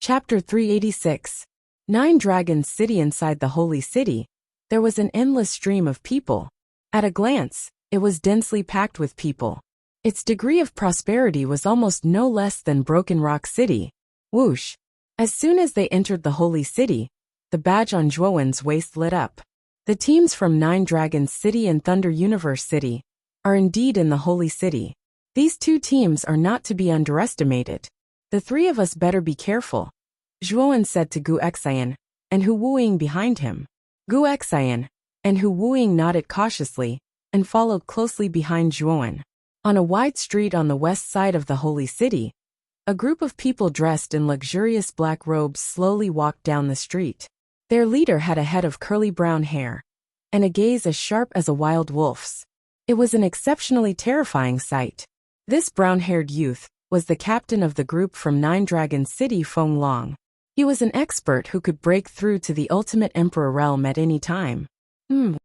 Chapter 386. 9 Dragons City. Inside the Holy City, there was an endless stream of people. At a glance, it was densely packed with people. Its degree of prosperity was almost no less than Broken Rock City. Whoosh! As soon as they entered the Holy City, the badge on Zhuowen's waist lit up. The teams from 9 Dragons City and Thunder Universe City are indeed in the Holy City. These two teams are not to be underestimated. The three of us better be careful, Zhuowen said to Gu Xian, and Hu Wuing behind him. Gu Xian and Hu Wuing nodded cautiously and followed closely behind Zhuowen. On a wide street on the west side of the Holy City, a group of people dressed in luxurious black robes slowly walked down the street. Their leader had a head of curly brown hair and a gaze as sharp as a wild wolf's. It was an exceptionally terrifying sight. This brown-haired youth was the captain of the group from 9 Dragons City, Feng Long. He was an expert who could break through to the ultimate emperor realm at any time. Feng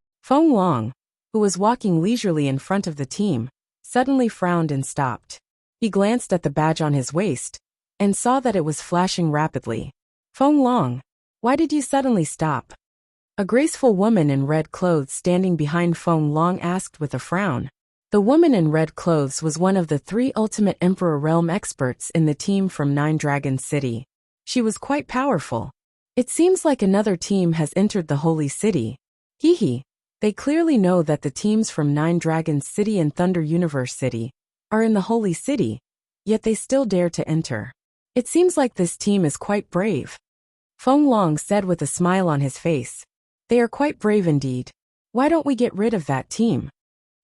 Long, who was walking leisurely in front of the team, suddenly frowned and stopped. He glanced at the badge on his waist and saw that it was flashing rapidly. Feng Long, why did you suddenly stop? A graceful woman in red clothes standing behind Feng Long asked with a frown. The woman in red clothes was one of the 3 ultimate Emperor Realm experts in the team from 9 Dragons City. She was quite powerful. It seems like another team has entered the Holy City. They clearly know that the teams from 9 Dragons City and Thunder Universe City are in the Holy City, yet they still dare to enter. It seems like this team is quite brave, Feng Long said with a smile on his face. They are quite brave indeed. Why don't we get rid of that team?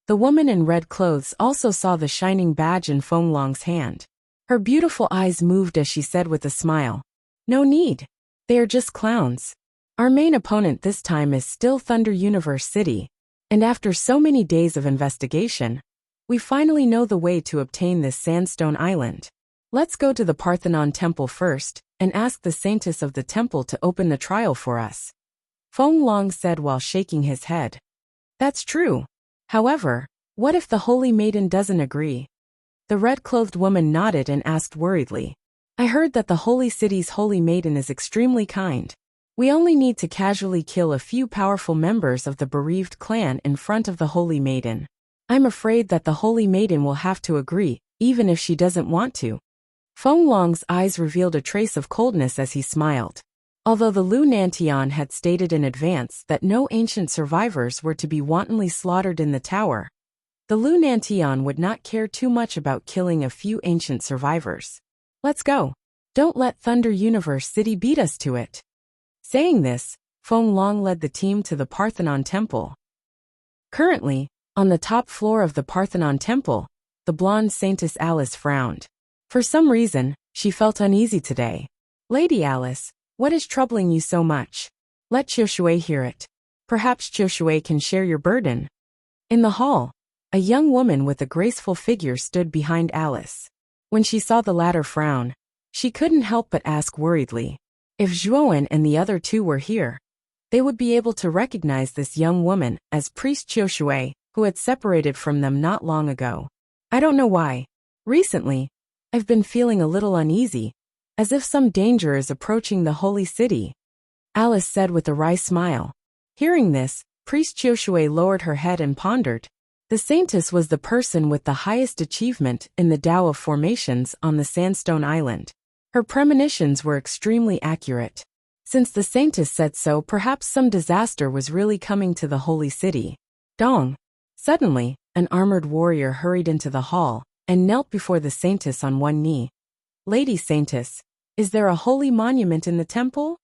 The woman in red clothes also saw the shining badge in Feng Long's hand. Her beautiful eyes moved as she said with a smile, "No need. They are just clowns. Our main opponent this time is still Thunder Universe City, and after so many days of investigation, we finally know the way to obtain this sandstone island. Let's go to the Parthenon Temple first and ask the saintess of the temple to open the trial for us," Feng Long said while shaking his head. That's true. However, what if the Holy Maiden doesn't agree? The red-clothed woman nodded and asked worriedly. I heard that the Holy City's Holy Maiden is extremely kind. We only need to casually kill a few powerful members of the bereaved clan in front of the Holy Maiden. I'm afraid that the Holy Maiden will have to agree, even if she doesn't want to. Feng Long's eyes revealed a trace of coldness as he smiled. Although the Lu Nantian had stated in advance that no ancient survivors were to be wantonly slaughtered in the tower, the Lu Nantian would not care too much about killing a few ancient survivors. Let's go. Don't let Thunder Universe City beat us to it. Saying this, Feng Long led the team to the Parthenon Temple. Currently, on the top floor of the Parthenon Temple, the blonde saintess Alice frowned. For some reason, she felt uneasy today. Lady Alice, what is troubling you so much? Let Qiushui hear it. Perhaps Qiushui can share your burden. In the hall, a young woman with a graceful figure stood behind Alice. When she saw the latter frown, she couldn't help but ask worriedly. If Zhuowen and the other two were here, they would be able to recognize this young woman as Priest Qiushui, who had separated from them not long ago. I don't know why. Recently, I've been feeling a little uneasy, as if some danger is approaching the Holy City, Alice said with a wry smile. Hearing this, Priest Qiushui lowered her head and pondered. The saintess was the person with the highest achievement in the Tao of Formations on the Sandstone Island. Her premonitions were extremely accurate. Since the saintess said so, perhaps some disaster was really coming to the Holy City. Dong! Suddenly, an armored warrior hurried into the hall and knelt before the saintess on one knee. Lady Saintess, is there a holy monument in the temple?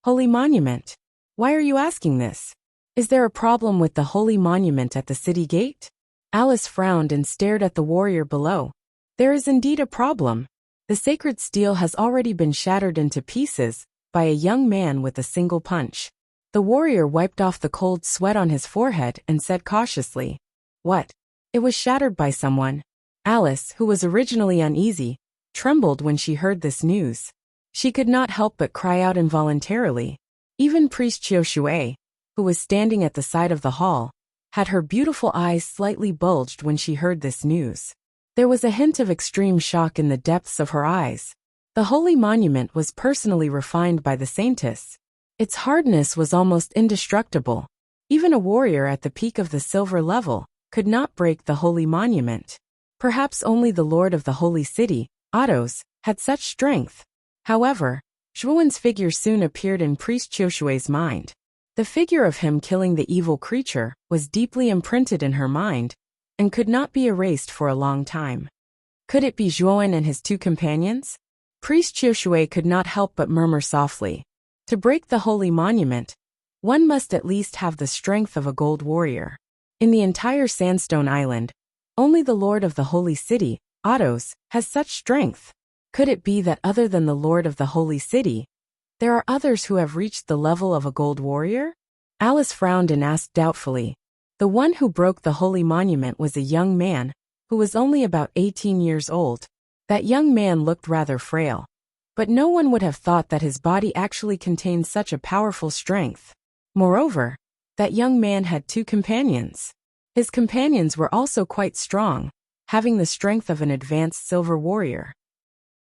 Holy monument? Why are you asking this? Is there a problem with the holy monument at the city gate? Alice frowned and stared at the warrior below. There is indeed a problem. The sacred steel has already been shattered into pieces by a young man with a single punch. The warrior wiped off the cold sweat on his forehead and said cautiously, What? It was shattered by someone. Alice, who was originally uneasy, trembled when she heard this news. She could not help but cry out involuntarily. Even Priest Qiushui, who was standing at the side of the hall, had her beautiful eyes slightly bulged when she heard this news. There was a hint of extreme shock in the depths of her eyes. The holy monument was personally refined by the saintess. Its hardness was almost indestructible. Even a warrior at the peak of the silver level could not break the holy monument. Perhaps only the lord of the holy city, Ados, had such strength. However, Zhuowen's figure soon appeared in priest Qiushui's mind. The figure of him killing the evil creature was deeply imprinted in her mind and could not be erased for a long time. Could it be Zhuowen and his two companions? Priest Qiushui could not help but murmur softly. To break the holy monument, one must at least have the strength of a gold warrior. In the entire Sandstone Island, only the lord of the holy city, Ados, has such strength. Could it be that other than the lord of the holy city, there are others who have reached the level of a gold warrior? Alice frowned and asked doubtfully. The one who broke the holy monument was a young man, who was only about 18 years old. That young man looked rather frail, but no one would have thought that his body actually contained such a powerful strength. Moreover, that young man had two companions. His companions were also quite strong, having the strength of an advanced silver warrior.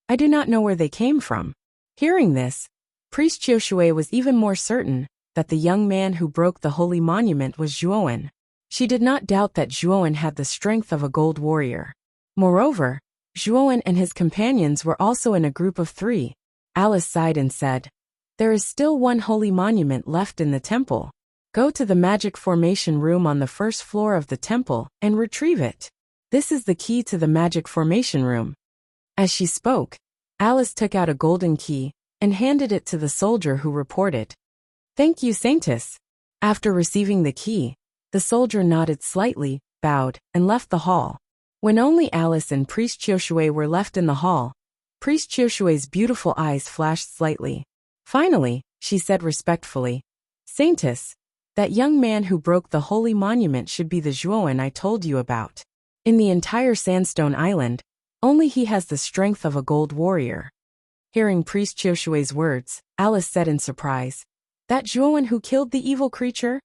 I do not know where they came from. Hearing this, Priest Qiushui was even more certain that the young man who broke the holy monument was Zhuowen. She did not doubt that Zhuowen had the strength of a gold warrior. Moreover, Zhuowen and his companions were also in a group of 3. Alice sighed and said, "There is still one holy monument left in the temple. Go to the magic formation room on the first floor of the temple and retrieve it. This is the key to the magic formation room." As she spoke, Alice took out a golden key and handed it to the soldier who reported. "Thank you, Saintess." After receiving the key, the soldier nodded slightly, bowed, and left the hall. When only Alice and Priest Qiushui were left in the hall, Priest Qiushui's beautiful eyes flashed slightly. Finally, she said respectfully, "Saintess, that young man who broke the holy monument should be the Zhuowen I told you about. In the entire Sandstone Island, only he has the strength of a gold warrior." Hearing Priest Qiushui's words, Alice said in surprise, "That Zhuowen who killed the evil creature?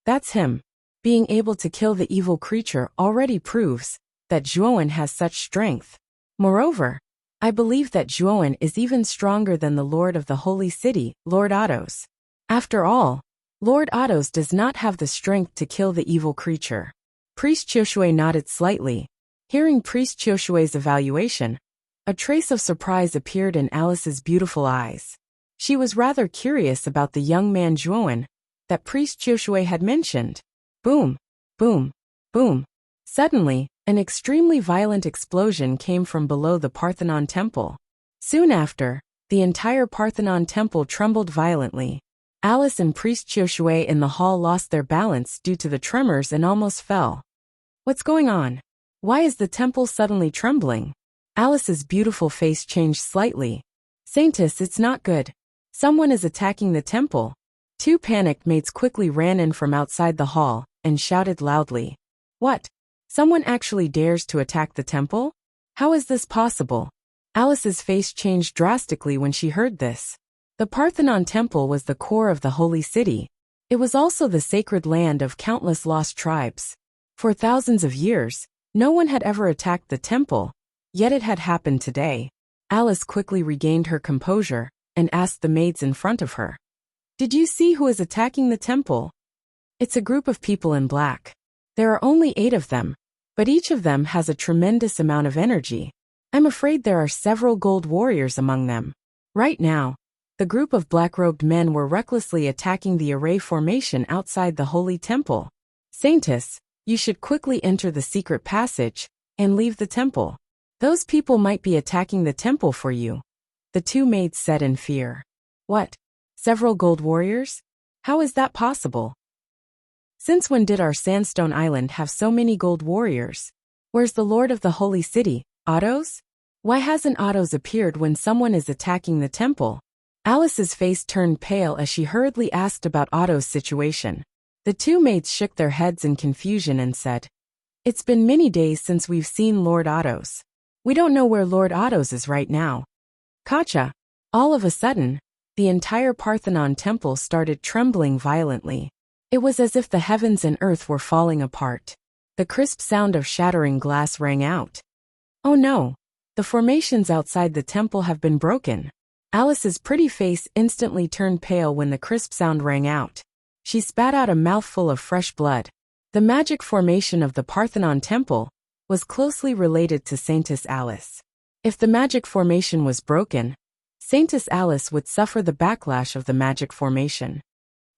That's him." Being able to kill the evil creature already proves that Zhuowen has such strength. Moreover, I believe that Zhuowen is even stronger than the lord of the holy city, Lord Ados. After all, Lord Ados does not have the strength to kill the evil creature. Priest Qiushui nodded slightly. Hearing Priest Qiushui's evaluation, a trace of surprise appeared in Alice's beautiful eyes. She was rather curious about the young man Zhuowen that Priest Qiushui had mentioned. Boom, boom, boom. Suddenly, an extremely violent explosion came from below the Parthenon temple. Soon after, the entire Parthenon temple trembled violently. Alice and Priest Qiushui in the hall lost their balance due to the tremors and almost fell. What's going on? Why is the temple suddenly trembling? Alice's beautiful face changed slightly. Saintess, it's not good. Someone is attacking the temple. 2 panicked maids quickly ran in from outside the hall and shouted loudly. What? Someone actually dares to attack the temple? How is this possible? Alice's face changed drastically when she heard this. The Parthenon temple was the core of the holy city. It was also the sacred land of countless lost tribes. For thousands of years, no one had ever attacked the temple, yet it had happened today. Alice quickly regained her composure and asked the maids in front of her. Did you see who is attacking the temple? It's a group of people in black. There are only 8 of them, but each of them has a tremendous amount of energy. I'm afraid there are several gold warriors among them. Right now, the group of black-robed men were recklessly attacking the array formation outside the holy temple. Saintess, you should quickly enter the secret passage and leave the temple. Those people might be attacking the temple for you. The 2 maids said in fear. What? Several gold warriors? How is that possible? Since when did our Sandstone Island have so many gold warriors? Where's the lord of the holy city, Ados? Why hasn't Ados appeared when someone is attacking the temple? Alice's face turned pale as she hurriedly asked about Ados' situation. The 2 maids shook their heads in confusion and said, It's been many days since we've seen Lord Ados. We don't know where Lord Ados is right now. Kacha. All of a sudden, the entire Parthenon temple started trembling violently. It was as if the heavens and earth were falling apart. The crisp sound of shattering glass rang out. Oh no! The formations outside the temple have been broken. Alice's pretty face instantly turned pale when the crisp sound rang out. She spat out a mouthful of fresh blood. The magic formation of the Parthenon temple was closely related to Saintess Alice. If the magic formation was broken, Saintess Alice would suffer the backlash of the magic formation.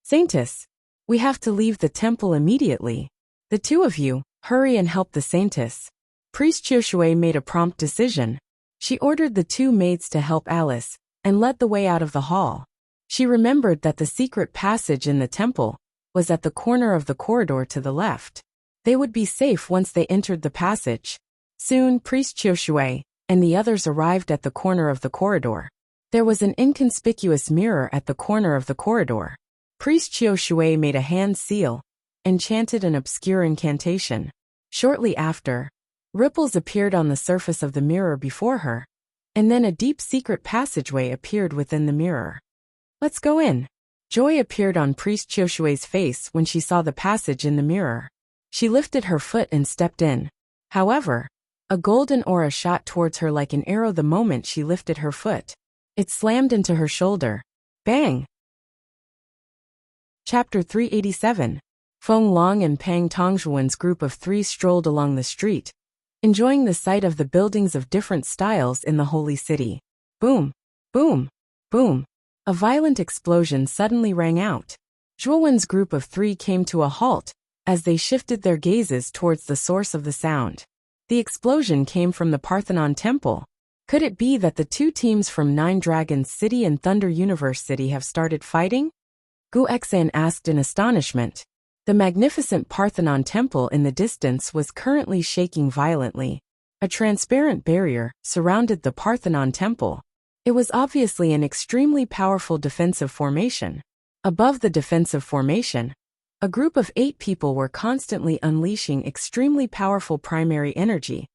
Saintess, we have to leave the temple immediately. The two of you, hurry and help the Saintess. Priest Qiushui made a prompt decision. She ordered the two maids to help Alice and led the way out of the hall. She remembered that the secret passage in the temple was at the corner of the corridor to the left. They would be safe once they entered the passage. Soon, Priest Qiushui and the others arrived at the corner of the corridor. There was an inconspicuous mirror at the corner of the corridor. Priest Qiushui made a hand seal and chanted an obscure incantation. Shortly after, ripples appeared on the surface of the mirror before her, and then a deep secret passageway appeared within the mirror. Let's go in. Joy appeared on Priest Qiushui's face when she saw the passage in the mirror. She lifted her foot and stepped in. However, a golden aura shot towards her like an arrow the moment she lifted her foot. It slammed into her shoulder. Bang! Chapter 387. Feng Long and Pang Tongzhuan's group of three strolled along the street, enjoying the sight of the buildings of different styles in the holy city. Boom! Boom! Boom! A violent explosion suddenly rang out. Zhuowen's group of three came to a halt as they shifted their gazes towards the source of the sound. The explosion came from the Parthenon temple. Could it be that the two teams from Nine Dragons City and Thunder Universe City have started fighting? Gu Exan asked in astonishment. The magnificent Parthenon temple in the distance was currently shaking violently. A transparent barrier surrounded the Parthenon temple. It was obviously an extremely powerful defensive formation. Above the defensive formation, a group of 8 people were constantly unleashing extremely powerful primary energy,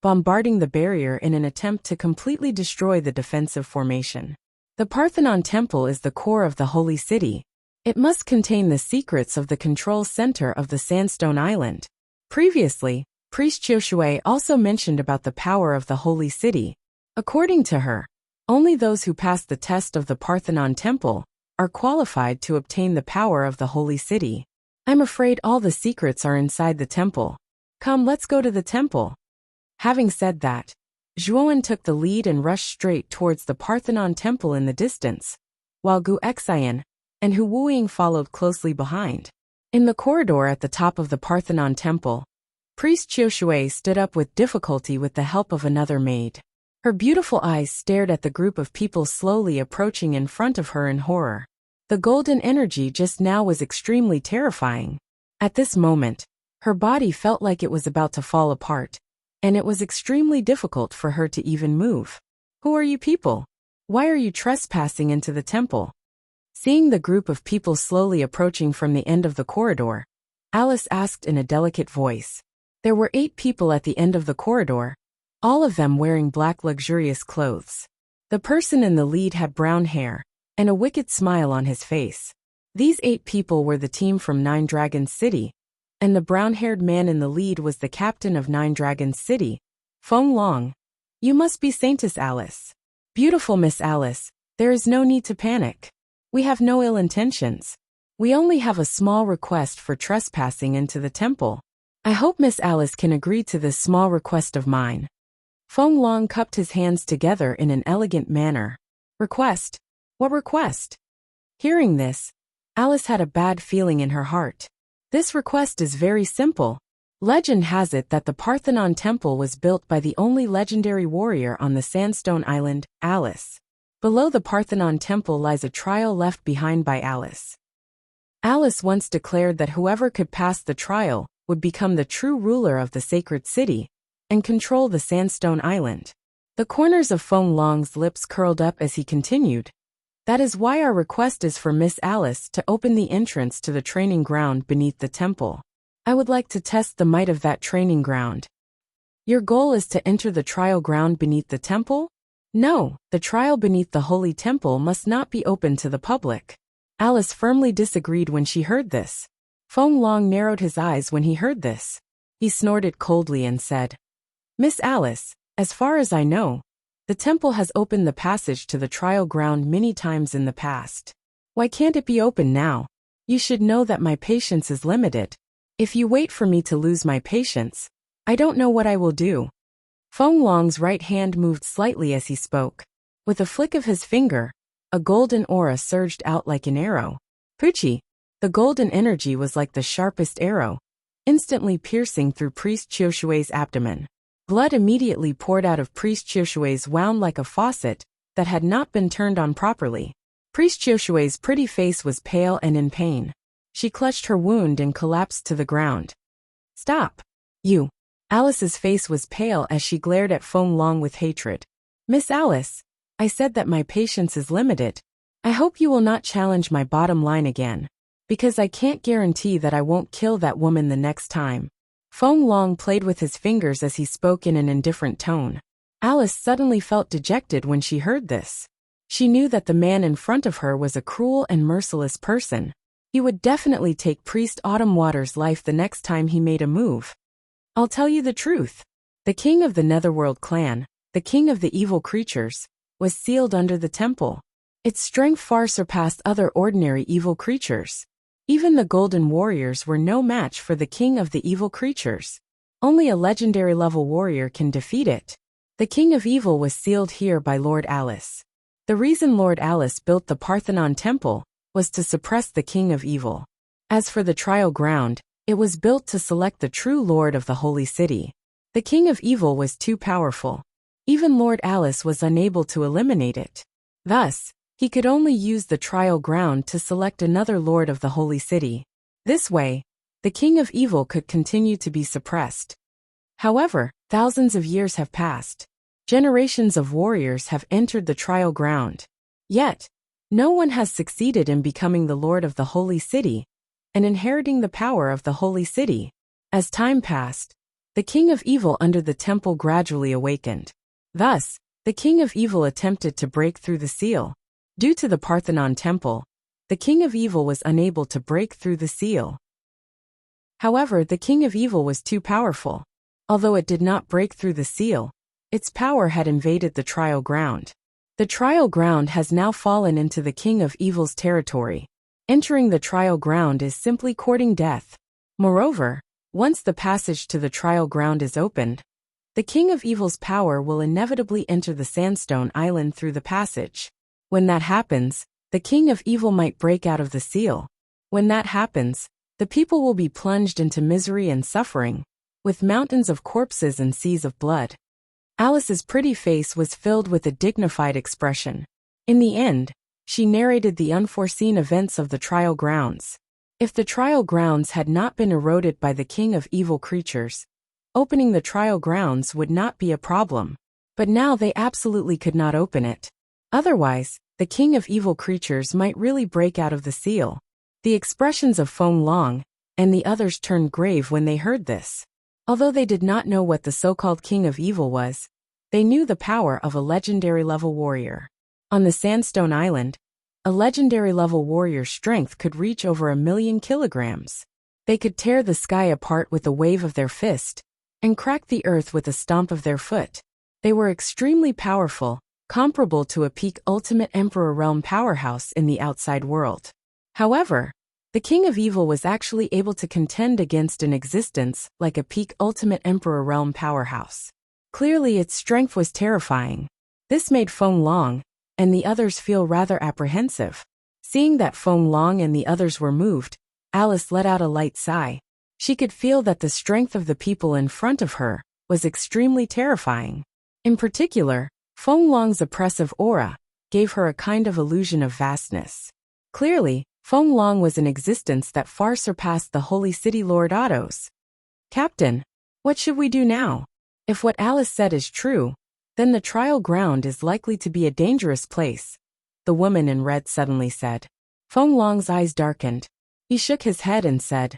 bombarding the barrier in an attempt to completely destroy the defensive formation. The Parthenon temple is the core of the holy city. It must contain the secrets of the control center of the Sandstone Island. Previously, Priest Qiushui also mentioned about the power of the holy city. According to her, only those who pass the test of the Parthenon temple are qualified to obtain the power of the holy city. I'm afraid all the secrets are inside the temple. Come, let's go to the temple. Having said that, Zhuowen took the lead and rushed straight towards the Parthenon temple in the distance, while Gu Exan and Hu Wuying followed closely behind. In the corridor at the top of the Parthenon temple, Priest Qiushui stood up with difficulty with the help of another maid. Her beautiful eyes stared at the group of people slowly approaching in front of her in horror. The golden energy just now was extremely terrifying. At this moment, her body felt like it was about to fall apart, and it was extremely difficult for her to even move. Who are you people? Why are you trespassing into the temple? Seeing the group of people slowly approaching from the end of the corridor, Alice asked in a delicate voice. There were 8 people at the end of the corridor, all of them wearing black luxurious clothes. The person in the lead had brown hair and a wicked smile on his face. These 8 people were the team from Nine Dragons City, and the brown-haired man in the lead was the captain of Nine Dragons City, Feng Long. You must be Saintess Alice. Beautiful Miss Alice, there is no need to panic. We have no ill intentions. We only have a small request for trespassing into the temple. I hope Miss Alice can agree to this small request of mine. Feng Long cupped his hands together in an elegant manner. Request? What request? Hearing this, Alice had a bad feeling in her heart. This request is very simple. Legend has it that the Parthenon temple was built by the only legendary warrior on the Sandstone Island, Alice. Below the Parthenon temple lies a trial left behind by Alice. Alice once declared that whoever could pass the trial would become the true ruler of the sacred city and control the Sandstone Island. The corners of Feng Long's lips curled up as he continued. That is why our request is for Miss Alice to open the entrance to the training ground beneath the temple. I would like to test the might of that training ground. Your goal is to enter the trial ground beneath the temple? No, the trial beneath the holy temple must not be open to the public. Alice firmly disagreed when she heard this. Feng Long narrowed his eyes when he heard this. He snorted coldly and said, Miss Alice, As far as I know, the temple has opened the passage to the trial ground many times in the past. Why can't it be open now? You should know that my patience is limited. If you wait for me to lose my patience, I don't know what I will do. Feng Long's right hand moved slightly as he spoke. With a flick of his finger, a golden aura surged out like an arrow. Pucci! The golden energy was like the sharpest arrow, instantly piercing through Priest Qiushui's abdomen. Blood immediately poured out of Priest Qiushui's wound like a faucet that had not been turned on properly. Priest Qiushui's pretty face was pale and in pain. She clutched her wound and collapsed to the ground. Stop! You! Alice's face was pale as she glared at Feng Long with hatred. Miss Alice, I said that my patience is limited. I hope you will not challenge my bottom line again, because I can't guarantee that I won't kill that woman the next time. Feng Long played with his fingers as he spoke in an indifferent tone. Alice suddenly felt dejected when she heard this. She knew that the man in front of her was a cruel and merciless person. He would definitely take Priest Autumn Water's life the next time he made a move. I'll tell you the truth. The king of the Netherworld clan, the king of the evil creatures, was sealed under the temple. Its strength far surpassed other ordinary evil creatures. Even the golden warriors were no match for the king of the evil creatures. Only a legendary level warrior can defeat it. The king of evil was sealed here by Lord Alice. The reason Lord Alice built the Parthenon temple was to suppress the king of evil. As for the trial ground, it was built to select the true lord of the holy city. The king of evil was too powerful. Even Lord Alice was unable to eliminate it. Thus, he could only use the trial ground to select another lord of the holy city. This way, the king of evil could continue to be suppressed. However, thousands of years have passed. Generations of warriors have entered the trial ground. Yet, no one has succeeded in becoming the lord of the holy city and inheriting the power of the holy city. As time passed, the king of evil under the temple gradually awakened. Thus, the king of evil attempted to break through the seal. Due to the Parthenon temple, the king of evil was unable to break through the seal. However, the king of evil was too powerful. Although it did not break through the seal, its power had invaded the trial ground. The trial ground has now fallen into the king of evil's territory. Entering the trial ground is simply courting death. Moreover, once the passage to the trial ground is opened, the king of evil's power will inevitably enter the Sandstone Island through the passage. When that happens, the king of evil might break out of the seal. When that happens, the people will be plunged into misery and suffering, with mountains of corpses and seas of blood. Alice's pretty face was filled with a dignified expression. In the end, she narrated the unforeseen events of the trial grounds. If the trial grounds had not been eroded by the king of evil creatures, opening the trial grounds would not be a problem. But now they absolutely could not open it. Otherwise, the king of evil creatures might really break out of the seal. The expressions of Feng Long and the others turned grave when they heard this. Although they did not know what the so-called king of evil was, they knew the power of a legendary level warrior. On the Sandstone Island, a legendary level warrior's strength could reach over 1,000,000 kilograms. They could tear the sky apart with a wave of their fist and crack the earth with a stomp of their foot. They were extremely powerful, comparable to a peak ultimate Emperor Realm powerhouse in the outside world. However, the king of evil was actually able to contend against an existence like a peak ultimate Emperor Realm powerhouse. Clearly its strength was terrifying. This made Feng Long and the others feel rather apprehensive. Seeing that Feng Long and the others were moved, Alice let out a light sigh. She could feel that the strength of the people in front of her was extremely terrifying. In particular, Feng Long's oppressive aura gave her a kind of illusion of vastness. Clearly, Feng Long was an existence that far surpassed the Holy City Lord Otto's. Captain, what should we do now? If what Alice said is true, then the trial ground is likely to be a dangerous place, the woman in red suddenly said. Feng Long's eyes darkened. He shook his head and said,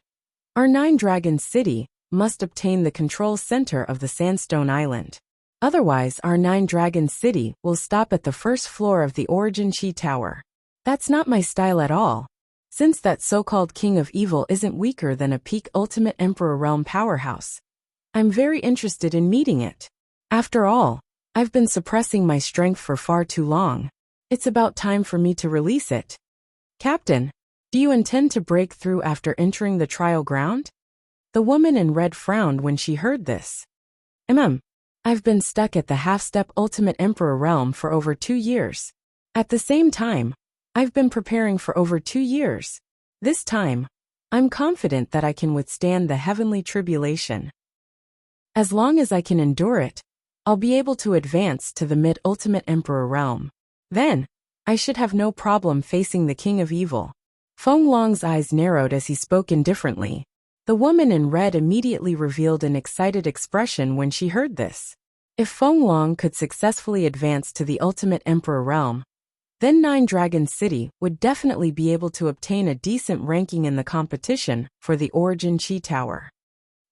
Our 9 Dragons City must obtain the control center of the Sandstone Island. Otherwise, our 9 Dragons City will stop at the first floor of the Origin Chi Tower. That's not my style at all. Since that so-called king of evil isn't weaker than a peak ultimate Emperor Realm powerhouse, I'm very interested in meeting it. After all, I've been suppressing my strength for far too long. It's about time for me to release it. Captain, do you intend to break through after entering the trial ground? The woman in red frowned when she heard this. I've been stuck at the half-step Ultimate Emperor realm for over 2 years. At the same time, I've been preparing for over 2 years. This time, I'm confident that I can withstand the heavenly tribulation. As long as I can endure it, I'll be able to advance to the mid-Ultimate Emperor realm. Then, I should have no problem facing the King of Evil. Feng Long's eyes narrowed as he spoke indifferently. The woman in red immediately revealed an excited expression when she heard this. If Feng Long could successfully advance to the Ultimate Emperor realm, then Nine Dragon City would definitely be able to obtain a decent ranking in the competition for the Origin Chi Tower.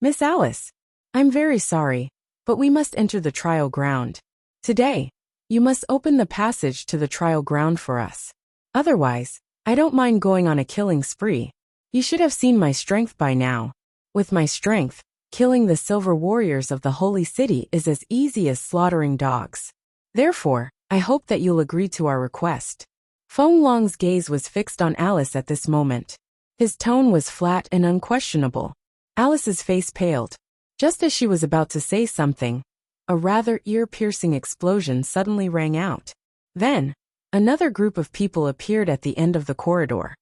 Miss Alice, I'm very sorry, but we must enter the trial ground. Today, you must open the passage to the trial ground for us. Otherwise, I don't mind going on a killing spree. You should have seen my strength by now. With my strength, killing the silver warriors of the holy city is as easy as slaughtering dogs. Therefore, I hope that you'll agree to our request. Feng Long's gaze was fixed on Alice at this moment. His tone was flat and unquestionable. Alice's face paled. Just as she was about to say something, a rather ear-piercing explosion suddenly rang out. Then, another group of people appeared at the end of the corridor.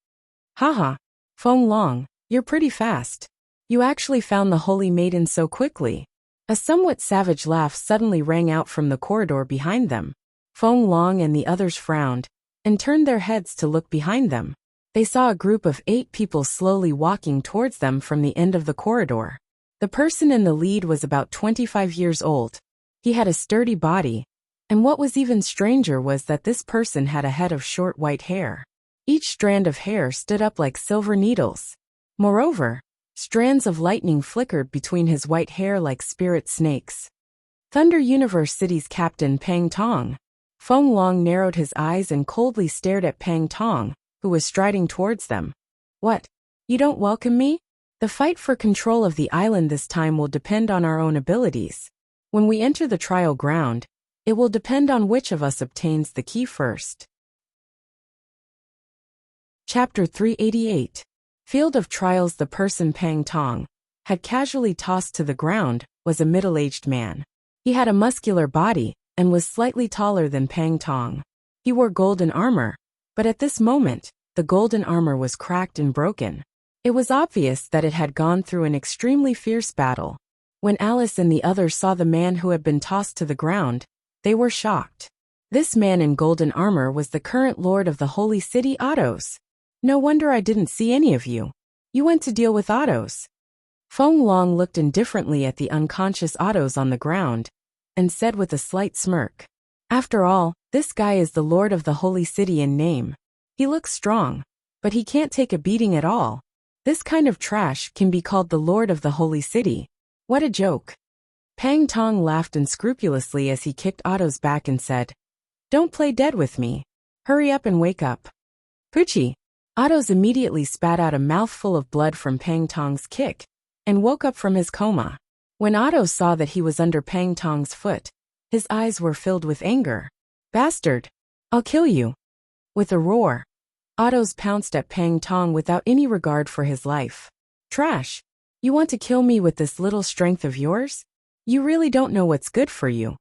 Haha, Feng Long, you're pretty fast. You actually found the Holy Maiden so quickly. A somewhat savage laugh suddenly rang out from the corridor behind them. Feng Long and the others frowned, and turned their heads to look behind them. They saw a group of 8 people slowly walking towards them from the end of the corridor. The person in the lead was about 25 years old. He had a sturdy body, and what was even stranger was that this person had a head of short white hair. Each strand of hair stood up like silver needles. Moreover, strands of lightning flickered between his white hair like spirit snakes. Thunder Universe City's Captain Pang Tong. Feng Long narrowed his eyes and coldly stared at Pang Tong, who was striding towards them. What? You don't welcome me? The fight for control of the island this time will depend on our own abilities. When we enter the trial ground, it will depend on which of us obtains the key first. Chapter 388. Field of Trials. The person Pang Tong had casually tossed to the ground was a middle-aged man. He had a muscular body and was slightly taller than Pang Tong. He wore golden armor, but at this moment, the golden armor was cracked and broken. It was obvious that it had gone through an extremely fierce battle. When Alice and the others saw the man who had been tossed to the ground, they were shocked. This man in golden armor was the current lord of the holy city, Autos. No wonder I didn't see any of you. You went to deal with Autos. Feng Long looked indifferently at the unconscious Autos on the ground, and said with a slight smirk, After all, this guy is the lord of the holy city in name. He looks strong, but he can't take a beating at all. This kind of trash can be called the lord of the holy city. What a joke. Pang Tong laughed unscrupulously as he kicked Autos back and said, Don't play dead with me. Hurry up and wake up. Poochie. Autos immediately spat out a mouthful of blood from Pang Tong's kick, and woke up from his coma. When Autos saw that he was under Pang Tong's foot, his eyes were filled with anger. Bastard! I'll kill you. With a roar, Autos pounced at Pang Tong without any regard for his life. Trash! You want to kill me with this little strength of yours? You really don't know what's good for you.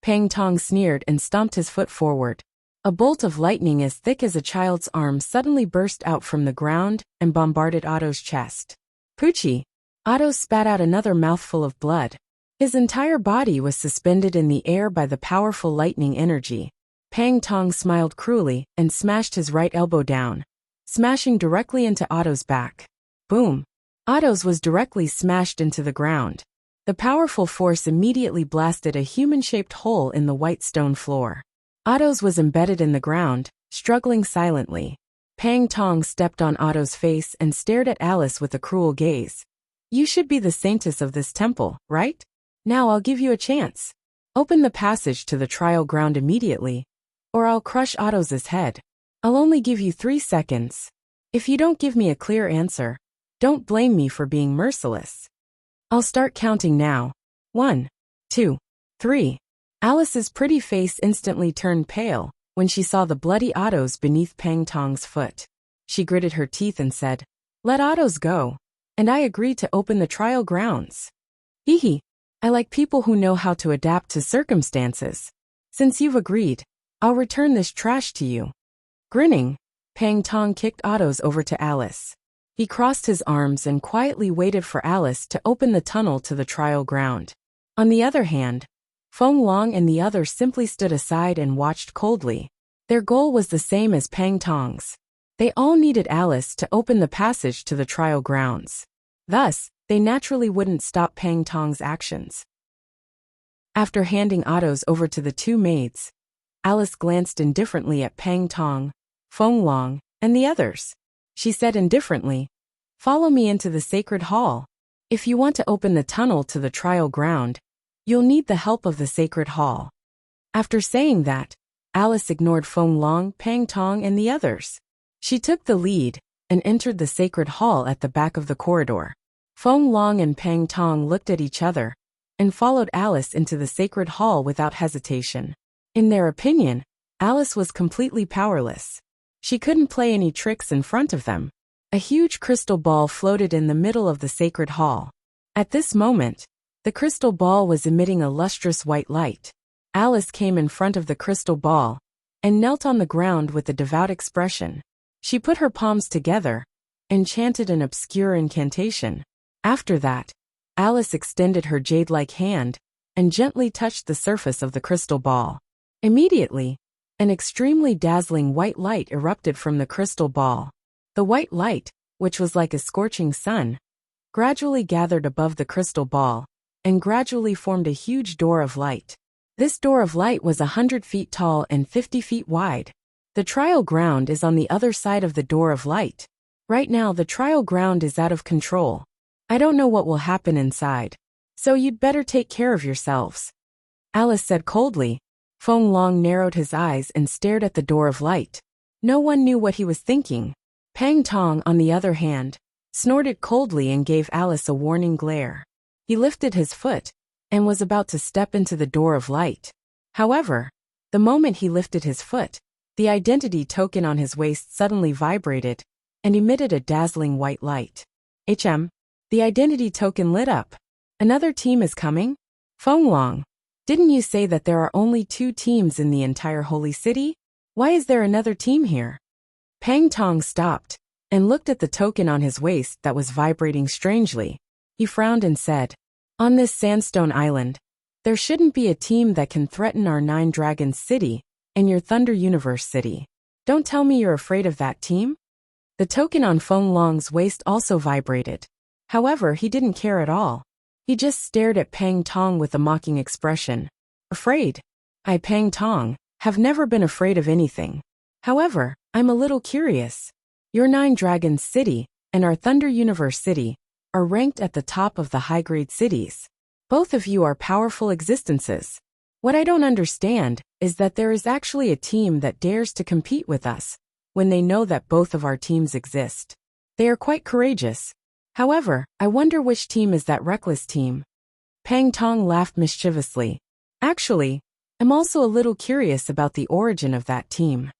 Pang Tong sneered and stomped his foot forward. A bolt of lightning as thick as a child's arm suddenly burst out from the ground and bombarded Autos' chest. Poochie! Autos spat out another mouthful of blood. His entire body was suspended in the air by the powerful lightning energy. Pang Tong smiled cruelly and smashed his right elbow down, smashing directly into Autos' back. Boom! Autos was directly smashed into the ground. The powerful force immediately blasted a human-shaped hole in the white stone floor. Autos was embedded in the ground, struggling silently. Pang Tong stepped on Autos' face and stared at Alice with a cruel gaze. You should be the saintess of this temple, right? Now I'll give you a chance. Open the passage to the trial ground immediately, or I'll crush Autos' head. I'll only give you 3 seconds. If you don't give me a clear answer, don't blame me for being merciless. I'll start counting now. 1, 2, 3. Alice's pretty face instantly turned pale when she saw the bloody autos beneath Pang Tong's foot. She gritted her teeth and said, "Let autos go. And I agree to open the trial grounds. Hee. I like people who know how to adapt to circumstances. Since you've agreed, I'll return this trash to you." Grinning, Pang Tong kicked autos over to Alice. He crossed his arms and quietly waited for Alice to open the tunnel to the trial ground. On the other hand, Feng Long and the others simply stood aside and watched coldly. Their goal was the same as Pang Tong's. They all needed Alice to open the passage to the trial grounds. Thus, they naturally wouldn't stop Pang Tong's actions. After handing autos over to the two maids, Alice glanced indifferently at Pang Tong, Feng Long, and the others. She said indifferently, "Follow me into the sacred hall. If you want to open the tunnel to the trial ground, you'll need the help of the sacred hall." After saying that, Alice ignored Feng Long, Pang Tong, and the others. She took the lead and entered the sacred hall at the back of the corridor. Feng Long and Pang Tong looked at each other and followed Alice into the sacred hall without hesitation. In their opinion, Alice was completely powerless. She couldn't play any tricks in front of them. A huge crystal ball floated in the middle of the sacred hall. At this moment, the crystal ball was emitting a lustrous white light. Alice came in front of the crystal ball and knelt on the ground with a devout expression. She put her palms together and chanted an obscure incantation. After that, Alice extended her jade-like hand and gently touched the surface of the crystal ball. Immediately, an extremely dazzling white light erupted from the crystal ball. The white light, which was like a scorching sun, gradually gathered above the crystal ball and gradually formed a huge door of light. This door of light was 100 feet tall and 50 feet wide. The trial ground is on the other side of the door of light. Right now the trial ground is out of control. I don't know what will happen inside, so you'd better take care of yourselves," Alice said coldly. Feng Long narrowed his eyes and stared at the door of light. No one knew what he was thinking. Pang Tong, on the other hand, snorted coldly and gave Alice a warning glare. He lifted his foot and was about to step into the door of light. However, the moment he lifted his foot, the identity token on his waist suddenly vibrated and emitted a dazzling white light. The identity token lit up. "Another team is coming? Feng Long, didn't you say that there are only 2 teams in the entire holy city? Why is there another team here?" Pang Tong stopped and looked at the token on his waist that was vibrating strangely. He frowned and said, "On this sandstone island, there shouldn't be a team that can threaten our 9 Dragons city and your Thunder Universe city. Don't tell me you're afraid of that team?" The token on Feng Long's waist also vibrated. However, he didn't care at all. He just stared at Pang Tong with a mocking expression. "Afraid? I, Pang Tong, have never been afraid of anything. However, I'm a little curious. Your 9 Dragons city and our Thunder Universe city are ranked at the top of the high-grade cities. Both of you are powerful existences. What I don't understand is that there is actually a team that dares to compete with us when they know that both of our teams exist. They are quite courageous. However, I wonder which team is that reckless team." Pang Tong laughed mischievously. "Actually, I'm also a little curious about the origin of that team.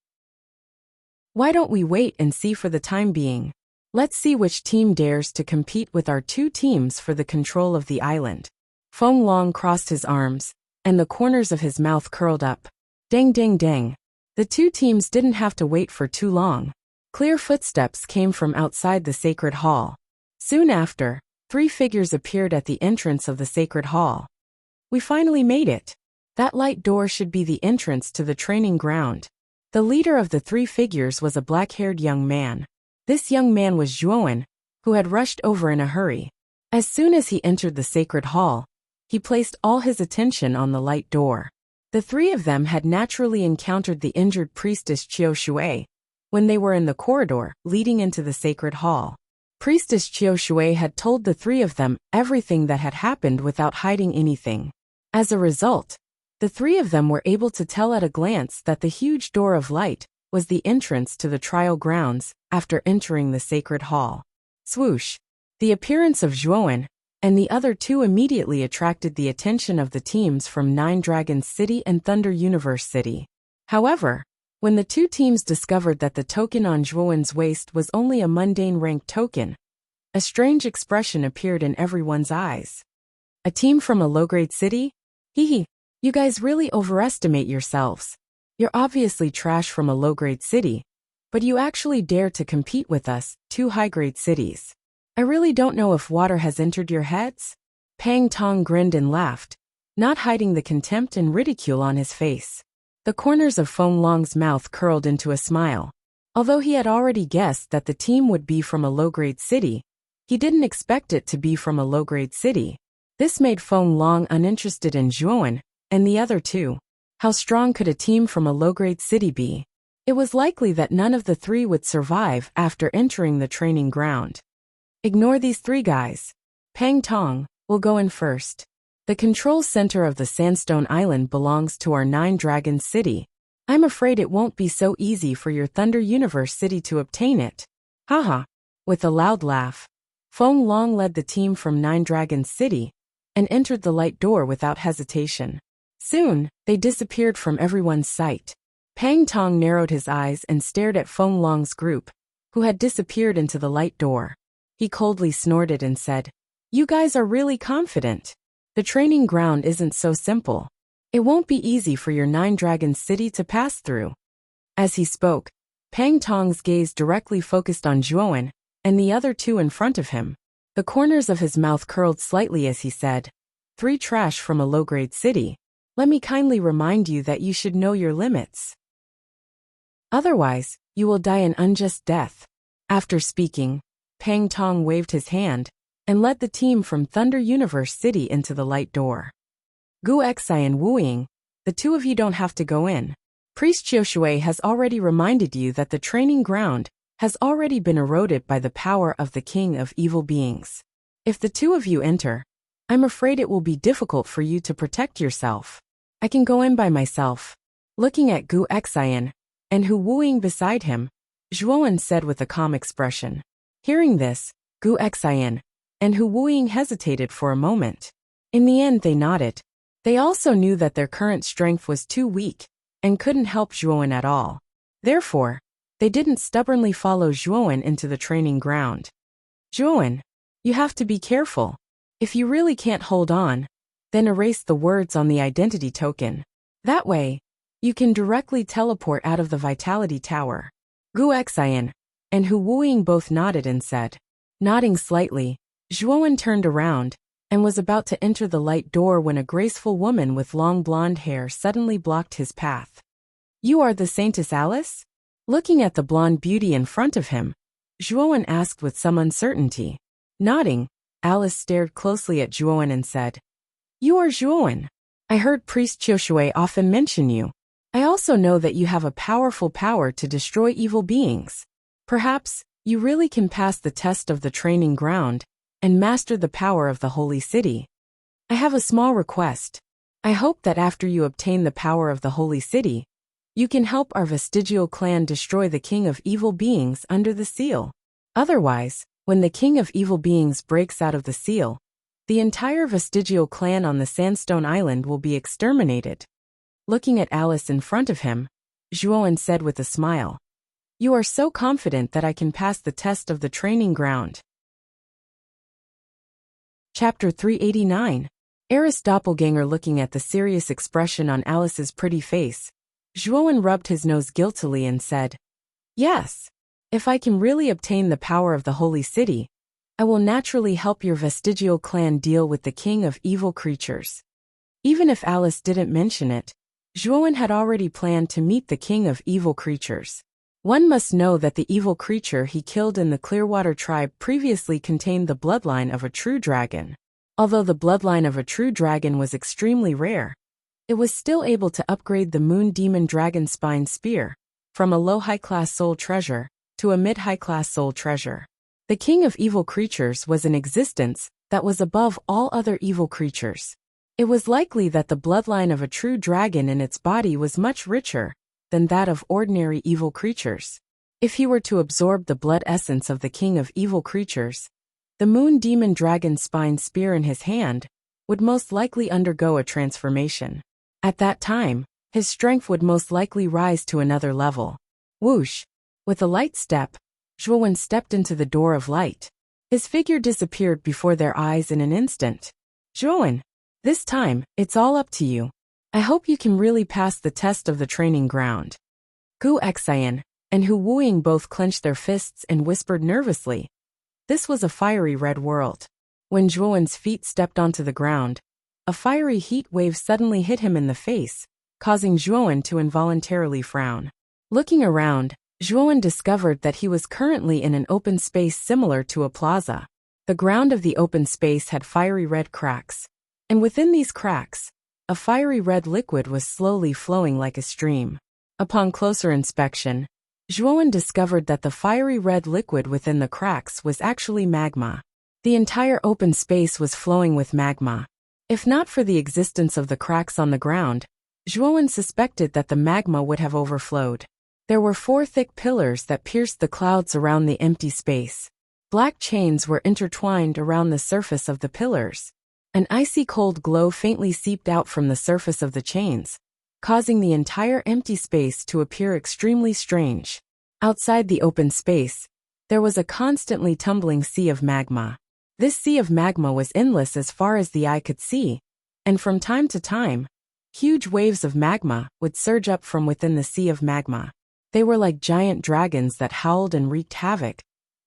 Why don't we wait and see for the time being? Let's see which team dares to compete with our 2 teams for the control of the island." Feng Long crossed his arms, and the corners of his mouth curled up. Dang dang dang. The 2 teams didn't have to wait for too long. Clear footsteps came from outside the sacred hall. Soon after, 3 figures appeared at the entrance of the sacred hall. "We finally made it. That light door should be the entrance to the training ground." The leader of the 3 figures was a black-haired young man. This young man was Zhuowen, who had rushed over in a hurry. As soon as he entered the sacred hall, he placed all his attention on the light door. The 3 of them had naturally encountered the injured priestess Qiu Shui when they were in the corridor leading into the sacred hall. Priestess Qiu Shui had told the 3 of them everything that had happened without hiding anything. As a result, the 3 of them were able to tell at a glance that the huge door of light was the entrance to the trial grounds after entering the sacred hall. Swoosh! The appearance of Zhuowen and the other two immediately attracted the attention of the teams from Nine Dragons City and Thunder Universe City. However, when the two teams discovered that the token on Zhuowen's waist was only a mundane rank token, a strange expression appeared in everyone's eyes. A team from a low-grade city? Hee, you guys really overestimate yourselves. You're obviously trash from a low-grade city, but you actually dare to compete with us, two high-grade cities. I really don't know if water has entered your heads? Pang Tong grinned and laughed, not hiding the contempt and ridicule on his face. The corners of Feng Long's mouth curled into a smile. Although he had already guessed that the team would be from a low-grade city, he didn't expect it to be from a low-grade city. This made Feng Long uninterested in Zhuowen and the other two. How strong could a team from a low-grade city be? It was likely that none of the three would survive after entering the training ground. Ignore these three guys. Pang Tong will go in first. The control center of the Sandstone Island belongs to our Nine Dragons City. I'm afraid it won't be so easy for your Thunder Universe City to obtain it. Haha. With a loud laugh, Feng Long led the team from Nine Dragons City and entered the light door without hesitation. Soon, they disappeared from everyone's sight. Pang Tong narrowed his eyes and stared at Feng Long's group, who had disappeared into the light door. He coldly snorted and said, "You guys are really confident. The training ground isn't so simple. It won't be easy for your Nine Dragons City to pass through." As he spoke, Pang Tong's gaze directly focused on Zhuowen and the other two in front of him. The corners of his mouth curled slightly as he said, "Three trash from a low-grade city. Let me kindly remind you that you should know your limits. Otherwise, you will die an unjust death." After speaking, Pang Tong waved his hand and led the team from Thunder Universe City into the light door. Gu Xi and Wu Ying, the two of you don't have to go in. Priest Qiushui has already reminded you that the training ground has already been eroded by the power of the King of Evil Beings. If the two of you enter, I'm afraid it will be difficult for you to protect yourself. I can go in by myself. Looking at Gu Xian and Hu Wuing beside him, Zhuowen said with a calm expression. Hearing this, Gu Xian and Hu Wuing hesitated for a moment. In the end they nodded. They also knew that their current strength was too weak and couldn't help Zhuowen at all. Therefore, they didn't stubbornly follow Zhuowen into the training ground. "Zhuowen, you have to be careful. If you really can't hold on, then erase the words on the identity token. That way, you can directly teleport out of the Vitality Tower." Gu Xian and Hu Wuing both nodded and said. Nodding slightly, Zhuowen turned around and was about to enter the light door when a graceful woman with long blonde hair suddenly blocked his path. "You are the Saintess Alice?" Looking at the blonde beauty in front of him, Zhuowen asked with some uncertainty. Nodding, Alice stared closely at Zhuowen and said, "You are Zhuowen. I heard Priest Qiushui often mention you. I also know that you have a powerful power to destroy evil beings. Perhaps you really can pass the test of the training ground and master the power of the Holy City. I have a small request. I hope that after you obtain the power of the Holy City, you can help our vestigial clan destroy the King of Evil Beings under the seal. Otherwise, when the King of Evil Beings breaks out of the seal, the entire vestigial clan on the Sandstone Island will be exterminated." Looking at Alice in front of him, Zhuowen said with a smile, "You are so confident that I can pass the test of the training ground." Chapter 389. Eris Doppelganger. Looking at the serious expression on Alice's pretty face, Zhuowen rubbed his nose guiltily and said, "Yes. If I can really obtain the power of the Holy City, I will naturally help your vestigial clan deal with the King of Evil Creatures." Even if Alice didn't mention it, Zhuowen had already planned to meet the King of Evil Creatures. One must know that the evil creature he killed in the Clearwater tribe previously contained the bloodline of a true dragon. Although the bloodline of a true dragon was extremely rare, it was still able to upgrade the Moon Demon Dragon Spine Spear from a low high-class soul treasure to a mid-high-class soul treasure. The King of Evil Creatures was an existence that was above all other evil creatures. It was likely that the bloodline of a true dragon in its body was much richer than that of ordinary evil creatures. If he were to absorb the blood essence of the King of Evil Creatures, The moon demon dragon spine spear in his hand would most likely undergo a transformation. At that time, his strength would most likely rise to another level. Whoosh! With a light step, Zhuowen stepped into the door of light. His figure disappeared before their eyes in an instant. Zhuowen, this time, it's all up to you. I hope you can really pass the test of the training ground. Gu Xian and Hu Wuying both clenched their fists and whispered nervously. This was a fiery red world. When Zhuowen's feet stepped onto the ground, a fiery heat wave suddenly hit him in the face, causing Zhuowen to involuntarily frown. Looking around, Zhuowen discovered that he was currently in an open space similar to a plaza. The ground of the open space had fiery red cracks, and within these cracks, a fiery red liquid was slowly flowing like a stream. Upon closer inspection, Zhuowen discovered that the fiery red liquid within the cracks was actually magma. The entire open space was flowing with magma. If not for the existence of the cracks on the ground, Zhuowen suspected that the magma would have overflowed. There were 4 thick pillars that pierced the clouds around the empty space. Black chains were intertwined around the surface of the pillars. An icy cold glow faintly seeped out from the surface of the chains, causing the entire empty space to appear extremely strange. Outside the open space, there was a constantly tumbling sea of magma. This sea of magma was endless as far as the eye could see, and from time to time, huge waves of magma would surge up from within the sea of magma. They were like giant dragons that howled and wreaked havoc,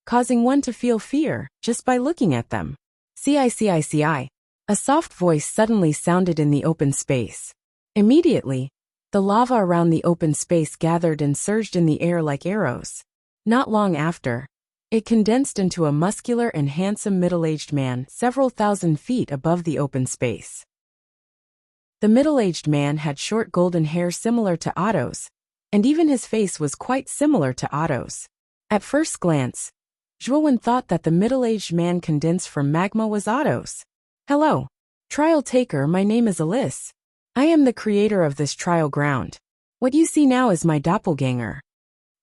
causing one to feel fear just by looking at them. CICICI. A soft voice suddenly sounded in the open space. Immediately, the lava around the open space gathered and surged in the air like arrows. Not long after, it condensed into a muscular and handsome middle-aged man several thousand feet above the open space. The middle-aged man had short golden hair similar to Otto's, and even his face was quite similar to Otto's. At first glance, Zhuowen thought that the middle-aged man condensed from magma was Otto's. Hello, trial taker, my name is Alice. I am the creator of this trial ground. What you see now is my doppelganger.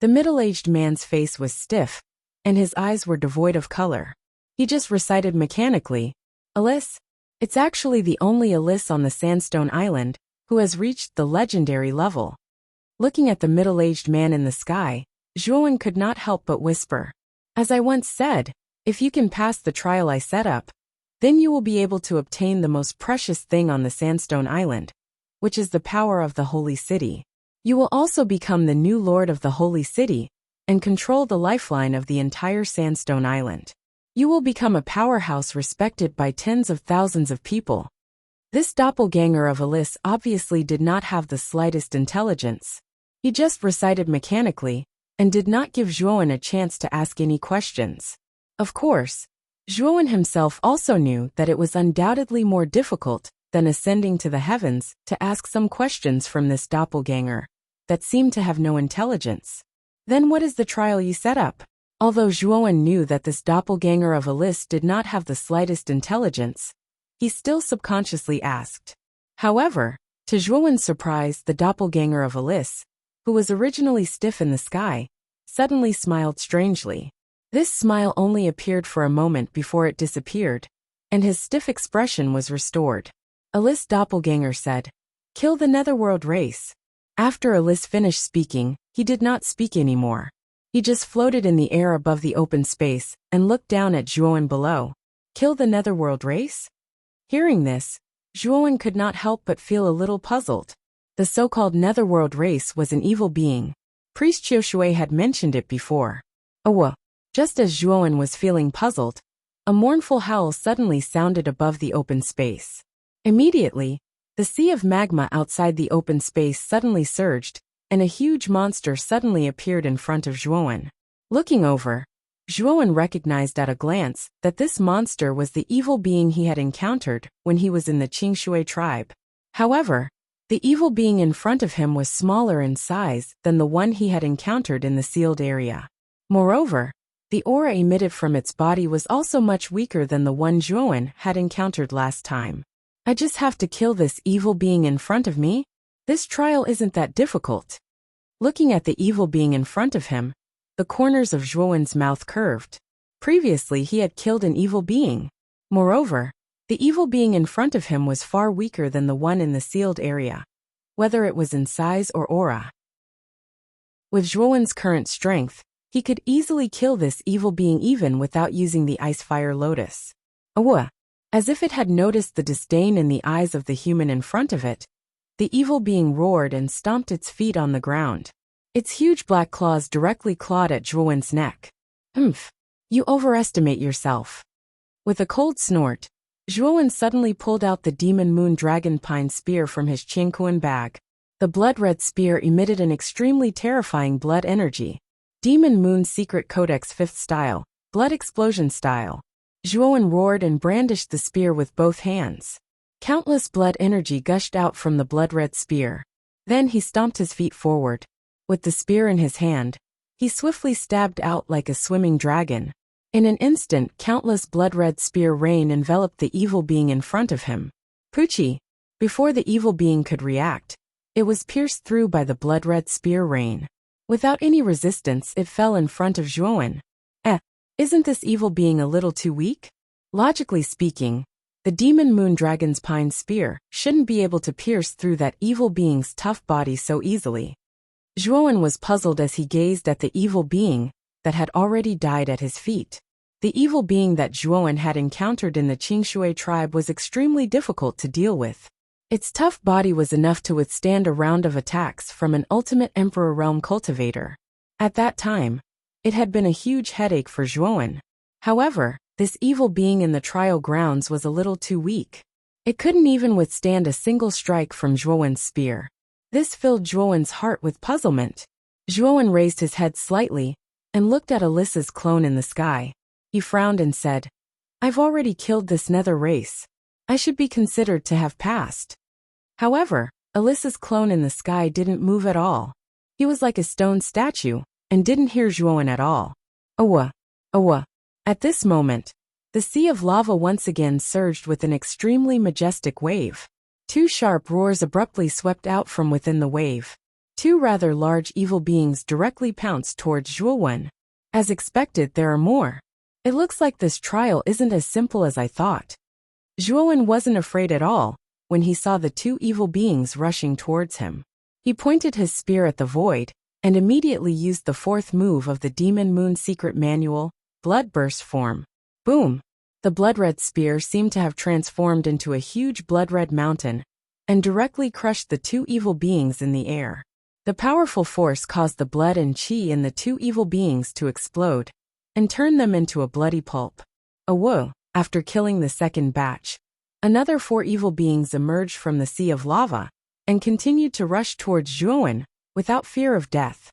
The middle-aged man's face was stiff, and his eyes were devoid of color. He just recited mechanically, Alice. It's actually the only Alice on the Sandstone Island who has reached the legendary level. Looking at the middle-aged man in the sky, Zhuowen could not help but whisper. As I once said, if you can pass the trial I set up, then you will be able to obtain the most precious thing on the Sandstone Island, which is the power of the Holy City. You will also become the new lord of the Holy City and control the lifeline of the entire Sandstone Island. You will become a powerhouse respected by tens of thousands of people. This doppelganger of Alice obviously did not have the slightest intelligence. He just recited mechanically and did not give Zhuowen a chance to ask any questions. Of course, Zhuowen himself also knew that it was undoubtedly more difficult than ascending to the heavens to ask some questions from this doppelganger that seemed to have no intelligence. Then what is the trial you set up? Although Zhuowen knew that this doppelganger of Alice did not have the slightest intelligence, he still subconsciously asked. However, to Zhuowen's surprise, the doppelganger of Alice, who was originally stiff in the sky, suddenly smiled strangely. This smile only appeared for a moment before it disappeared, and his stiff expression was restored. Alice doppelganger said, "Kill the Netherworld race." After Alice finished speaking, he did not speak anymore. He just floated in the air above the open space and looked down at Zhuowen below. Kill the Netherworld race? Hearing this, Zhuowen could not help but feel a little puzzled. The so-called Netherworld race was an evil being. Priest Qiushui had mentioned it before. Just as Zhuowen was feeling puzzled, a mournful howl suddenly sounded above the open space. Immediately, the sea of magma outside the open space suddenly surged, and a huge monster suddenly appeared in front of Zhuowen. Looking over, Zhuowen recognized at a glance that this monster was the evil being he had encountered when he was in the Qingshui tribe. However, the evil being in front of him was smaller in size than the one he had encountered in the sealed area. Moreover, the aura emitted from its body was also much weaker than the one Zhuowen had encountered last time. I just have to kill this evil being in front of me? This trial isn't that difficult. Looking at the evil being in front of him, the corners of Zhuowen's mouth curved. Previously he had killed an evil being. Moreover, the evil being in front of him was far weaker than the one in the sealed area, whether it was in size or aura. With Zhuowen's current strength, he could easily kill this evil being even without using the Ice Fire Lotus. Awah! As if it had noticed the disdain in the eyes of the human in front of it, the evil being roared and stomped its feet on the ground. Its huge black claws directly clawed at Zhuowen's neck. Humph! You overestimate yourself. With a cold snort, Zhuowen suddenly pulled out the Demon Moon Dragon Pine Spear from his Qingkuan bag. The blood-red spear emitted an extremely terrifying blood energy. Demon Moon Secret Codex 5th Style, Blood Explosion Style. Zhuowen roared and brandished the spear with both hands. Countless blood energy gushed out from the blood-red spear. Then he stomped his feet forward. With the spear in his hand, he swiftly stabbed out like a swimming dragon. In an instant, countless blood-red spear rain enveloped the evil being in front of him. Poochie! Before the evil being could react, it was pierced through by the blood-red spear rain. Without any resistance, it fell in front of Zhuowen. Isn't this evil being a little too weak? Logically speaking, the Demon Moon Dragon's Pine Spear shouldn't be able to pierce through that evil being's tough body so easily. Zhuowen was puzzled as he gazed at the evil being that had already died at his feet. The evil being that Zhuowen had encountered in the Qingshui tribe was extremely difficult to deal with. Its tough body was enough to withstand a round of attacks from an ultimate Emperor Realm cultivator. At that time, it had been a huge headache for Zhuowen. However, this evil being in the trial grounds was a little too weak. It couldn't even withstand a single strike from Zhuowen's spear. This filled Zhuowen's heart with puzzlement. Zhuowen raised his head slightly and looked at Alyssa's clone in the sky. He frowned and said, "I've already killed this nether race. I should be considered to have passed." However, Alyssa's clone in the sky didn't move at all. He was like a stone statue and didn't hear Zhuowen at all. Awah! Awah! At this moment, the sea of lava once again surged with an extremely majestic wave. Two sharp roars abruptly swept out from within the wave. Two rather large evil beings directly pounced towards Zhuowen. As expected, there are more. It looks like this trial isn't as simple as I thought. Zhuowen wasn't afraid at all when he saw the two evil beings rushing towards him. He pointed his spear at the void and immediately used the fourth move of the Demon Moon Secret Manual, Blood Burst form. Boom! The blood-red spear seemed to have transformed into a huge blood-red mountain and directly crushed the two evil beings in the air. The powerful force caused the blood and qi in the two evil beings to explode and turn them into a bloody pulp. Awoo! After killing the second batch, another 4 evil beings emerged from the sea of lava and continued to rush towards Zhuowen without fear of death.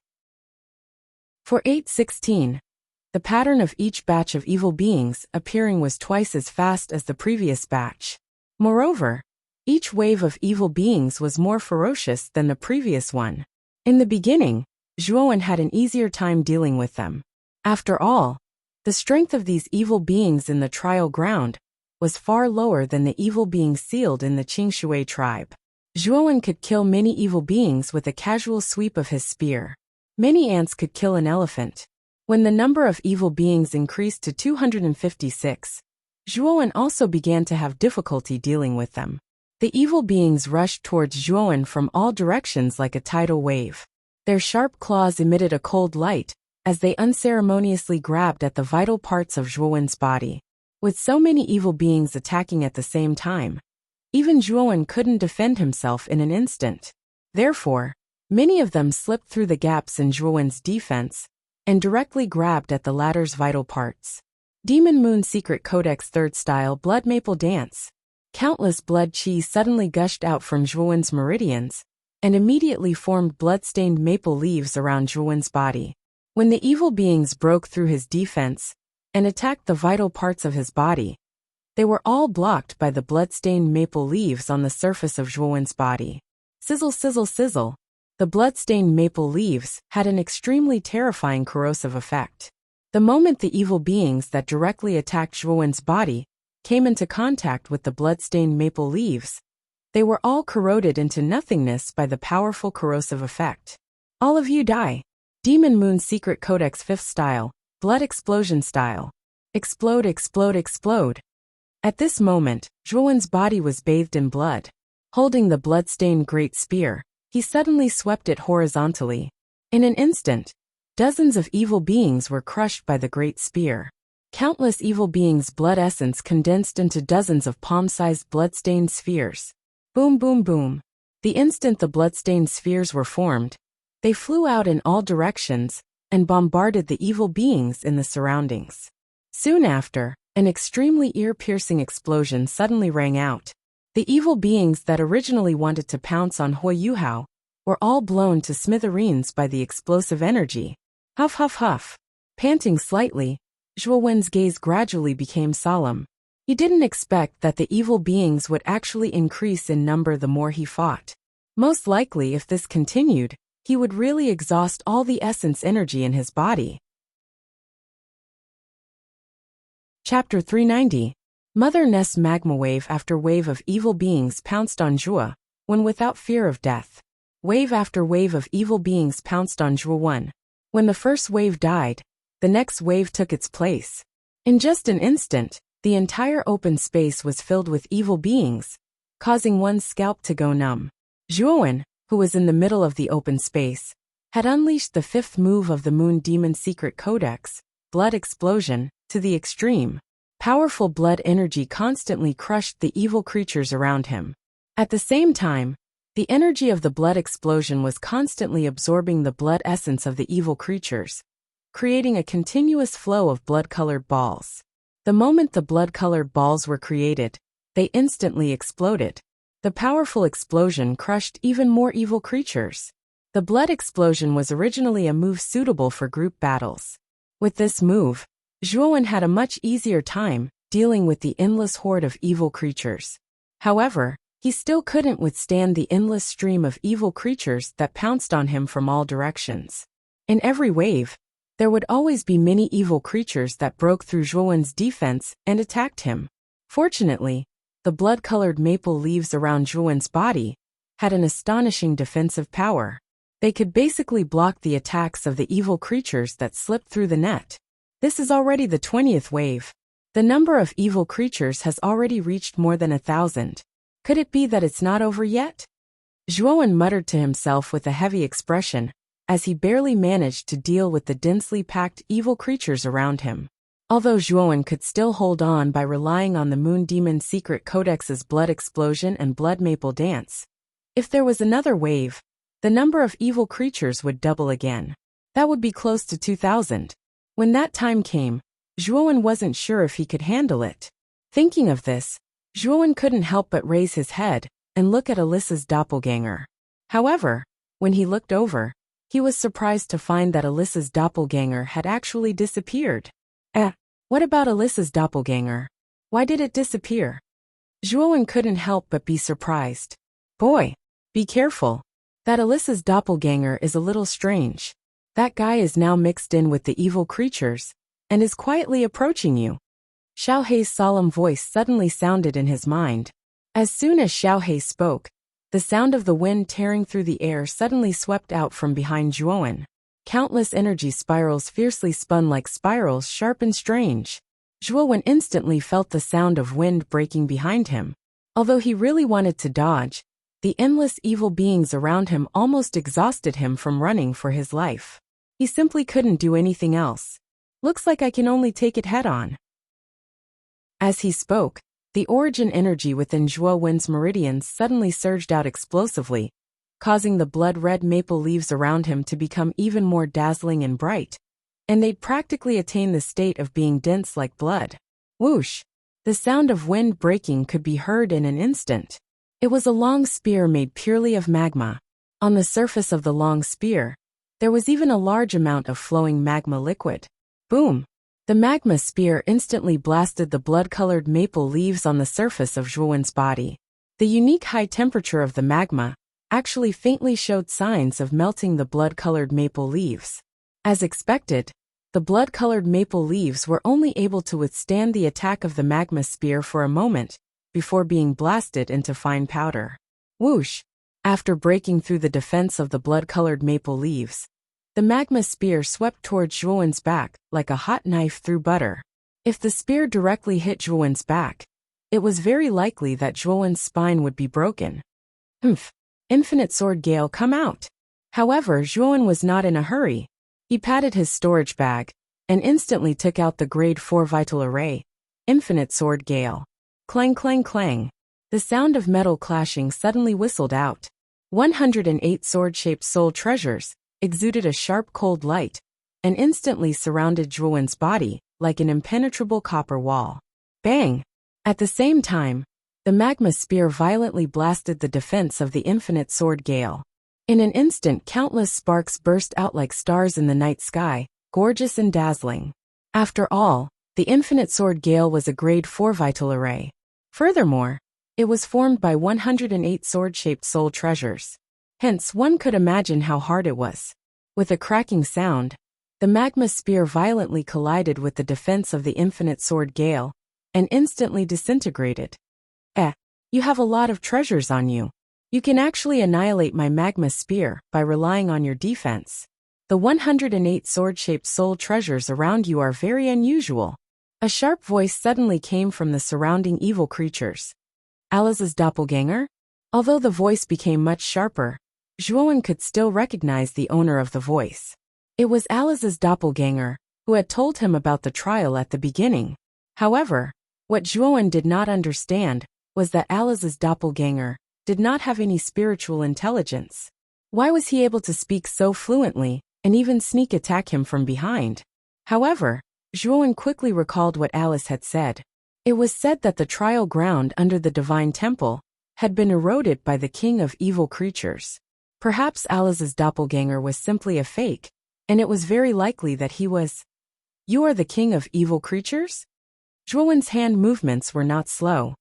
For 816, the pattern of each batch of evil beings appearing was twice as fast as the previous batch. Moreover, each wave of evil beings was more ferocious than the previous one. In the beginning, Zhuowen had an easier time dealing with them. After all, the strength of these evil beings in the trial ground was far lower than the evil beings sealed in the Qingshui tribe. Zhuowen could kill many evil beings with a casual sweep of his spear. Many ants could kill an elephant. When the number of evil beings increased to 256, Zhuowen also began to have difficulty dealing with them. The evil beings rushed towards Zhuowen from all directions like a tidal wave. Their sharp claws emitted a cold light as they unceremoniously grabbed at the vital parts of Zhuowen's body. With so many evil beings attacking at the same time, even Zhuowen couldn't defend himself in an instant. Therefore, many of them slipped through the gaps in Zhuowen's defense and directly grabbed at the latter's vital parts. Demon Moon Secret Codex 3rd Style Blood Maple Dance. Countless blood qi suddenly gushed out from Zhuowen's meridians and immediately formed blood-stained maple leaves around Zhuowen's body. When the evil beings broke through his defense and attacked the vital parts of his body, they were all blocked by the blood-stained maple leaves on the surface of Zhuowen's body. Sizzle, sizzle, sizzle. The blood-stained maple leaves had an extremely terrifying corrosive effect. The moment the evil beings that directly attacked Zhuowen's body came into contact with the blood-stained maple leaves, they were all corroded into nothingness by the powerful corrosive effect. All of you die. Demon Moon Secret Codex 5th Style, Blood Explosion Style. Explode, explode, explode. At this moment, Zhuowen's body was bathed in blood. Holding the blood-stained great spear, he suddenly swept it horizontally. In an instant, dozens of evil beings were crushed by the great spear. Countless evil beings' blood essence condensed into dozens of palm-sized blood-stained spheres. Boom, boom, boom. The instant the blood-stained spheres were formed, they flew out in all directions and bombarded the evil beings in the surroundings. Soon after, an extremely ear-piercing explosion suddenly rang out. The evil beings that originally wanted to pounce on Hui Yuhao were all blown to smithereens by the explosive energy. Huff, huff, huff. Panting slightly, Zhuo Wen's gaze gradually became solemn. He didn't expect that the evil beings would actually increase in number the more he fought. Most likely, if this continued, he would really exhaust all the essence energy in his body. Chapter 390. Mother Nest magma wave after wave of evil beings pounced on Zhuo, when without fear of death. Wave after wave of evil beings pounced on Zhuo Wen. When the first wave died, the next wave took its place. In just an instant, the entire open space was filled with evil beings, causing one's scalp to go numb. Zhuo Wen, who was in the middle of the open space, had unleashed the fifth move of the Moon Demon Secret Codex, Blood Explosion, to the extreme. Powerful blood energy constantly crushed the evil creatures around him. At the same time, the energy of the blood explosion was constantly absorbing the blood essence of the evil creatures, creating a continuous flow of blood-colored balls. The moment the blood-colored balls were created, they instantly exploded. The powerful explosion crushed even more evil creatures. The blood explosion was originally a move suitable for group battles. With this move, Zhuo Wen had a much easier time dealing with the endless horde of evil creatures. However, he still couldn't withstand the endless stream of evil creatures that pounced on him from all directions. In every wave, there would always be many evil creatures that broke through Zhuo Wen's defense and attacked him. Fortunately, the blood-colored maple leaves around Zhuo Wen's body had an astonishing defensive power. They could basically block the attacks of the evil creatures that slipped through the net. This is already the 20th wave. The number of evil creatures has already reached more than 1,000. Could it be that it's not over yet? Zhuo Wen muttered to himself with a heavy expression, as he barely managed to deal with the densely packed evil creatures around him. Although Zhuo Wen could still hold on by relying on the Moon Demon Secret Codex's Blood Explosion and Blood Maple Dance, if there was another wave, the number of evil creatures would double again. That would be close to 2,000. When that time came, Zhuo Wen wasn't sure if he could handle it. Thinking of this, Zhuo Wen couldn't help but raise his head and look at Alyssa's doppelganger. However, when he looked over, he was surprised to find that Alyssa's doppelganger had actually disappeared. What about Alyssa's doppelganger? Why did it disappear? Zhuo Wen couldn't help but be surprised. Boy, be careful. That Alyssa's doppelganger is a little strange. That guy is now mixed in with the evil creatures and is quietly approaching you. Xiao Hei's solemn voice suddenly sounded in his mind. As soon as Xiao Hei spoke, the sound of the wind tearing through the air suddenly swept out from behind Zhuo Wen. Countless energy spirals fiercely spun like spirals sharp and strange. Zhuo Wen instantly felt the sound of wind breaking behind him. Although he really wanted to dodge, the endless evil beings around him almost exhausted him from running for his life. He simply couldn't do anything else. Looks like I can only take it head-on. As he spoke, the origin energy within Zhuo Wen's meridians suddenly surged out explosively, causing the blood-red maple leaves around him to become even more dazzling and bright, and they'd practically attain the state of being dense like blood. Whoosh! The sound of wind breaking could be heard in an instant. It was a long spear made purely of magma. On the surface of the long spear, there was even a large amount of flowing magma liquid. Boom! The magma spear instantly blasted the blood-colored maple leaves on the surface of Zhuo Wen's body. The unique high temperature of the magma actually faintly showed signs of melting the blood-colored maple leaves. As expected, the blood-colored maple leaves were only able to withstand the attack of the magma spear for a moment, before being blasted into fine powder. Whoosh! After breaking through the defense of the blood-colored maple leaves, the magma spear swept towards Zhuo Wen's back like a hot knife through butter. If the spear directly hit Zhuowen's back, it was very likely that Zhuowen's spine would be broken. Humph! Infinite Sword Gale, come out! However, Zhuowen was not in a hurry. He patted his storage bag and instantly took out the Grade 4 Vital Array, Infinite Sword Gale. Clang, clang, clang. The sound of metal clashing suddenly whistled out. 108 sword-shaped soul treasures exuded a sharp cold light and instantly surrounded Zhuowen's body like an impenetrable copper wall. Bang! At the same time, the magma spear violently blasted the defense of the Infinite Sword Gale. In an instant, countless sparks burst out like stars in the night sky, gorgeous and dazzling. After all, the Infinite Sword Gale was a Grade 4 Vital Array. Furthermore, it was formed by 108 sword-shaped soul treasures. Hence, one could imagine how hard it was. With a cracking sound, the magma spear violently collided with the defense of the Infinite Sword Gale and instantly disintegrated. You have a lot of treasures on you. You can actually annihilate my magma spear by relying on your defense. The 108 sword-shaped soul treasures around you are very unusual. A sharp voice suddenly came from the surrounding evil creatures. Alice's doppelganger? Although the voice became much sharper, Zhuowen could still recognize the owner of the voice. It was Alice's doppelganger, who had told him about the trial at the beginning. However, what Zhuowen did not understand was that Alice's doppelganger did not have any spiritual intelligence. Why was he able to speak so fluently and even sneak attack him from behind? However, Zhuowen quickly recalled what Alice had said. It was said that the trial ground under the Divine Temple had been eroded by the king of evil creatures. Perhaps Alice's doppelganger was simply a fake, and it was very likely that he was. You are the king of evil creatures? Zhuowen's hand movements were not slow.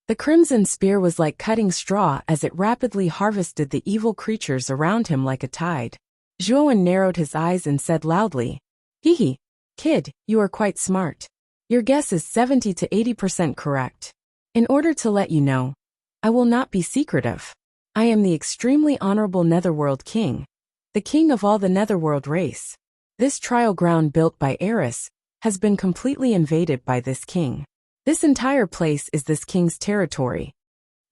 The crimson spear was like cutting straw as it rapidly harvested the evil creatures around him like a tide. Zhuowen narrowed his eyes and said loudly, "Hee, kid, you are quite smart. Your guess is 70 to 80% correct. In order to let you know, I will not be secretive. I am the extremely honorable Netherworld King, the king of all the Netherworld race. This trial ground built by Eris has been completely invaded by this king. This entire place is this king's territory.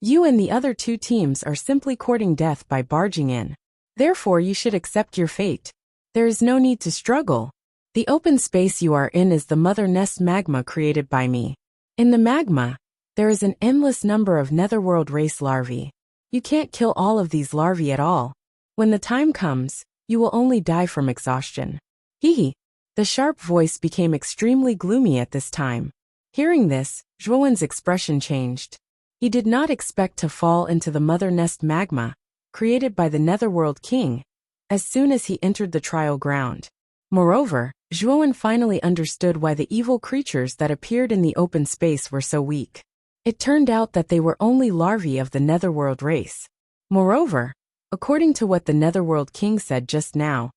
You and the other two teams are simply courting death by barging in. Therefore, you should accept your fate. There is no need to struggle. The open space you are in is the mother nest magma created by me. In the magma, there is an endless number of Netherworld race larvae. You can't kill all of these larvae at all. When the time comes, you will only die from exhaustion." Hee. The sharp voice became extremely gloomy at this time. Hearing this, Zhuowen's expression changed. He did not expect to fall into the mother nest magma, created by the Netherworld King, as soon as he entered the trial ground. Moreover, Zhuowen finally understood why the evil creatures that appeared in the open space were so weak. It turned out that they were only larvae of the Netherworld race. Moreover, according to what the Netherworld King said just now,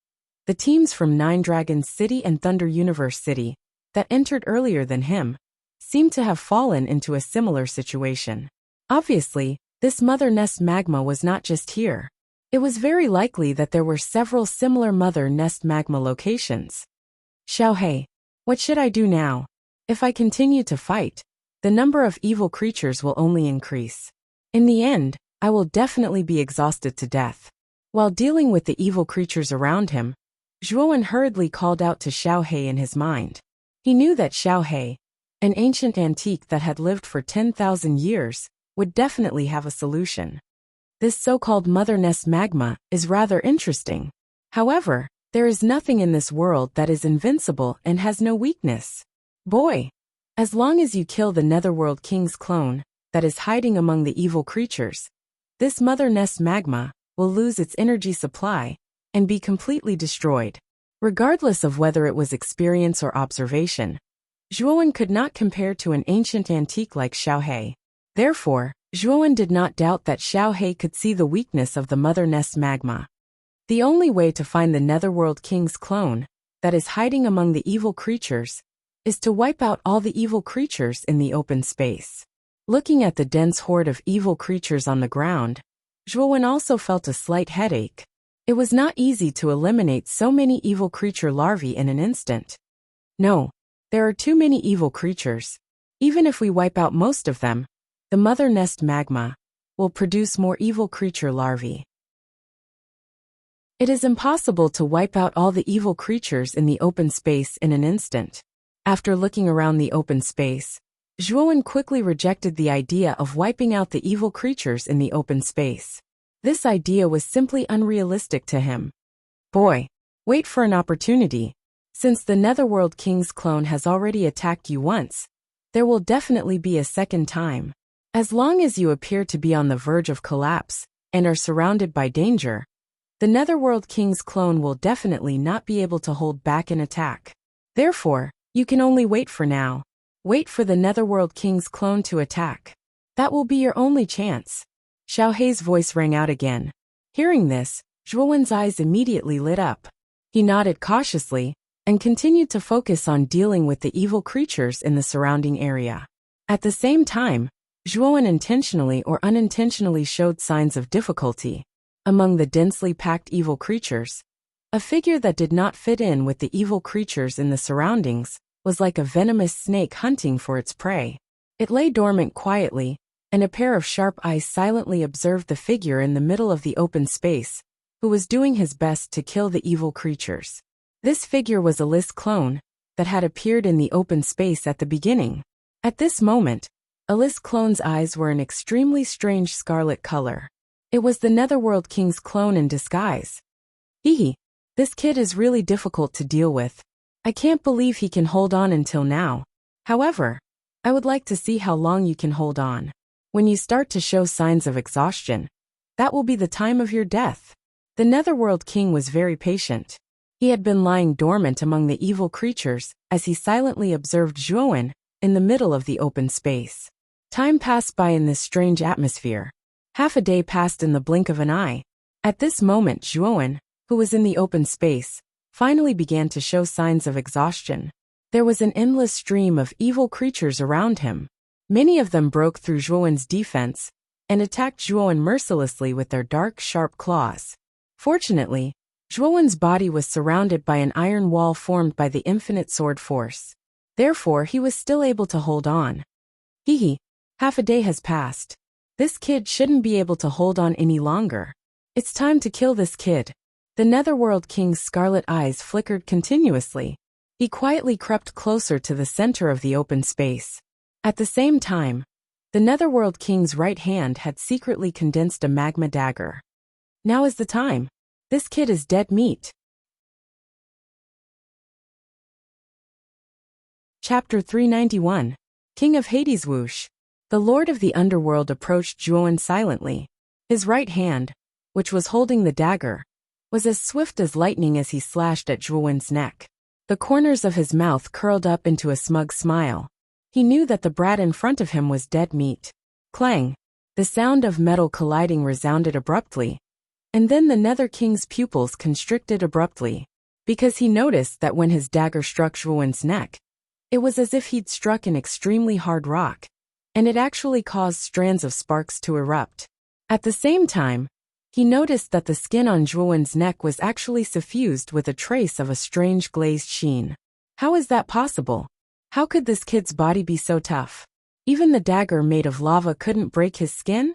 the teams from Nine Dragons City and Thunder Universe City that entered earlier than him seemed to have fallen into a similar situation. Obviously, this mother nest magma was not just here. It was very likely that there were several similar mother nest magma locations. Xiaohei, what should I do now? If I continue to fight, the number of evil creatures will only increase. In the end, I will definitely be exhausted to death. While dealing with the evil creatures around him, Zhuowen hurriedly called out to Xiaohei in his mind. He knew that Xiaohei, an ancient antique that had lived for 10,000 years, would definitely have a solution. This so-called mother nest magma is rather interesting. However, there is nothing in this world that is invincible and has no weakness. Boy, as long as you kill the Netherworld King's clone that is hiding among the evil creatures, this mother nest magma will lose its energy supply and be completely destroyed. Regardless of whether it was experience or observation, Zhuowen could not compare to an ancient antique like Xiaohei. Therefore, Zhuowen did not doubt that Xiaohei could see the weakness of the mother nest magma. The only way to find the Netherworld King's clone that is hiding among the evil creatures is to wipe out all the evil creatures in the open space. Looking at the dense horde of evil creatures on the ground, Zhuowen also felt a slight headache. It was not easy to eliminate so many evil creature larvae in an instant. No, There are too many evil creatures. Even if we wipe out most of them, the mother nest magma will produce more evil creature larvae. It is impossible to wipe out all the evil creatures in the open space in an instant. After looking around the open space, Zhuowen quickly rejected the idea of wiping out the evil creatures in the open space. This idea was simply unrealistic to him. Boy, wait for an opportunity. Since the Netherworld King's clone has already attacked you once, there will definitely be a second time. As long as you appear to be on the verge of collapse and are surrounded by danger, the Netherworld King's clone will definitely not be able to hold back an attack. Therefore, you can only wait for now. Wait for the Netherworld King's clone to attack. That will be your only chance. Xiao Hei's voice rang out again. Hearing this, Zhuowen's eyes immediately lit up. He nodded cautiously and continued to focus on dealing with the evil creatures in the surrounding area. At the same time, Zhuowen intentionally or unintentionally showed signs of difficulty. Among the densely packed evil creatures, a figure that did not fit in with the evil creatures in the surroundings was like a venomous snake hunting for its prey. It lay dormant quietly, and a pair of sharp eyes silently observed the figure in the middle of the open space, who was doing his best to kill the evil creatures. This figure was Alice's clone that had appeared in the open space at the beginning. At this moment, Alice's clone's eyes were an extremely strange scarlet color. It was the Netherworld King's clone in disguise. Hee, this kid is really difficult to deal with. I can't believe he can hold on until now. However, I would like to see how long you can hold on. When you start to show signs of exhaustion, that will be the time of your death. The Netherworld King was very patient. He had been lying dormant among the evil creatures as he silently observed Zhuowen in the middle of the open space. Time passed by in this strange atmosphere. Half a day passed in the blink of an eye. At this moment, Zhuowen, who was in the open space, finally began to show signs of exhaustion. There was an endless stream of evil creatures around him. Many of them broke through Zhuowen's defense and attacked Zhuowen mercilessly with their dark, sharp claws. Fortunately, Zhuowen's body was surrounded by an iron wall formed by the infinite sword force. Therefore, he was still able to hold on. Hee, half a day has passed. This kid shouldn't be able to hold on any longer. It's time to kill this kid. The Netherworld King's scarlet eyes flickered continuously. He quietly crept closer to the center of the open space. At the same time, the Netherworld King's right hand had secretly condensed a magma dagger. Now is the time. This kid is dead meat. Chapter 391. King of Hades. Whoosh. The Lord of the Underworld approached Zhuowen silently. His right hand, which was holding the dagger, was as swift as lightning as he slashed at Zhuowen's neck. The corners of his mouth curled up into a smug smile. He knew that the brat in front of him was dead meat. Clang! The sound of metal colliding resounded abruptly, and then the Nether King's pupils constricted abruptly, because he noticed that when his dagger struck Zhuowen's neck, it was as if he'd struck an extremely hard rock, and it actually caused strands of sparks to erupt. At the same time, he noticed that the skin on Zhuowen's neck was actually suffused with a trace of a strange glazed sheen. How is that possible? How could this kid's body be so tough? Even the dagger made of lava couldn't break his skin?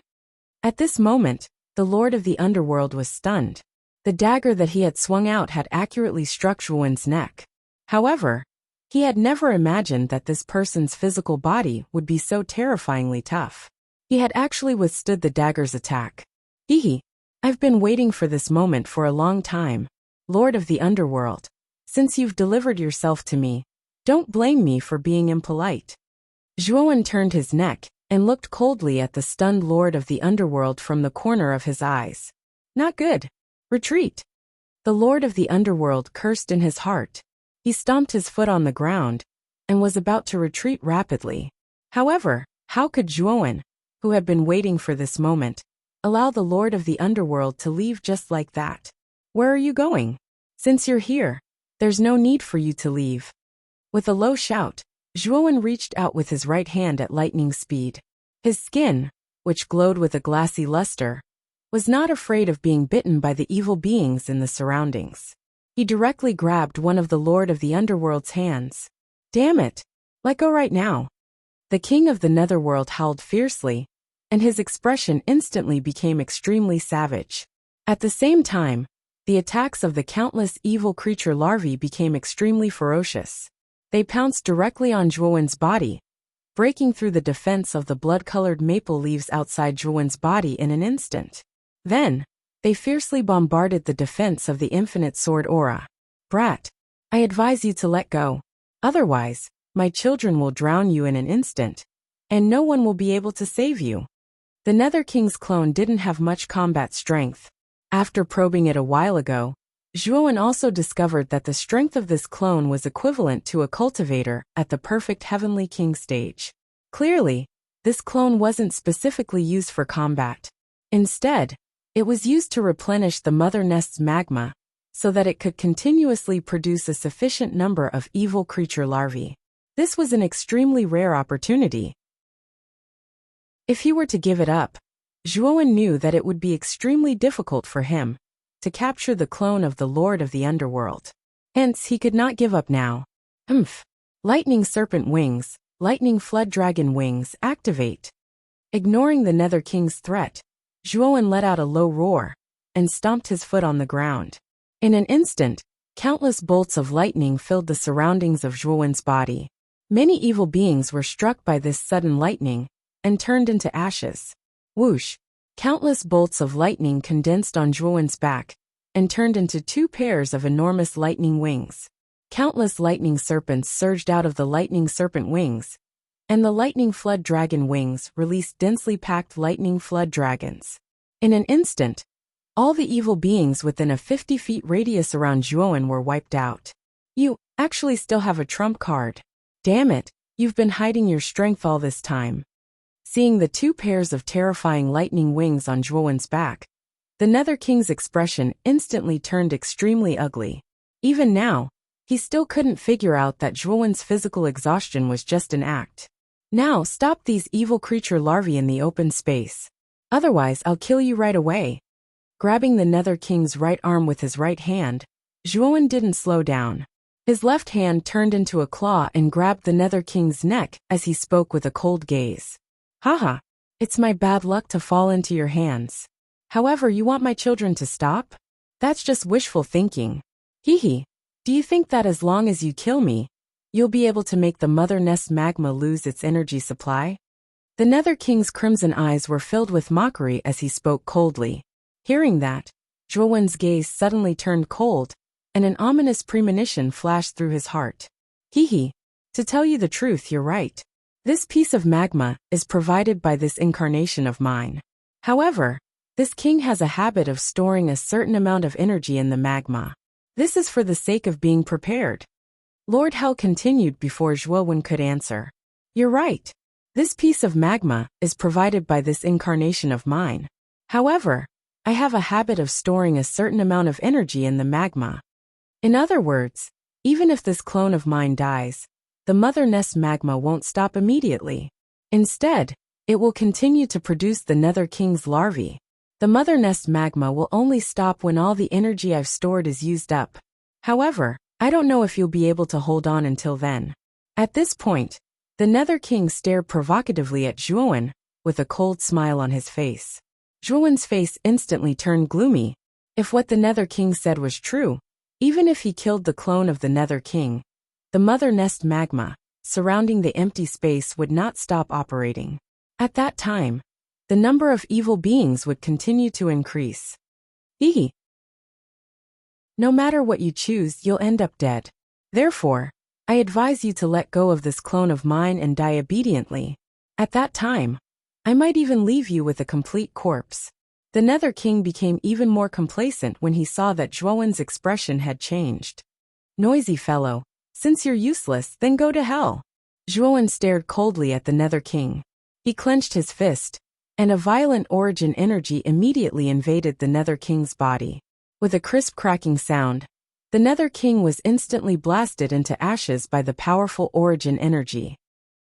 At this moment, the Lord of the Underworld was stunned. The dagger that he had swung out had accurately struck Zhuowen's neck. However, he had never imagined that this person's physical body would be so terrifyingly tough. He had actually withstood the dagger's attack. Hee, I've been waiting for this moment for a long time. Lord of the Underworld, since you've delivered yourself to me, don't blame me for being impolite. Zhuowen turned his neck and looked coldly at the stunned Lord of the Underworld from the corner of his eyes. Not good. Retreat. The Lord of the Underworld cursed in his heart. He stomped his foot on the ground and was about to retreat rapidly. However, how could Zhuowen, who had been waiting for this moment, allow the Lord of the Underworld to leave just like that? Where are you going? Since you're here, there's no need for you to leave. With a low shout, Zhuowen reached out with his right hand at lightning speed. His skin, which glowed with a glassy luster, was not afraid of being bitten by the evil beings in the surroundings. He directly grabbed one of the Lord of the Underworld's hands. Damn it! Let go right now. The king of the netherworld howled fiercely, and his expression instantly became extremely savage. At the same time, the attacks of the countless evil creature larvae became extremely ferocious. They pounced directly on Zhuowen's body, breaking through the defense of the blood-colored maple leaves outside Zhuowen's body in an instant. Then, they fiercely bombarded the defense of the infinite sword aura. Brat, I advise you to let go. Otherwise, my children will drown you in an instant, and no one will be able to save you. The Nether King's clone didn't have much combat strength. After probing it a while ago, Zhuowen also discovered that the strength of this clone was equivalent to a cultivator at the perfect Heavenly King stage. Clearly, this clone wasn't specifically used for combat. Instead, it was used to replenish the mother nest's magma, so that it could continuously produce a sufficient number of evil creature larvae. This was an extremely rare opportunity. If he were to give it up, Zhuowen knew that it would be extremely difficult for him to capture the clone of the Lord of the Underworld. Hence, he could not give up now. Lightning Serpent Wings, Lightning Flood Dragon Wings, activate. Ignoring the Nether King's threat, Zhuowen let out a low roar and stomped his foot on the ground. In an instant, countless bolts of lightning filled the surroundings of Zhuowen's body. Many evil beings were struck by this sudden lightning and turned into ashes. Whoosh! Countless bolts of lightning condensed on Zhuowen's back and turned into 2 pairs of enormous lightning wings. Countless lightning serpents surged out of the lightning serpent wings, and the lightning flood dragon wings released densely packed lightning flood dragons. In an instant, all the evil beings within a 50 feet radius around Zhuowen were wiped out. You actually still have a trump card. Damn it, you've been hiding your strength all this time. Seeing the 2 pairs of terrifying lightning wings on Zhuowen's back, the Nether King's expression instantly turned extremely ugly. Even now, he still couldn't figure out that Zhuowen's physical exhaustion was just an act. Now stop these evil creature larvae in the open space. Otherwise I'll kill you right away. Grabbing the Nether King's right arm with his right hand, Zhuowen didn't slow down. His left hand turned into a claw and grabbed the Nether King's neck as he spoke with a cold gaze. Haha, it's my bad luck to fall into your hands. However, you want my children to stop? That's just wishful thinking. Hee. Do you think that as long as you kill me, you'll be able to make the mother nest magma lose its energy supply? The Nether King's crimson eyes were filled with mockery as he spoke coldly. Hearing that, Zhuowen's gaze suddenly turned cold, and an ominous premonition flashed through his heart. Hee. To tell you the truth, you're right. This piece of magma is provided by this incarnation of mine. However, this king has a habit of storing a certain amount of energy in the magma. This is for the sake of being prepared. Lord Hell continued before Zhuowen could answer. You're right. This piece of magma is provided by this incarnation of mine. However, I have a habit of storing a certain amount of energy in the magma. In other words, even if this clone of mine dies, the mother nest magma won't stop immediately. Instead, it will continue to produce the Nether King's larvae. The mother nest magma will only stop when all the energy I've stored is used up. However, I don't know if you'll be able to hold on until then. At this point, the Nether King stared provocatively at Zhuowen, with a cold smile on his face. Zhuowen's face instantly turned gloomy. If what the Nether King said was true, even if he killed the clone of the Nether King, the mother nest magma surrounding the empty space would not stop operating. At that time, the number of evil beings would continue to increase. Hee. No matter what you choose, you'll end up dead. Therefore, I advise you to let go of this clone of mine and die obediently. At that time, I might even leave you with a complete corpse. The Nether King became even more complacent when he saw that Zhuowen's expression had changed. Noisy fellow, since you're useless, then go to hell. Zhuowen stared coldly at the Nether King. He clenched his fist, and a violent origin energy immediately invaded the Nether King's body. With a crisp cracking sound, the Nether King was instantly blasted into ashes by the powerful origin energy.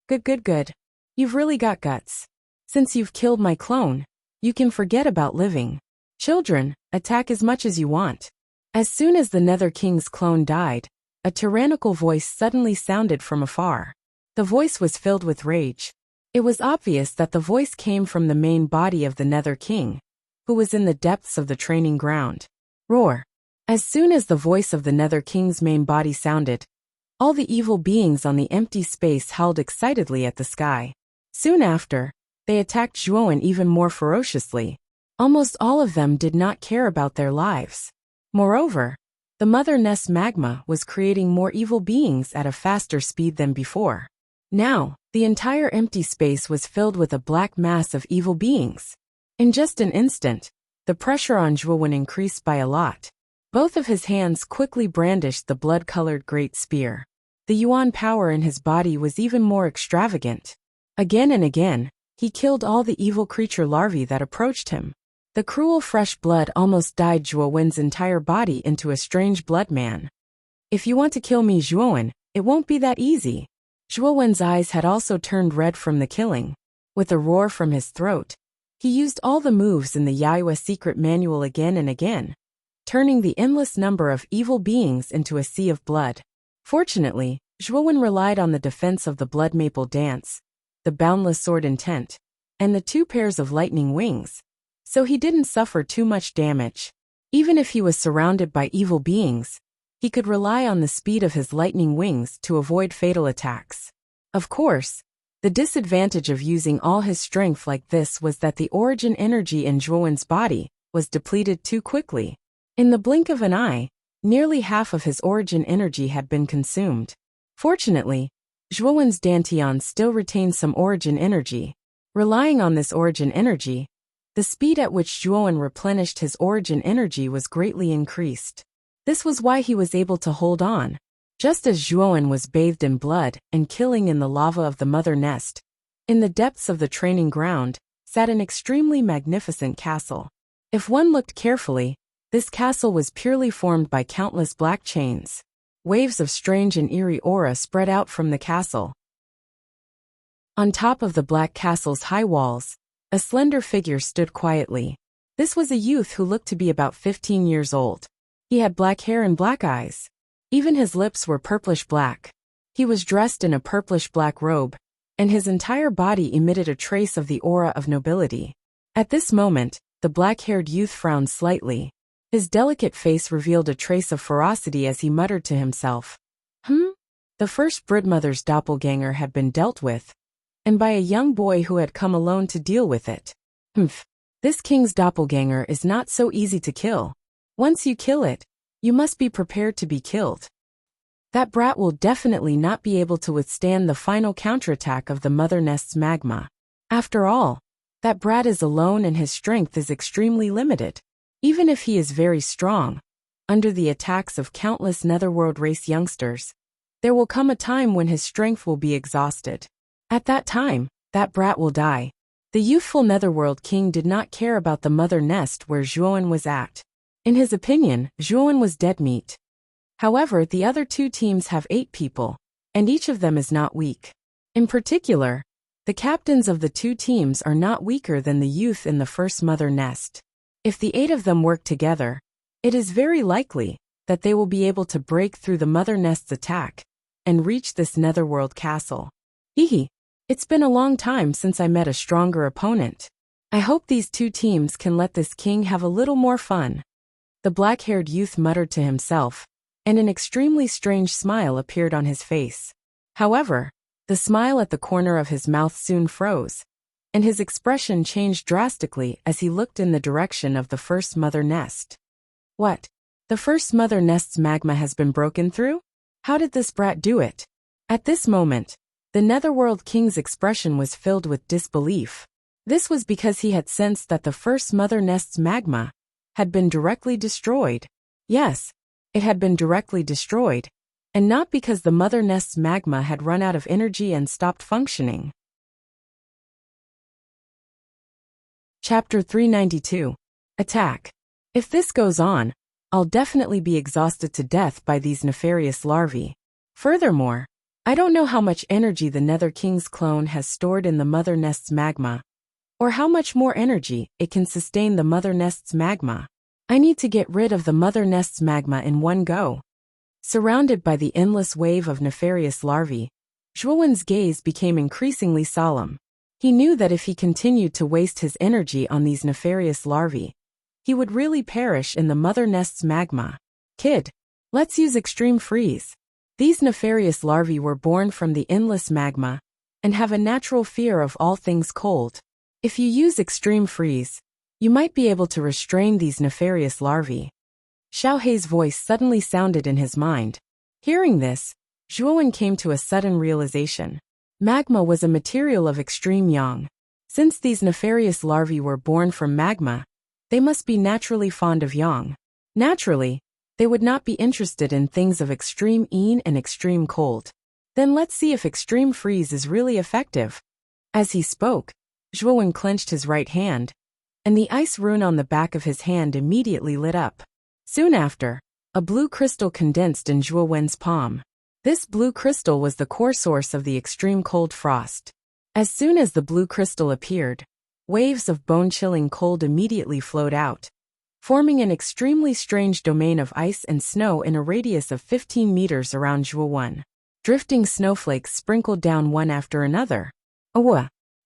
Good. You've really got guts. Since you've killed my clone, you can forget about living. Children, attack as much as you want. As soon as the Nether King's clone died, a tyrannical voice suddenly sounded from afar. The voice was filled with rage. It was obvious that the voice came from the main body of the Nether King, who was in the depths of the training ground. Roar! As soon as the voice of the Nether King's main body sounded, all the evil beings on the empty space howled excitedly at the sky. Soon after, they attacked Zhuowen even more ferociously. Almost all of them did not care about their lives. Moreover, the Mother Nest magma was creating more evil beings at a faster speed than before. Now, the entire empty space was filled with a black mass of evil beings. In just an instant, the pressure on Zhuowen increased by a lot. Both of his hands quickly brandished the blood-colored great spear. The yuan power in his body was even more extravagant. Again and again, he killed all the evil creature larvae that approached him. The cruel fresh blood almost dyed Zhuowen's entire body into a strange blood man. If you want to kill me, Zhuowen, it won't be that easy. Zhuowen's eyes had also turned red from the killing. With a roar from his throat, he used all the moves in the Yayue secret manual again and again, turning the endless number of evil beings into a sea of blood. Fortunately, Zhuowen relied on the defense of the blood maple dance, the boundless sword intent, and the 2 pairs of lightning wings, so he didn't suffer too much damage. Even if he was surrounded by evil beings, he could rely on the speed of his lightning wings to avoid fatal attacks. Of course, the disadvantage of using all his strength like this was that the origin energy in Zhuowen's body was depleted too quickly. In the blink of an eye, nearly half of his origin energy had been consumed. Fortunately, Zhuowen's Dantian still retained some origin energy. Relying on this origin energy, the speed at which Zhuowen replenished his origin energy was greatly increased. This was why he was able to hold on. Just as Zhuowen was bathed in blood and killing in the lava of the Mother Nest, in the depths of the training ground, sat an extremely magnificent castle. If one looked carefully, this castle was purely formed by countless black chains. Waves of strange and eerie aura spread out from the castle. On top of the black castle's high walls, a slender figure stood quietly. This was a youth who looked to be about 15 years old. He had black hair and black eyes. Even his lips were purplish-black. He was dressed in a purplish-black robe, and his entire body emitted a trace of the aura of nobility. At this moment, the black-haired youth frowned slightly. His delicate face revealed a trace of ferocity as he muttered to himself. The first Bridmother's doppelganger had been dealt with, and by a young boy who had come alone to deal with it. This king's doppelganger is not so easy to kill. Once you kill it, you must be prepared to be killed. That brat will definitely not be able to withstand the final counterattack of the Mother Nest's magma. After all, that brat is alone and his strength is extremely limited. Even if he is very strong, under the attacks of countless Netherworld race youngsters, there will come a time when his strength will be exhausted. At that time, that brat will die. The youthful Netherworld king did not care about the Mother Nest where Zhuowen was at. In his opinion, Zhuowen was dead meat. However, the other 2 teams have 8 people, and each of them is not weak. In particular, the captains of the 2 teams are not weaker than the youth in the first Mother Nest. If the 8 of them work together, it is very likely that they will be able to break through the Mother Nest's attack and reach this Netherworld castle. It's been a long time since I met a stronger opponent. I hope these 2 teams can let this king have a little more fun. The black-haired youth muttered to himself, and an extremely strange smile appeared on his face. However, the smile at the corner of his mouth soon froze, and his expression changed drastically as he looked in the direction of the first Mother Nest. What? The first Mother Nest's magma has been broken through? How did this brat do it? At this moment, the Netherworld King's expression was filled with disbelief. This was because he had sensed that the first Mother Nest's magma had been directly destroyed. Yes, it had been directly destroyed, and not because the Mother Nest's magma had run out of energy and stopped functioning. Chapter 392. Attack. If this goes on, I'll definitely be exhausted to death by these nefarious larvae. Furthermore, I don't know how much energy the Nether King's clone has stored in the Mother Nest's magma, or how much more energy it can sustain the Mother Nest's magma. I need to get rid of the Mother Nest's magma in one go. Surrounded by the endless wave of nefarious larvae, Zhuowen's gaze became increasingly solemn. He knew that if he continued to waste his energy on these nefarious larvae, he would really perish in the mother nest's magma. Kid, let's use extreme freeze. These nefarious larvae were born from the endless magma and have a natural fear of all things cold. If you use extreme freeze, you might be able to restrain these nefarious larvae. Xiao Hei's voice suddenly sounded in his mind. Hearing this, Zhuowen came to a sudden realization. Magma was a material of extreme yang. Since these nefarious larvae were born from magma, they must be naturally fond of yang. Naturally, they would not be interested in things of extreme yin and extreme cold. Then let's see if extreme freeze is really effective. As he spoke, Zhuowen clenched his right hand, and the ice rune on the back of his hand immediately lit up. Soon after, a blue crystal condensed in Zhuowen's palm. This blue crystal was the core source of the extreme cold frost. As soon as the blue crystal appeared, waves of bone-chilling cold immediately flowed out, forming an extremely strange domain of ice and snow in a radius of 15 meters around Zhuowen. Drifting snowflakes sprinkled down one after another.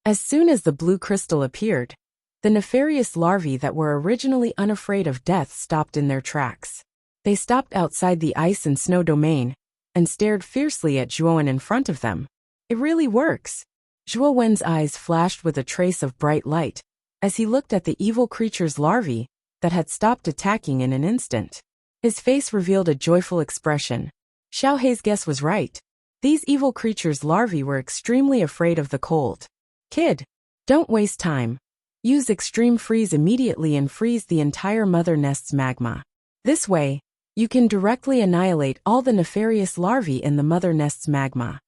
As soon as the blue crystal appeared, the nefarious larvae that were originally unafraid of death stopped in their tracks. They stopped outside the ice and snow domain and stared fiercely at Zhuowen in front of them. It really works. Zhuowen's eyes flashed with a trace of bright light as he looked at the evil creature's larvae that had stopped attacking in an instant. His face revealed a joyful expression. Xiao Hei's guess was right. These evil creatures' larvae were extremely afraid of the cold. Kid, don't waste time. Use extreme freeze immediately and freeze the entire mother nest's magma. This way, you can directly annihilate all the nefarious larvae in the mother nest's magma.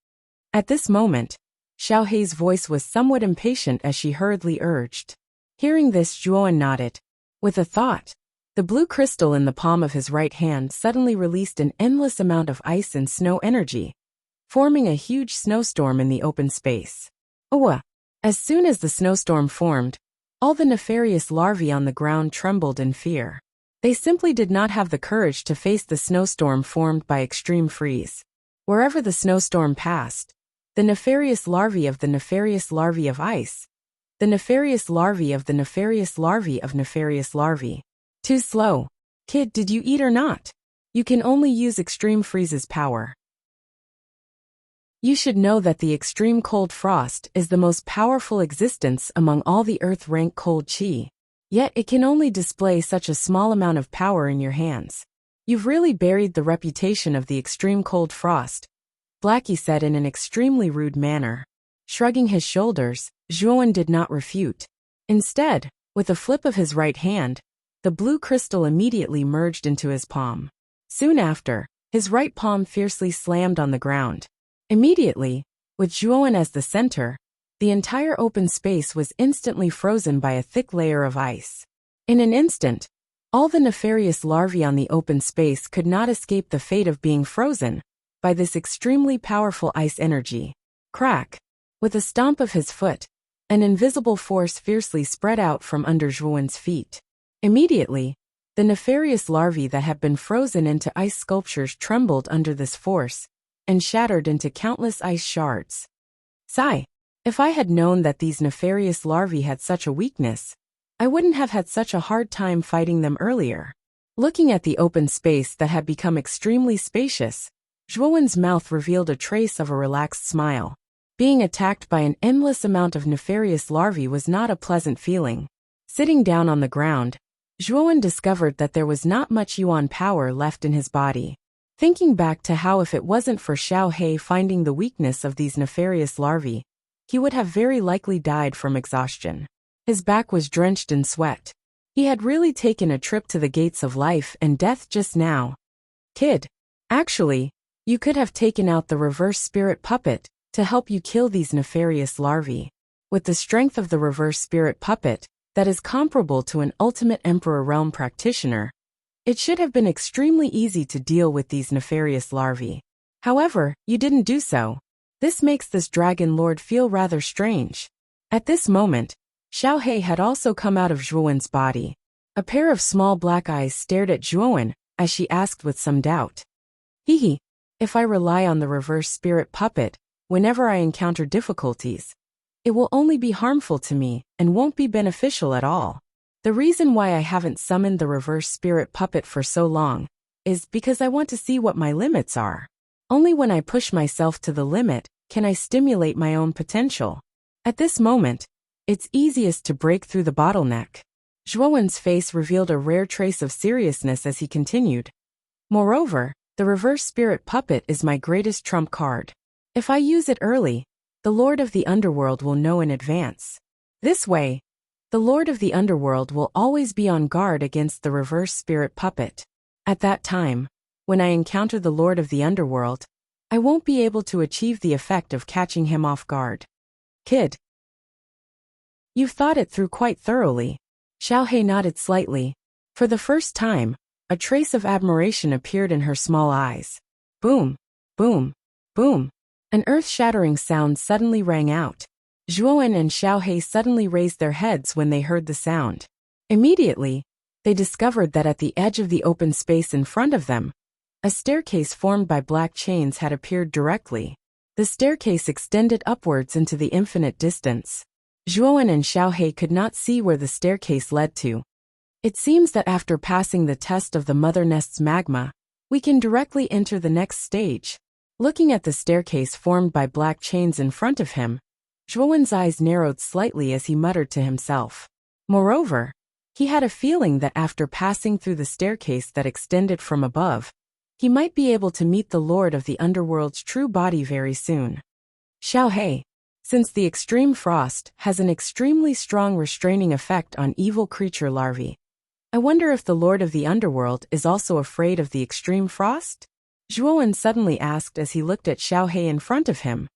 At this moment, Xiao Hei's voice was somewhat impatient as she hurriedly urged. Hearing this, Zhuowen nodded. With a thought, the blue crystal in the palm of his right hand suddenly released an endless amount of ice and snow energy, forming a huge snowstorm in the open space. As soon as the snowstorm formed, all the nefarious larvae on the ground trembled in fear. They simply did not have the courage to face the snowstorm formed by extreme freeze. Wherever the snowstorm passed, the nefarious larvae of the nefarious larvae of ice, the nefarious larvae of the nefarious larvae of nefarious larvae. Too slow. Kid, did you eat or not? You can only use extreme freeze's power. You should know that the extreme cold frost is the most powerful existence among all the earth-rank cold chi. Yet it can only display such a small amount of power in your hands. You've really buried the reputation of the extreme cold frost, Blackie said in an extremely rude manner. Shrugging his shoulders, Zhuowen did not refute. Instead, with a flip of his right hand, the blue crystal immediately merged into his palm. Soon after, his right palm fiercely slammed on the ground. Immediately, with Zhuowen as the center, the entire open space was instantly frozen by a thick layer of ice. In an instant, all the nefarious larvae on the open space could not escape the fate of being frozen by this extremely powerful ice energy. Crack! With a stomp of his foot, an invisible force fiercely spread out from under Zhuowen's feet. Immediately, the nefarious larvae that had been frozen into ice sculptures trembled under this force and shattered into countless ice shards. Sigh! If I had known that these nefarious larvae had such a weakness, I wouldn't have had such a hard time fighting them earlier. Looking at the open space that had become extremely spacious, Zhuowen's mouth revealed a trace of a relaxed smile. Being attacked by an endless amount of nefarious larvae was not a pleasant feeling. Sitting down on the ground, Zhuowen discovered that there was not much yuan power left in his body. Thinking back to how if it wasn't for Xiao Hei finding the weakness of these nefarious larvae, he would have very likely died from exhaustion. His back was drenched in sweat. He had really taken a trip to the gates of life and death just now. Kid, actually, you could have taken out the reverse spirit puppet to help you kill these nefarious larvae. With the strength of the reverse spirit puppet, that is comparable to an ultimate Emperor Realm practitioner, it should have been extremely easy to deal with these nefarious larvae. However, you didn't do so. This makes this Dragon Lord feel rather strange. At this moment, Xiao Hei had also come out of Zhuowen's body. A pair of small black eyes stared at Zhuowen as she asked with some doubt. Hehe. If I rely on the reverse spirit puppet, whenever I encounter difficulties, it will only be harmful to me and won't be beneficial at all. The reason why I haven't summoned the reverse spirit puppet for so long is because I want to see what my limits are. Only when I push myself to the limit can I stimulate my own potential. At this moment, it's easiest to break through the bottleneck. Zhuowen's face revealed a rare trace of seriousness as he continued. Moreover, the reverse spirit puppet is my greatest trump card. If I use it early, the Lord of the Underworld will know in advance. This way, the Lord of the Underworld will always be on guard against the reverse spirit puppet. At that time, when I encounter the Lord of the Underworld, I won't be able to achieve the effect of catching him off guard. Kid, you've thought it through quite thoroughly. Xiaohe nodded slightly. For the first time, a trace of admiration appeared in her small eyes. Boom, boom, boom. An earth-shattering sound suddenly rang out. Zhuowen and Xiaohe suddenly raised their heads when they heard the sound. Immediately, they discovered that at the edge of the open space in front of them, a staircase formed by black chains had appeared directly. The staircase extended upwards into the infinite distance. Zhuowen and Xiaohe could not see where the staircase led to. It seems that after passing the test of the mother nest's magma, we can directly enter the next stage. Looking at the staircase formed by black chains in front of him, Zhuowen's eyes narrowed slightly as he muttered to himself. Moreover, he had a feeling that after passing through the staircase that extended from above, he might be able to meet the Lord of the Underworld's true body very soon. Xiaohe, since the extreme frost has an extremely strong restraining effect on evil creature larvae, I wonder if the Lord of the Underworld is also afraid of the extreme frost? Zhuowen suddenly asked as he looked at Xiaohe in front of him.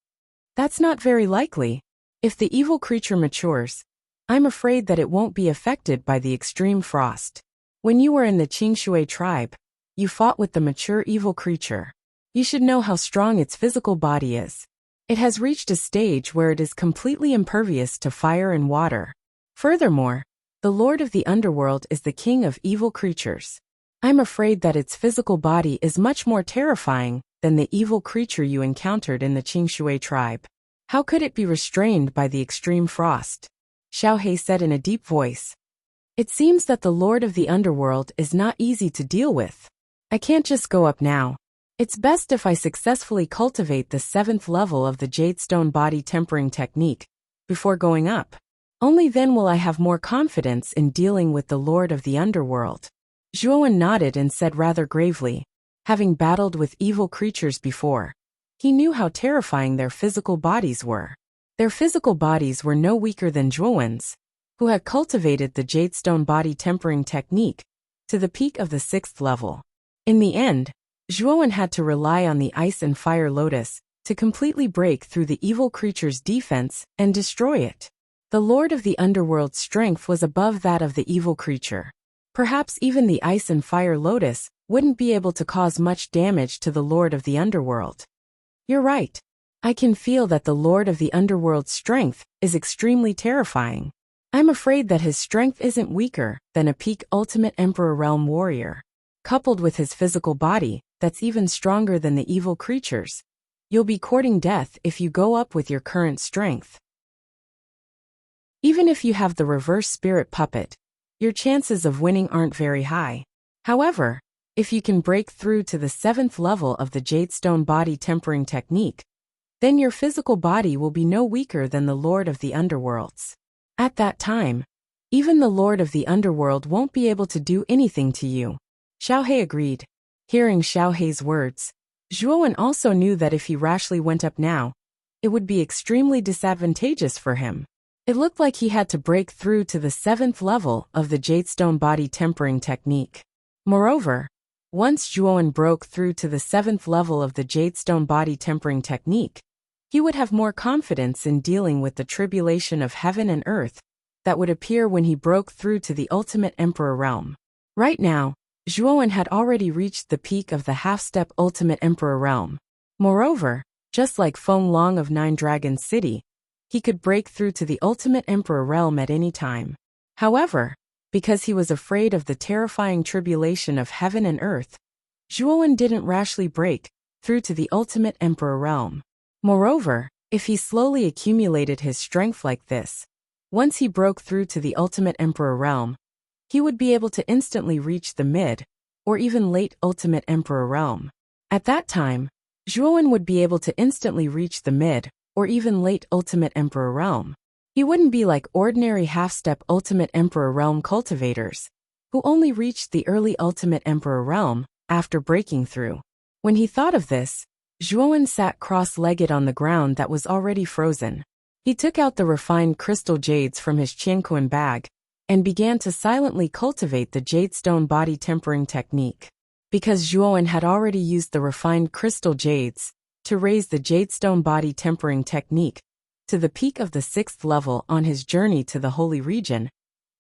That's not very likely. If the evil creature matures, I'm afraid that it won't be affected by the extreme frost. When you were in the Qingshui tribe, you fought with the mature evil creature. You should know how strong its physical body is. It has reached a stage where it is completely impervious to fire and water. Furthermore, the Lord of the Underworld is the king of evil creatures. I'm afraid that its physical body is much more terrifying than the evil creature you encountered in the Qingshui tribe. How could it be restrained by the extreme frost? Xiaohe said in a deep voice. It seems that the Lord of the Underworld is not easy to deal with. I can't just go up now. It's best if I successfully cultivate the 7th level of the Jadestone body tempering technique before going up. Only then will I have more confidence in dealing with the Lord of the Underworld. Zhuowen nodded and said rather gravely, having battled with evil creatures before, he knew how terrifying their physical bodies were. Their physical bodies were no weaker than Zhuowen's, who had cultivated the Jadestone body tempering technique to the peak of the 6th level. In the end, Zhuowen had to rely on the ice and fire lotus to completely break through the evil creature's defense and destroy it. The Lord of the Underworld's strength was above that of the evil creature. Perhaps even the ice and fire lotus wouldn't be able to cause much damage to the Lord of the Underworld. You're right. I can feel that the Lord of the Underworld's strength is extremely terrifying. I'm afraid that his strength isn't weaker than a peak Ultimate Emperor Realm warrior. Coupled with his physical body, that's even stronger than the evil creatures. You'll be courting death if you go up with your current strength. Even if you have the reverse spirit puppet, your chances of winning aren't very high. However, if you can break through to the 7th level of the Jadestone body tempering technique, then your physical body will be no weaker than the Lord of the Underworld's. At that time, even the Lord of the Underworld won't be able to do anything to you. Xiaohe agreed. Hearing Xiaohe's words, Zhuowen also knew that if he rashly went up now, it would be extremely disadvantageous for him. It looked like he had to break through to the 7th level of the Jadestone body tempering technique. Moreover, once Zhuowen broke through to the 7th level of the Jadestone body tempering technique, he would have more confidence in dealing with the tribulation of heaven and earth that would appear when he broke through to the Ultimate Emperor realm. Right now, Zhuowen had already reached the peak of the half-step Ultimate Emperor realm. Moreover, just like Feng Long of Nine Dragons City, he could break through to the Ultimate Emperor realm at any time. However, because he was afraid of the terrifying tribulation of heaven and earth, Zhuowen didn't rashly break through to the ultimate emperor realm. Moreover, if he slowly accumulated his strength like this, once he broke through to the ultimate emperor realm, he would be able to instantly reach the mid, or even late ultimate emperor realm. At that time, Zhuowen would be able to instantly reach the mid, or even late ultimate emperor realm. He wouldn't be like ordinary half-step ultimate emperor realm cultivators, who only reached the early ultimate emperor realm after breaking through. When he thought of this, Zhuowen sat cross-legged on the ground that was already frozen. He took out the refined crystal jades from his qianquan bag and began to silently cultivate the jadestone body tempering technique. Because Zhuowen had already used the refined crystal jades to raise the jadestone body tempering technique to the peak of the 6th level on his journey to the holy region,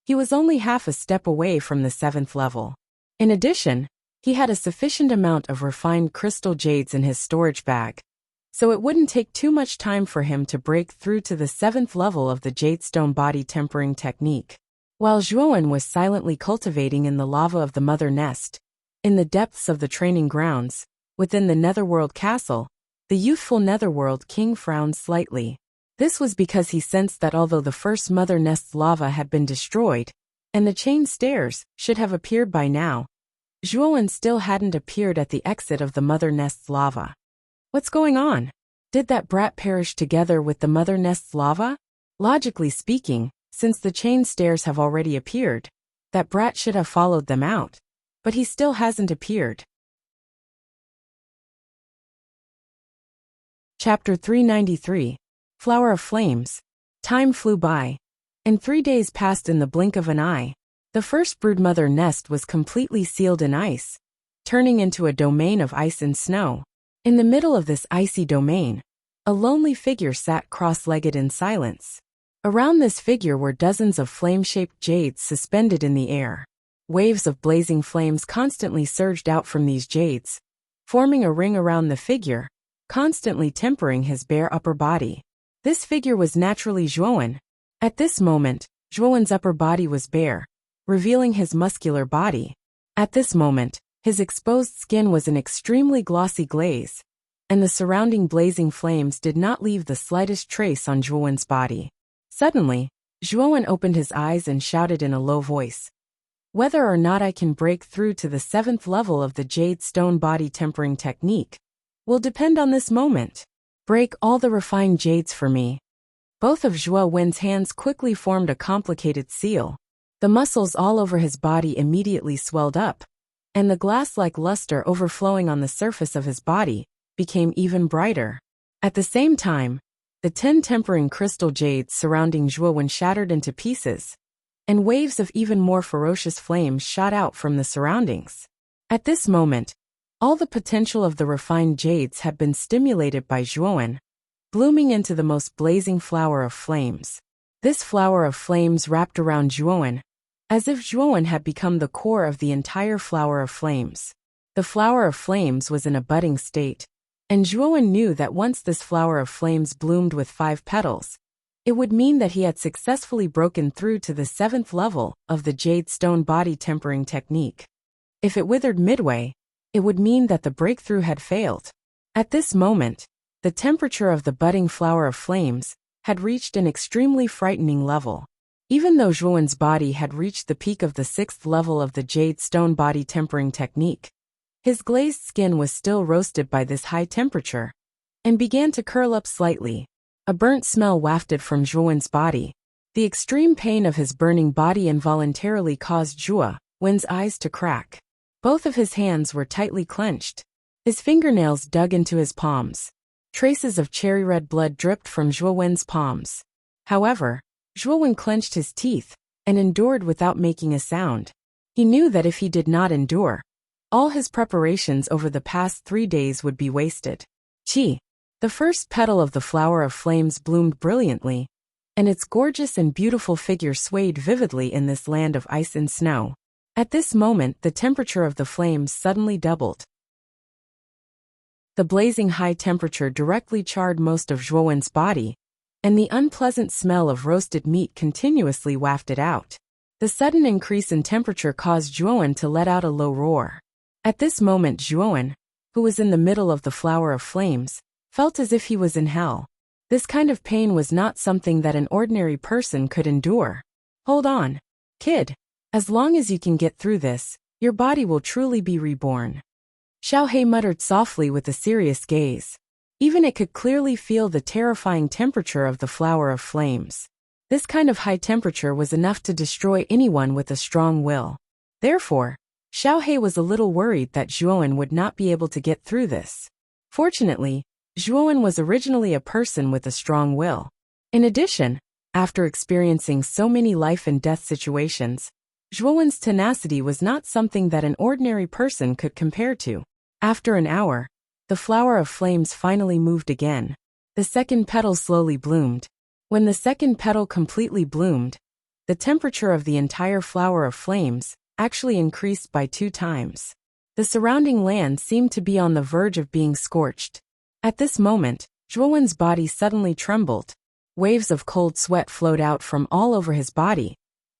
he was only half a step away from the 7th level. In addition, he had a sufficient amount of refined crystal jades in his storage bag, so it wouldn't take too much time for him to break through to the 7th level of the jadestone body tempering technique. While Zhuowen was silently cultivating in the lava of the mother nest, in the depths of the training grounds, within the Netherworld castle, the youthful Netherworld king frowned slightly. This was because he sensed that although the first mother nest's lava had been destroyed, and the chain stairs should have appeared by now, Zhuowen still hadn't appeared at the exit of the mother nest's lava. What's going on? Did that brat perish together with the mother nest's lava? Logically speaking, since the chain stairs have already appeared, that brat should have followed them out. But he still hasn't appeared. Chapter 393. Flower of Flames. Time flew by, and 3 days passed in the blink of an eye. The first broodmother nest was completely sealed in ice, turning into a domain of ice and snow. In the middle of this icy domain, a lonely figure sat cross-legged in silence. Around this figure were dozens of flame-shaped jades suspended in the air. Waves of blazing flames constantly surged out from these jades, forming a ring around the figure, constantly tempering his bare upper body. This figure was naturally Zhuowen. At this moment, Zhuowen's upper body was bare, revealing his muscular body. At this moment, his exposed skin was an extremely glossy glaze, and the surrounding blazing flames did not leave the slightest trace on Zhuowen's body. Suddenly, Zhuowen opened his eyes and shouted in a low voice, "Whether or not I can break through to the 7th level of the jade stone body tempering technique will depend on this moment. Break all the refined jades for me." Both of Zhuowen's hands quickly formed a complicated seal. The muscles all over his body immediately swelled up, and the glass-like luster overflowing on the surface of his body became even brighter. At the same time, the 10 tempering crystal jades surrounding Zhuowen shattered into pieces, and waves of even more ferocious flames shot out from the surroundings. At this moment, all the potential of the refined jades had been stimulated by Zhuowen, blooming into the most blazing flower of flames. This flower of flames wrapped around Zhuowen, as if Zhuowen had become the core of the entire flower of flames. The flower of flames was in a budding state, and Zhuowen knew that once this flower of flames bloomed with 5 petals, it would mean that he had successfully broken through to the 7th level of the jade stone body tempering technique. If it withered midway, it would mean that the breakthrough had failed. At this moment, the temperature of the budding flower of flames had reached an extremely frightening level. Even though Zhuowen's body had reached the peak of the 6th level of the jade stone body tempering technique, his glazed skin was still roasted by this high temperature, and began to curl up slightly. A burnt smell wafted from Zhuowen's body. The extreme pain of his burning body involuntarily caused Zhuowen's eyes to crack. Both of his hands were tightly clenched. His fingernails dug into his palms. Traces of cherry-red blood dripped from Zhuowen's palms. However, Zhuowen clenched his teeth and endured without making a sound. He knew that if he did not endure, all his preparations over the past 3 days would be wasted. Qi. The first petal of the flower of flames bloomed brilliantly, and its gorgeous and beautiful figure swayed vividly in this land of ice and snow. At this moment, the temperature of the flames suddenly doubled. The blazing high temperature directly charred most of Zhuowen's body, and the unpleasant smell of roasted meat continuously wafted out. The sudden increase in temperature caused Zhuowen to let out a low roar. At this moment Zhuowen, who was in the middle of the flower of flames, felt as if he was in hell. This kind of pain was not something that an ordinary person could endure. Hold on, kid. As long as you can get through this, your body will truly be reborn. Xiaohei muttered softly with a serious gaze. Even it could clearly feel the terrifying temperature of the flower of flames. This kind of high temperature was enough to destroy anyone with a strong will. Therefore, Xiaohei was a little worried that Zhuowen would not be able to get through this. Fortunately, Zhuowen was originally a person with a strong will. In addition, after experiencing so many life and death situations, Zhuowen's tenacity was not something that an ordinary person could compare to. After an hour, the flower of flames finally moved again. The second petal slowly bloomed. When the second petal completely bloomed, the temperature of the entire flower of flames actually increased by 2 times. The surrounding land seemed to be on the verge of being scorched. At this moment, Zhuowen's body suddenly trembled. Waves of cold sweat flowed out from all over his body,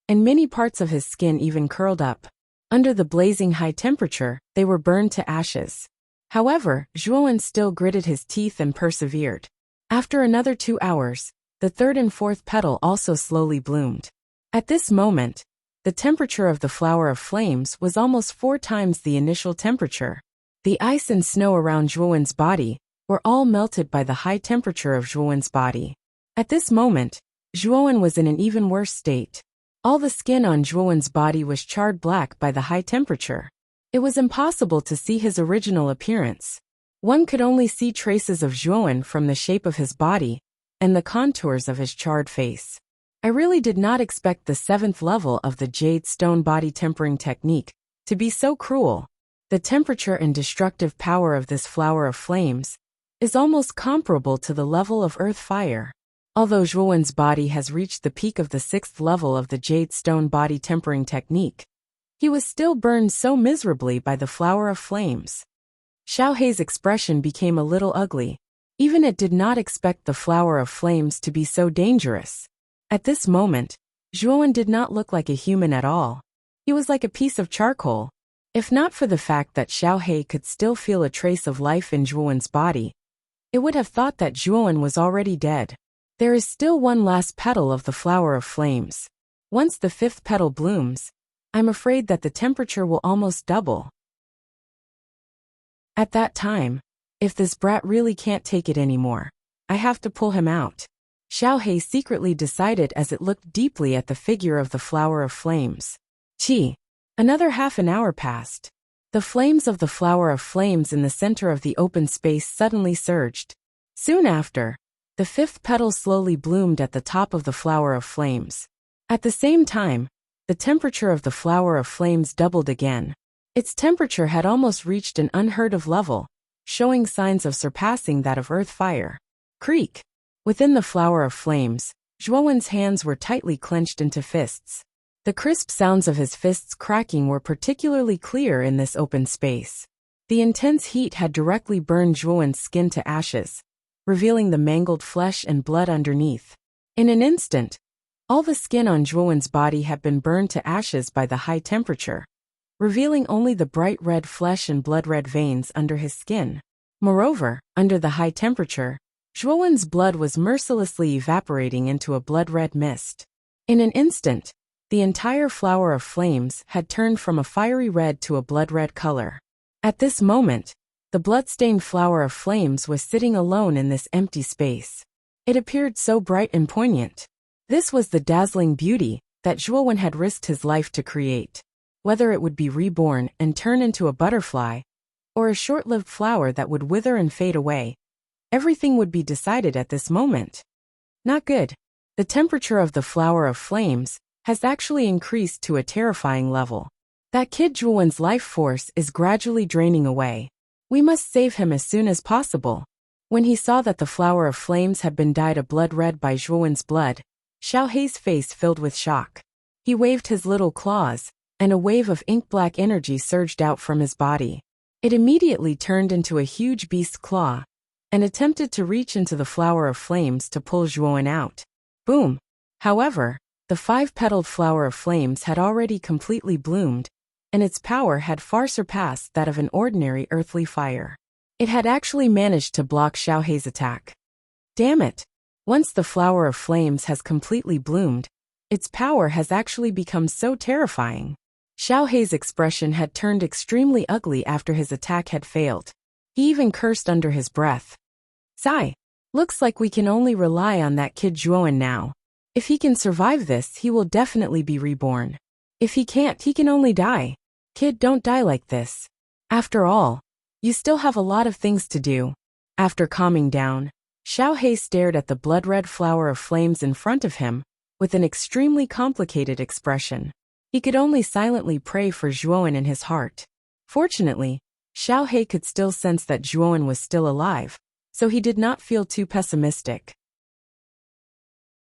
and many parts of his skin even curled up. Under the blazing high temperature, they were burned to ashes. However, Zhuowen still gritted his teeth and persevered. After another 2 hours, the third and fourth petal also slowly bloomed. At this moment, the temperature of the flower of flames was almost 4 times the initial temperature. The ice and snow around Zhuowen's body were all melted by the high temperature of Zhuowen's body. At this moment, Zhuowen was in an even worse state. All the skin on Zhuowen's body was charred black by the high temperature. It was impossible to see his original appearance. One could only see traces of Zhuowen from the shape of his body and the contours of his charred face. I really did not expect the 7th level of the Jade Stone Body Tempering Technique to be so cruel. The temperature and destructive power of this flower of flames is almost comparable to the level of Earth Fire. Although Zhuowen's body has reached the peak of the 6th level of the Jade Stone Body Tempering Technique, he was still burned so miserably by the flower of flames. Xiaohei's expression became a little ugly. Even it did not expect the flower of flames to be so dangerous. At this moment, Zhuowen did not look like a human at all. He was like a piece of charcoal. If not for the fact that Xiaohei could still feel a trace of life in Zhuowen's body, it would have thought that Zhuowen was already dead. There is still one last petal of the flower of flames. Once the 5th petal blooms, I'm afraid that the temperature will almost double. At that time, if this brat really can't take it anymore, I have to pull him out. Xiaohei secretly decided as it looked deeply at the figure of the flower of flames. Another half an hour passed. The flames of the flower of flames in the center of the open space suddenly surged. Soon after, the 5th petal slowly bloomed at the top of the flower of flames. At the same time, the temperature of the flower of flames doubled again. Its temperature had almost reached an unheard of level, showing signs of surpassing that of Earth Fire. Creak! Within the flower of flames, Zhuowen's hands were tightly clenched into fists. The crisp sounds of his fists cracking were particularly clear in this open space. The intense heat had directly burned Zhuowen's skin to ashes, revealing the mangled flesh and blood underneath. In an instant, all the skin on Zhuowen's body had been burned to ashes by the high temperature, revealing only the bright red flesh and blood-red veins under his skin. Moreover, under the high temperature, Zhuowen's blood was mercilessly evaporating into a blood-red mist. In an instant, the entire flower of flames had turned from a fiery red to a blood-red color. At this moment, the blood-stained flower of flames was sitting alone in this empty space. It appeared so bright and poignant. This was the dazzling beauty that Zhuowen had risked his life to create. Whether it would be reborn and turn into a butterfly, or a short-lived flower that would wither and fade away, everything would be decided at this moment. Not good. The temperature of the flower of flames has actually increased to a terrifying level. That kid Zhuowen's life force is gradually draining away. We must save him as soon as possible. When he saw that the flower of flames had been dyed a blood red by Zhuowen's blood, Xiaohei's face filled with shock. He waved his little claws, and a wave of ink-black energy surged out from his body. It immediately turned into a huge beast's claw, and attempted to reach into the flower of flames to pull Zhuowen out. Boom! However, the 5-petaled flower of flames had already completely bloomed, and its power had far surpassed that of an ordinary earthly fire. It had actually managed to block Xiaohei's attack. Damn it! Once the flower of flames has completely bloomed, its power has actually become so terrifying. Xiaohei's expression had turned extremely ugly after his attack had failed. He even cursed under his breath. Sigh. Looks like we can only rely on that kid Zhuowen now. If he can survive this, he will definitely be reborn. If he can't, he can only die. Kid, don't die like this. After all, you still have a lot of things to do. After calming down, Xiaohei stared at the blood-red flower of flames in front of him, with an extremely complicated expression. He could only silently pray for Zhuowen in his heart. Fortunately, Xiaohei could still sense that Zhuowen was still alive, so he did not feel too pessimistic.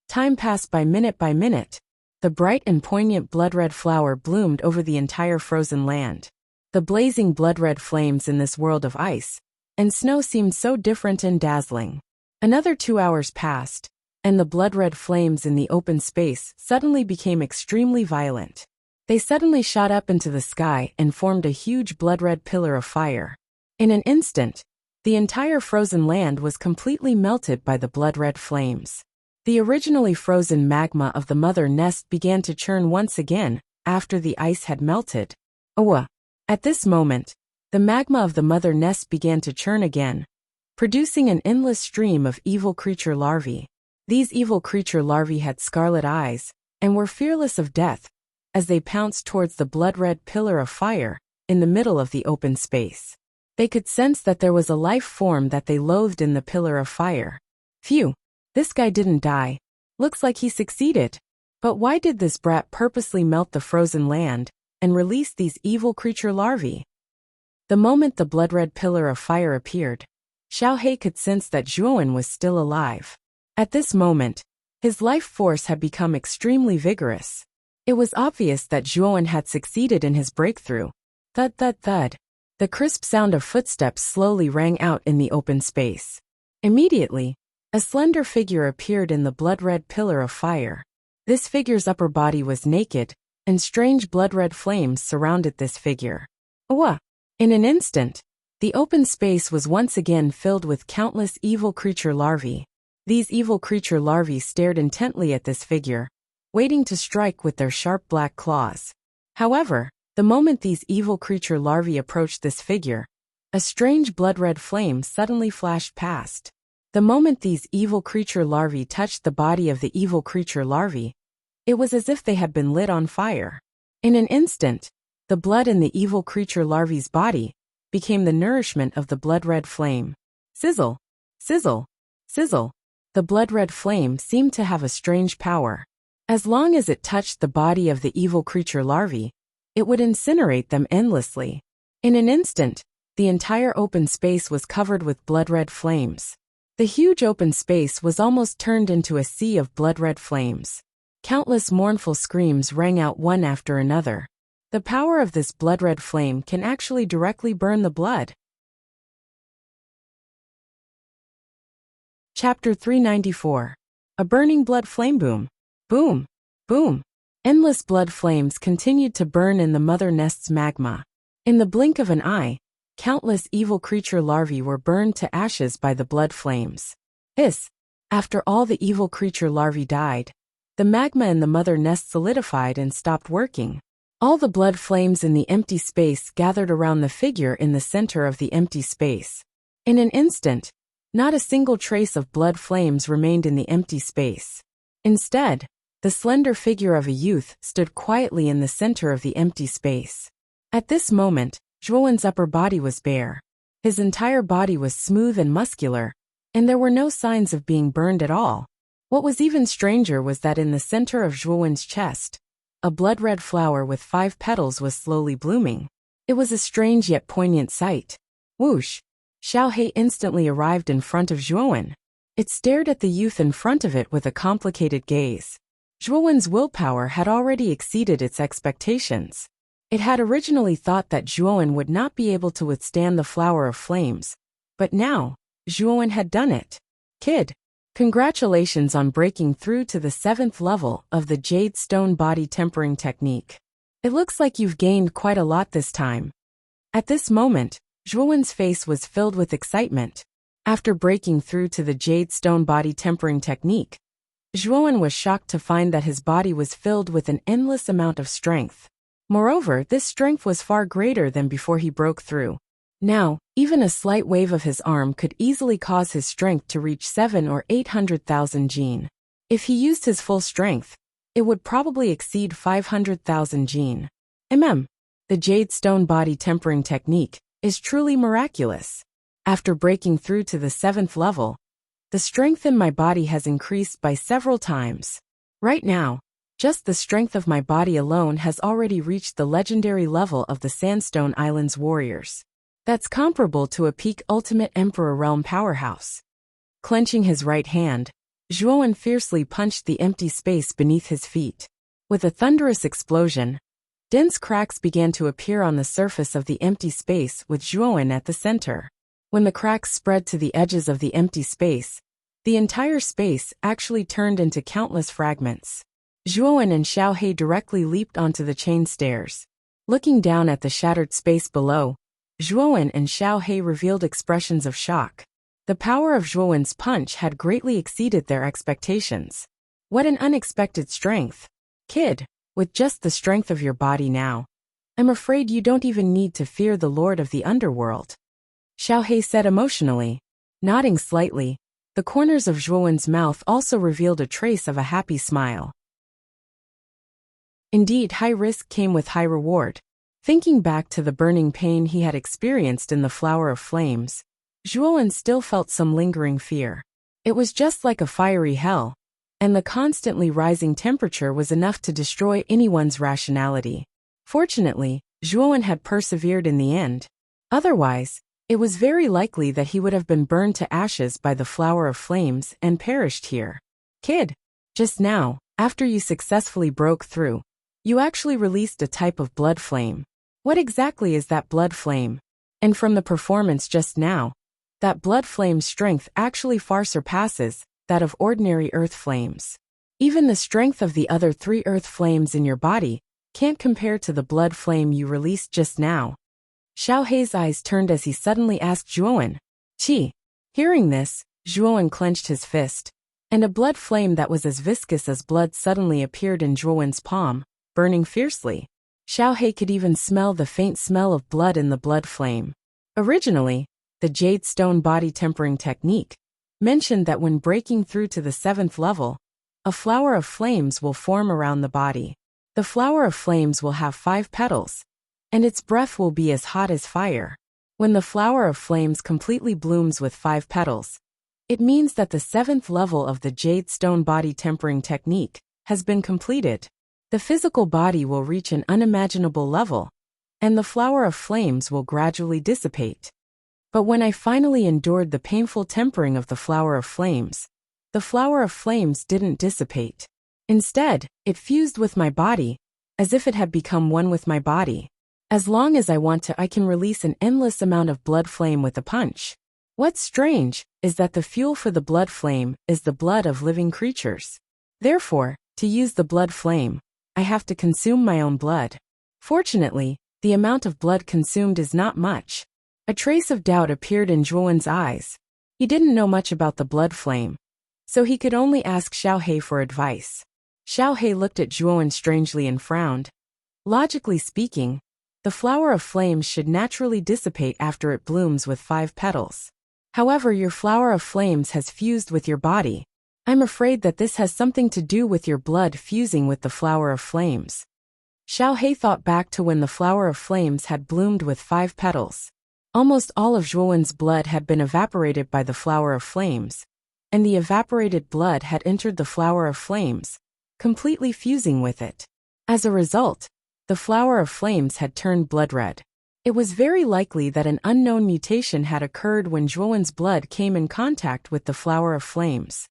Time passed by minute. The bright and poignant blood-red flower bloomed over the entire frozen land. The blazing blood-red flames in this world of ice and snow seemed so different and dazzling. Another 2 hours passed, and the blood-red flames in the open space suddenly became extremely violent. They suddenly shot up into the sky and formed a huge blood-red pillar of fire. In an instant, the entire frozen land was completely melted by the blood-red flames. The originally frozen magma of the mother nest began to churn once again after the ice had melted. At this moment, the magma of the mother nest began to churn again, producing an endless stream of evil creature larvae. These evil creature larvae had scarlet eyes and were fearless of death as they pounced towards the blood-red pillar of fire in the middle of the open space. They could sense that there was a life form that they loathed in the pillar of fire. Phew, this guy didn't die. Looks like he succeeded. But why did this brat purposely melt the frozen land and release these evil creature larvae? The moment the blood-red pillar of fire appeared, Xiaohei could sense that Zhuowen was still alive. At this moment, his life force had become extremely vigorous. It was obvious that Zhuowen had succeeded in his breakthrough. Thud, thud, thud. The crisp sound of footsteps slowly rang out in the open space. Immediately, a slender figure appeared in the blood-red pillar of fire. This figure's upper body was naked, and strange blood-red flames surrounded this figure. In an instant, the open space was once again filled with countless evil creature larvae. These evil creature larvae stared intently at this figure, waiting to strike with their sharp black claws. However, the moment these evil creature larvae approached this figure, a strange blood-red flame suddenly flashed past. The moment these evil creature larvae touched the body of the evil creature larvae, it was as if they had been lit on fire. In an instant, the blood in the evil creature larvae's body became the nourishment of the blood-red flame. Sizzle, sizzle, sizzle. The blood-red flame seemed to have a strange power. As long as it touched the body of the evil creature larvae, it would incinerate them endlessly. In an instant, the entire open space was covered with blood-red flames. The huge open space was almost turned into a sea of blood-red flames. Countless mournful screams rang out one after another. The power of this blood-red flame can actually directly burn the blood. Chapter 394. A burning blood flame boom. Boom, boom. Endless blood flames continued to burn in the mother nest's magma. In the blink of an eye, countless evil creature larvae were burned to ashes by the blood flames. After all the evil creature larvae died, the magma in the mother nest solidified and stopped working. All the blood flames in the empty space gathered around the figure in the center of the empty space. In an instant, not a single trace of blood flames remained in the empty space. Instead, the slender figure of a youth stood quietly in the center of the empty space. At this moment, Zhuowen's upper body was bare. His entire body was smooth and muscular, and there were no signs of being burned at all. What was even stranger was that in the center of Zhuowen's chest, a blood-red flower with 5 petals was slowly blooming. It was a strange yet poignant sight. Whoosh! Xiaohei instantly arrived in front of Zhuowen. It stared at the youth in front of it with a complicated gaze. Zhuowen's willpower had already exceeded its expectations. It had originally thought that Zhuowen would not be able to withstand the flower of flames, but now, Zhuowen had done it. Kid, congratulations on breaking through to the 7th level of the Jade Stone Body Tempering Technique. It looks like you've gained quite a lot this time. At this moment, Zhuowen's face was filled with excitement. After breaking through to the jade stone body tempering technique, Zhuowen was shocked to find that his body was filled with an endless amount of strength. Moreover, this strength was far greater than before he broke through. Now, even a slight wave of his arm could easily cause his strength to reach 7 or 800,000 jin. If he used his full strength, it would probably exceed 500,000 jin. The jade stone body tempering technique is truly miraculous. After breaking through to the 7th level, the strength in my body has increased by several times. Right now, just the strength of my body alone has already reached the legendary level of the Sandstone Islands warriors. That's comparable to a peak ultimate Emperor realm powerhouse. Clenching his right hand, Zhuowen fiercely punched the empty space beneath his feet. With a thunderous explosion, dense cracks began to appear on the surface of the empty space with Zhuowen at the center. When the cracks spread to the edges of the empty space, the entire space actually turned into countless fragments. Zhuowen and Xiaohe directly leaped onto the chain stairs. Looking down at the shattered space below, Zhuowen and Xiaohe revealed expressions of shock. The power of Zhuowen's punch had greatly exceeded their expectations. What an unexpected strength. Kid, with just the strength of your body now, I'm afraid you don't even need to fear the Lord of the Underworld. Xiaohe said emotionally. Nodding slightly, the corners of Zhuowen's mouth also revealed a trace of a happy smile. Indeed, high risk came with high reward. Thinking back to the burning pain he had experienced in the Flower of Flames, Zhuowen still felt some lingering fear. It was just like a fiery hell, and the constantly rising temperature was enough to destroy anyone's rationality. Fortunately, Zhuowen had persevered in the end. Otherwise, it was very likely that he would have been burned to ashes by the Flower of Flames and perished here. Kid, just now, after you successfully broke through, you actually released a type of blood flame. What exactly is that blood flame? And from the performance just now, that blood flame's strength actually far surpasses that of ordinary earth flames. Even the strength of the other 3 earth flames in your body can't compare to the blood flame you released just now. Xiaohe's eyes turned as he suddenly asked Zhuowen. Qi. Hearing this, Zhuowen clenched his fist, and a blood flame that was as viscous as blood suddenly appeared in Zhuowen's palm, burning fiercely. Xiaohe could even smell the faint smell of blood in the blood flame. Originally, the jade stone body tempering technique mentioned that when breaking through to the 7th level, a flower of flames will form around the body. The flower of flames will have 5 petals, and its breath will be as hot as fire. When the flower of flames completely blooms with 5 petals, it means that the 7th level of the jade stone body tempering technique has been completed. The physical body will reach an unimaginable level, and the flower of flames will gradually dissipate. But when I finally endured the painful tempering of the flower of flames, the flower of flames didn't dissipate. Instead, it fused with my body, as if it had become one with my body. As long as I want to, I can release an endless amount of blood flame with a punch. What's strange is that the fuel for the blood flame is the blood of living creatures. Therefore, to use the blood flame, I have to consume my own blood. Fortunately, the amount of blood consumed is not much. A trace of doubt appeared in Zhuowen's eyes. He didn't know much about the blood flame, so he could only ask Xiaohe for advice. Xiaohe looked at Zhuowen strangely and frowned. Logically speaking, the flower of flames should naturally dissipate after it blooms with 5 petals. However, your flower of flames has fused with your body. I'm afraid that this has something to do with your blood fusing with the flower of flames. Xiaohe thought back to when the flower of flames had bloomed with 5 petals. Almost all of Zhuowen's blood had been evaporated by the flower of flames, and the evaporated blood had entered the flower of flames, completely fusing with it. As a result, the flower of flames had turned blood red. It was very likely that an unknown mutation had occurred when Zhuowen's blood came in contact with the flower of flames.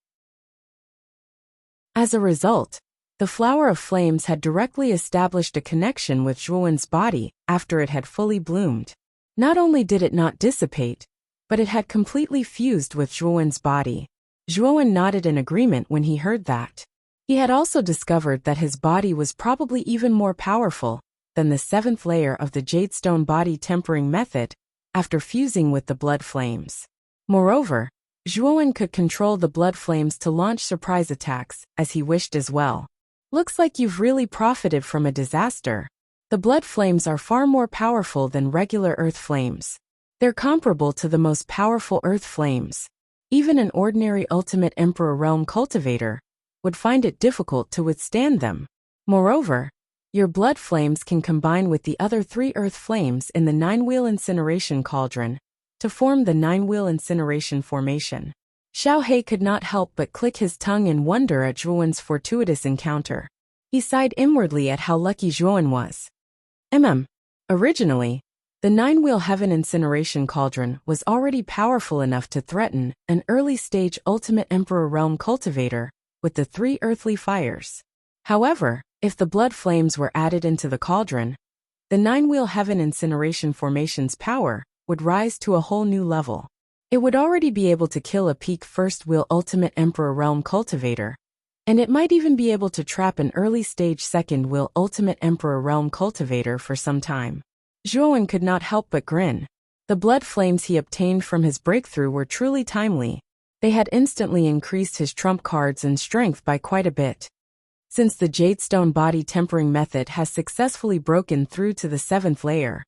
As a result, the flower of flames had directly established a connection with Zhuowen's body after it had fully bloomed. Not only did it not dissipate, but it had completely fused with Zhuowen's body. Zhuowen nodded in agreement when he heard that. He had also discovered that his body was probably even more powerful than the seventh layer of the jadestone body tempering method after fusing with the blood flames. Moreover, Zhuowen could control the blood flames to launch surprise attacks as he wished as well. Looks like you've really profited from a disaster. The blood flames are far more powerful than regular earth flames. They're comparable to the most powerful earth flames. Even an ordinary Ultimate Emperor Realm cultivator would find it difficult to withstand them. Moreover, your blood flames can combine with the other 3 earth flames in the 9-wheel incineration cauldron to form the 9-wheel incineration formation. Xiao He could not help but click his tongue in wonder at Zhuowen's fortuitous encounter. He sighed inwardly at how lucky Zhuowen was. Originally, the 9-wheel heaven incineration cauldron was already powerful enough to threaten an early-stage Ultimate Emperor Realm cultivator with the 3 earthly fires. However, if the blood flames were added into the cauldron, the 9-wheel heaven incineration formation's power would rise to a whole new level. It would already be able to kill a peak first-wheel Ultimate Emperor Realm cultivator, and it might even be able to trap an early-stage second-wheel Ultimate Emperor Realm cultivator for some time. Zhuowen could not help but grin. The blood flames he obtained from his breakthrough were truly timely. They had instantly increased his trump cards and strength by quite a bit. Since the Jadestone body tempering method has successfully broken through to the 7th layer,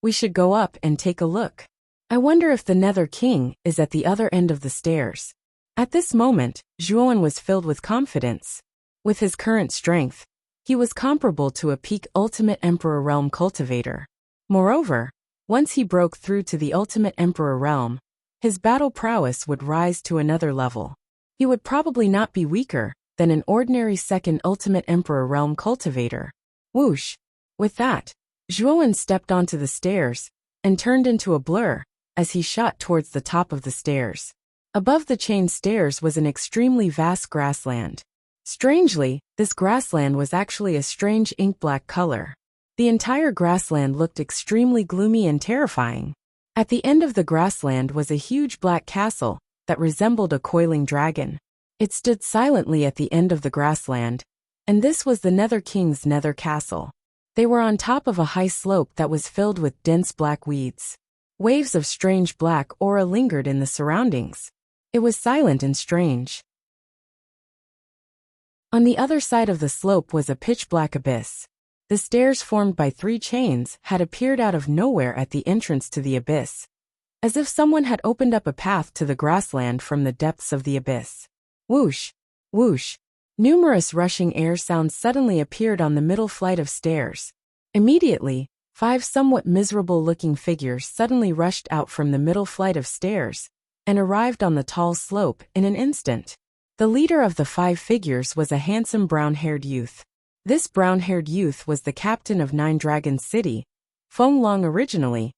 we should go up and take a look. I wonder if the Nether King is at the other end of the stairs. At this moment, Zhuowen was filled with confidence. With his current strength, he was comparable to a peak Ultimate Emperor Realm cultivator. Moreover, once he broke through to the Ultimate Emperor Realm, his battle prowess would rise to another level. He would probably not be weaker than an ordinary second Ultimate Emperor Realm cultivator. Whoosh! With that, Zhuowen stepped onto the stairs and turned into a blur as he shot towards the top of the stairs. Above the chain stairs was an extremely vast grassland. Strangely, this grassland was actually a strange ink-black color. The entire grassland looked extremely gloomy and terrifying. At the end of the grassland was a huge black castle that resembled a coiling dragon. It stood silently at the end of the grassland, and this was the Nether King's Nether Castle. They were on top of a high slope that was filled with dense black weeds. Waves of strange black aura lingered in the surroundings. It was silent and strange. On the other side of the slope was a pitch-black abyss. The stairs formed by 3 chains had appeared out of nowhere at the entrance to the abyss, as if someone had opened up a path to the grassland from the depths of the abyss. Whoosh! Whoosh! Numerous rushing air sounds suddenly appeared on the middle flight of stairs. Immediately, 5 somewhat miserable-looking figures suddenly rushed out from the middle flight of stairs and arrived on the tall slope in an instant. The leader of the 5 figures was a handsome brown-haired youth. This brown-haired youth was the captain of 9 Dragons City, Feng Long. Originally,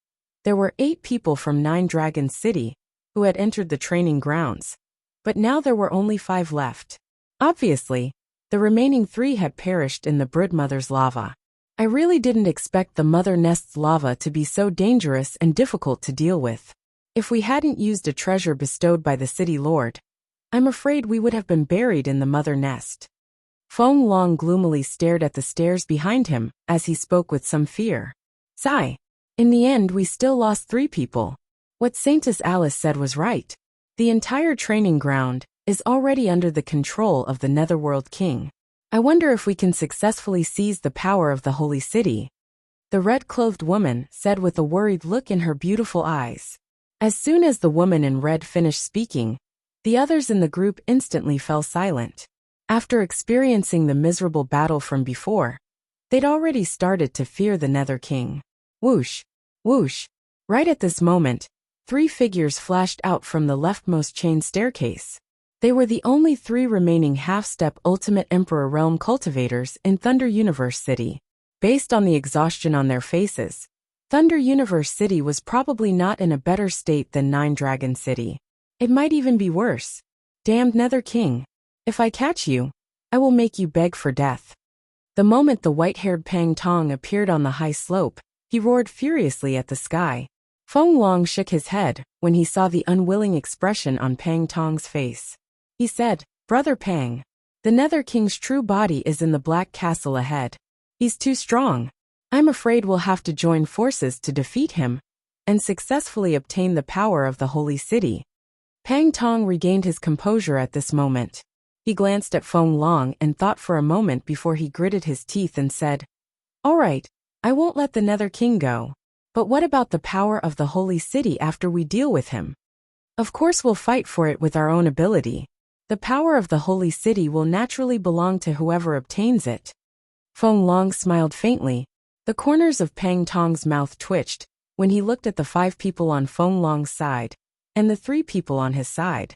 there were 8 people from 9 Dragons City who had entered the training grounds, but now there were only 5 left. Obviously, the remaining 3 had perished in the Broodmother's lava. I really didn't expect the Mother Nest's lava to be so dangerous and difficult to deal with. If we hadn't used a treasure bestowed by the city lord, I'm afraid we would have been buried in the Mother Nest. Feng Long gloomily stared at the stairs behind him as he spoke with some fear. Sigh. In the end we still lost 3 people. What Saintess Alice said was right. The entire training ground is already under the control of the Netherworld King. I wonder if we can successfully seize the power of the Holy City. The red-clothed woman said with a worried look in her beautiful eyes. As soon as the woman in red finished speaking, the others in the group instantly fell silent. After experiencing the miserable battle from before, they'd already started to fear the Nether King. Whoosh! Whoosh! Right at this moment, 3 figures flashed out from the leftmost chain staircase. They were the only 3 remaining half-step Ultimate Emperor Realm cultivators in Thunder Universe City. Based on the exhaustion on their faces, Thunder Universe City was probably not in a better state than 9 Dragon City. It might even be worse. Damned Nether King! If I catch you, I will make you beg for death. The moment the white-haired Pang Tong appeared on the high slope, he roared furiously at the sky. Feng Long shook his head when he saw the unwilling expression on Pang Tong's face. He said, Brother Pang, the Nether King's true body is in the Black Castle ahead. He's too strong. I'm afraid we'll have to join forces to defeat him and successfully obtain the power of the holy city. Pang Tong regained his composure at this moment. He glanced at Feng Long and thought for a moment before he gritted his teeth and said, "All right, I won't let the Nether King go. But what about the power of the holy city after we deal with him? Of course we'll fight for it with our own ability. The power of the holy city will naturally belong to whoever obtains it." Feng Long smiled faintly. The corners of Pang Tong's mouth twitched when he looked at the 5 people on Feng Long's side and the 3 people on his side.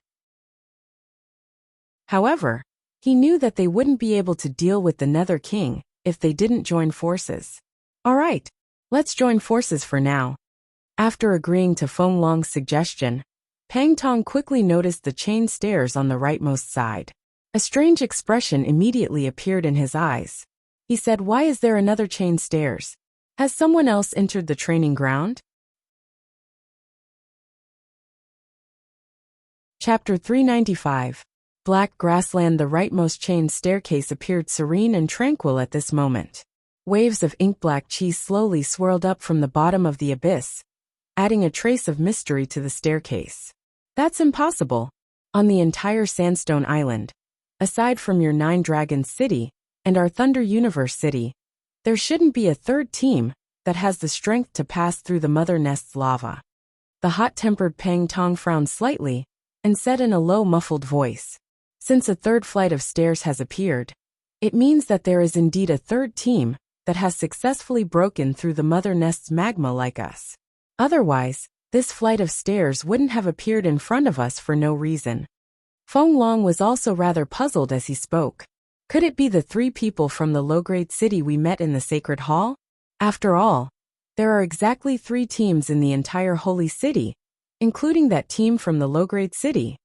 However, he knew that they wouldn't be able to deal with the Nether King if they didn't join forces. All right, let's join forces for now. After agreeing to Feng Long's suggestion, Pang Tong quickly noticed the chain stairs on the rightmost side. A strange expression immediately appeared in his eyes. He said, "Why is there another chain stairs? Has someone else entered the training ground?" Chapter 395. Black Grassland. The rightmost chain staircase appeared serene and tranquil at this moment. Waves of ink-black chi slowly swirled up from the bottom of the abyss, adding a trace of mystery to the staircase. That's impossible. On the entire Sandstone Island, aside from your 9 Dragons City and our Thunder Universe City, there shouldn't be a third team that has the strength to pass through the Mother Nest's lava. The hot-tempered Pang Tong frowned slightly and said in a low, muffled voice, "Since a third flight of stairs has appeared, it means that there is indeed a third team that has successfully broken through the Mother Nest's magma like us. Otherwise, this flight of stairs wouldn't have appeared in front of us for no reason." Feng Long was also rather puzzled as he spoke. Could it be the 3 people from the low-grade city we met in the Sacred Hall? After all, there are exactly 3 teams in the entire Holy City, including that team from the low-grade city.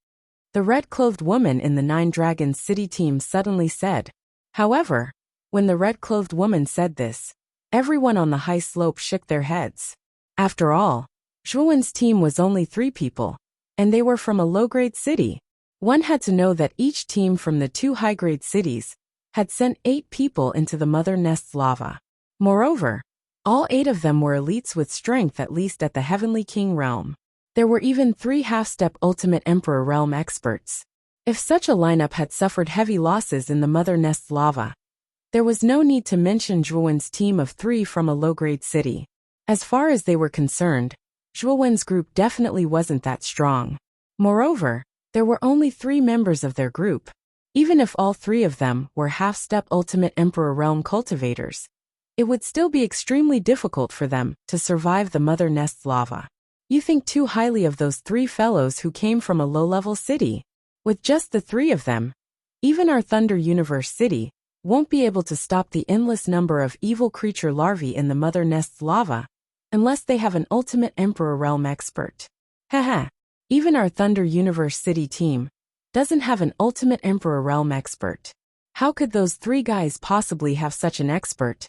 The red-clothed woman in the 9 Dragons City team suddenly said. However, when the red-clothed woman said this, everyone on the high slope shook their heads. After all, Zhuowen's team was only 3 people, and they were from a low-grade city. One had to know that each team from the 2 high-grade cities had sent 8 people into the Mother Nest's lava. Moreover, all 8 of them were elites with strength at least at the Heavenly King realm. There were even 3 half-step Ultimate Emperor realm experts. If such a lineup had suffered heavy losses in the Mother Nest's lava, there was no need to mention Zhuowen's team of 3 from a low-grade city. As far as they were concerned, Zhuowen's group definitely wasn't that strong. Moreover, there were only 3 members of their group. Even if all 3 of them were half-step Ultimate Emperor realm cultivators, it would still be extremely difficult for them to survive the Mother Nest's lava. You think too highly of those 3 fellows who came from a low-level city. With just the 3 of them, even our Thunder Universe City won't be able to stop the endless number of evil creature larvae in the Mother Nest's lava, unless they have an Ultimate Emperor realm expert. Haha, even our Thunder Universe City team doesn't have an Ultimate Emperor realm expert. How could those 3 guys possibly have such an expert?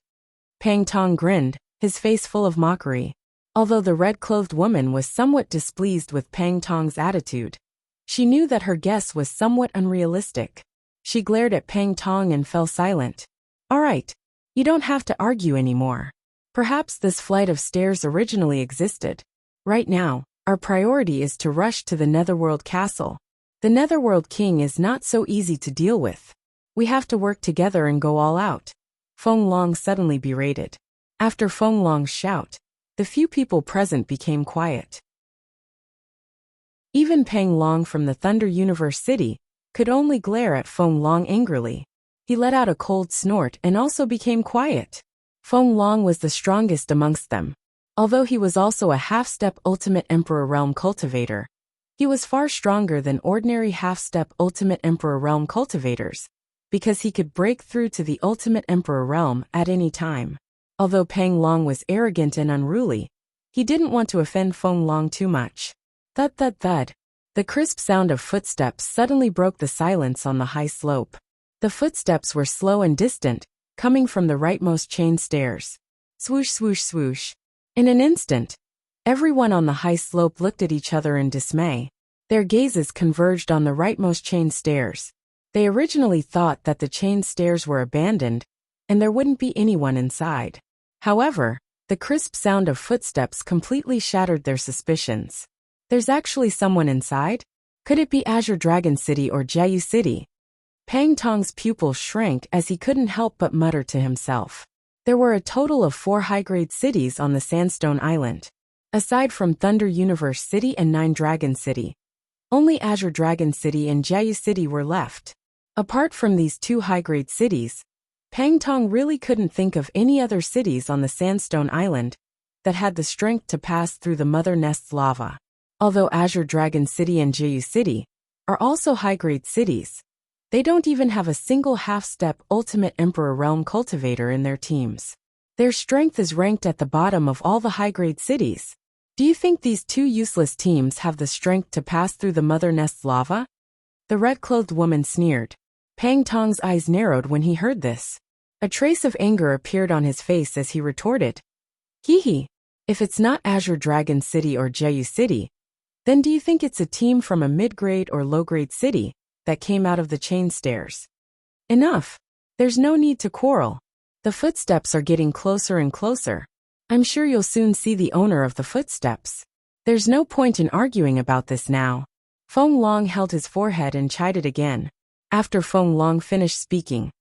Pang Tong grinned, his face full of mockery. Although the red-clothed woman was somewhat displeased with Pang Tong's attitude, she knew that her guess was somewhat unrealistic. She glared at Pang Tong and fell silent. "All right, you don't have to argue anymore. Perhaps this flight of stairs originally existed. Right now, our priority is to rush to the Netherworld Castle. The Netherworld King is not so easy to deal with. We have to work together and go all out." Feng Long suddenly berated. After Feng Long's shout, the few people present became quiet. Even Pang Long from the Thunder Universe City could only glare at Feng Long angrily. He let out a cold snort and also became quiet. Feng Long was the strongest amongst them. Although he was also a half-step Ultimate Emperor realm cultivator, he was far stronger than ordinary half-step Ultimate Emperor realm cultivators, because he could break through to the Ultimate Emperor realm at any time. Although Pang Long was arrogant and unruly, he didn't want to offend Feng Long too much. Thud thud thud. The crisp sound of footsteps suddenly broke the silence on the high slope. The footsteps were slow and distant, coming from the rightmost chain stairs. Swoosh swoosh swoosh. In an instant, everyone on the high slope looked at each other in dismay. Their gazes converged on the rightmost chain stairs. They originally thought that the chain stairs were abandoned, and there wouldn't be anyone inside. However, the crisp sound of footsteps completely shattered their suspicions. There's actually someone inside? Could it be Azure Dragon City or Jiayu City? Pang Tong's pupil shrank as he couldn't help but mutter to himself. There were a total of 4 high-grade cities on the Sandstone Island. Aside from Thunder Universe City and Nine Dragon City, only Azure Dragon City and Jiayu City were left. Apart from these 2 high-grade cities, Pang Tong really couldn't think of any other cities on the Sandstone Island that had the strength to pass through the Mother Nest's lava. Although Azure Dragon City and Jiayu City are also high-grade cities, they don't even have a single half-step Ultimate Emperor Realm cultivator in their teams. Their strength is ranked at the bottom of all the high-grade cities. Do you think these 2 useless teams have the strength to pass through the Mother Nest's lava? The red-clothed woman sneered. Pang Tong's eyes narrowed when he heard this. A trace of anger appeared on his face as he retorted. Hee. If it's not Azure Dragon City or Jiayu City, then do you think it's a team from a mid-grade or low-grade city that came out of the chain stairs? Enough. There's no need to quarrel. The footsteps are getting closer and closer. I'm sure you'll soon see the owner of the footsteps. There's no point in arguing about this now. Feng Long held his forehead and chided again. After Feng Long finished speaking,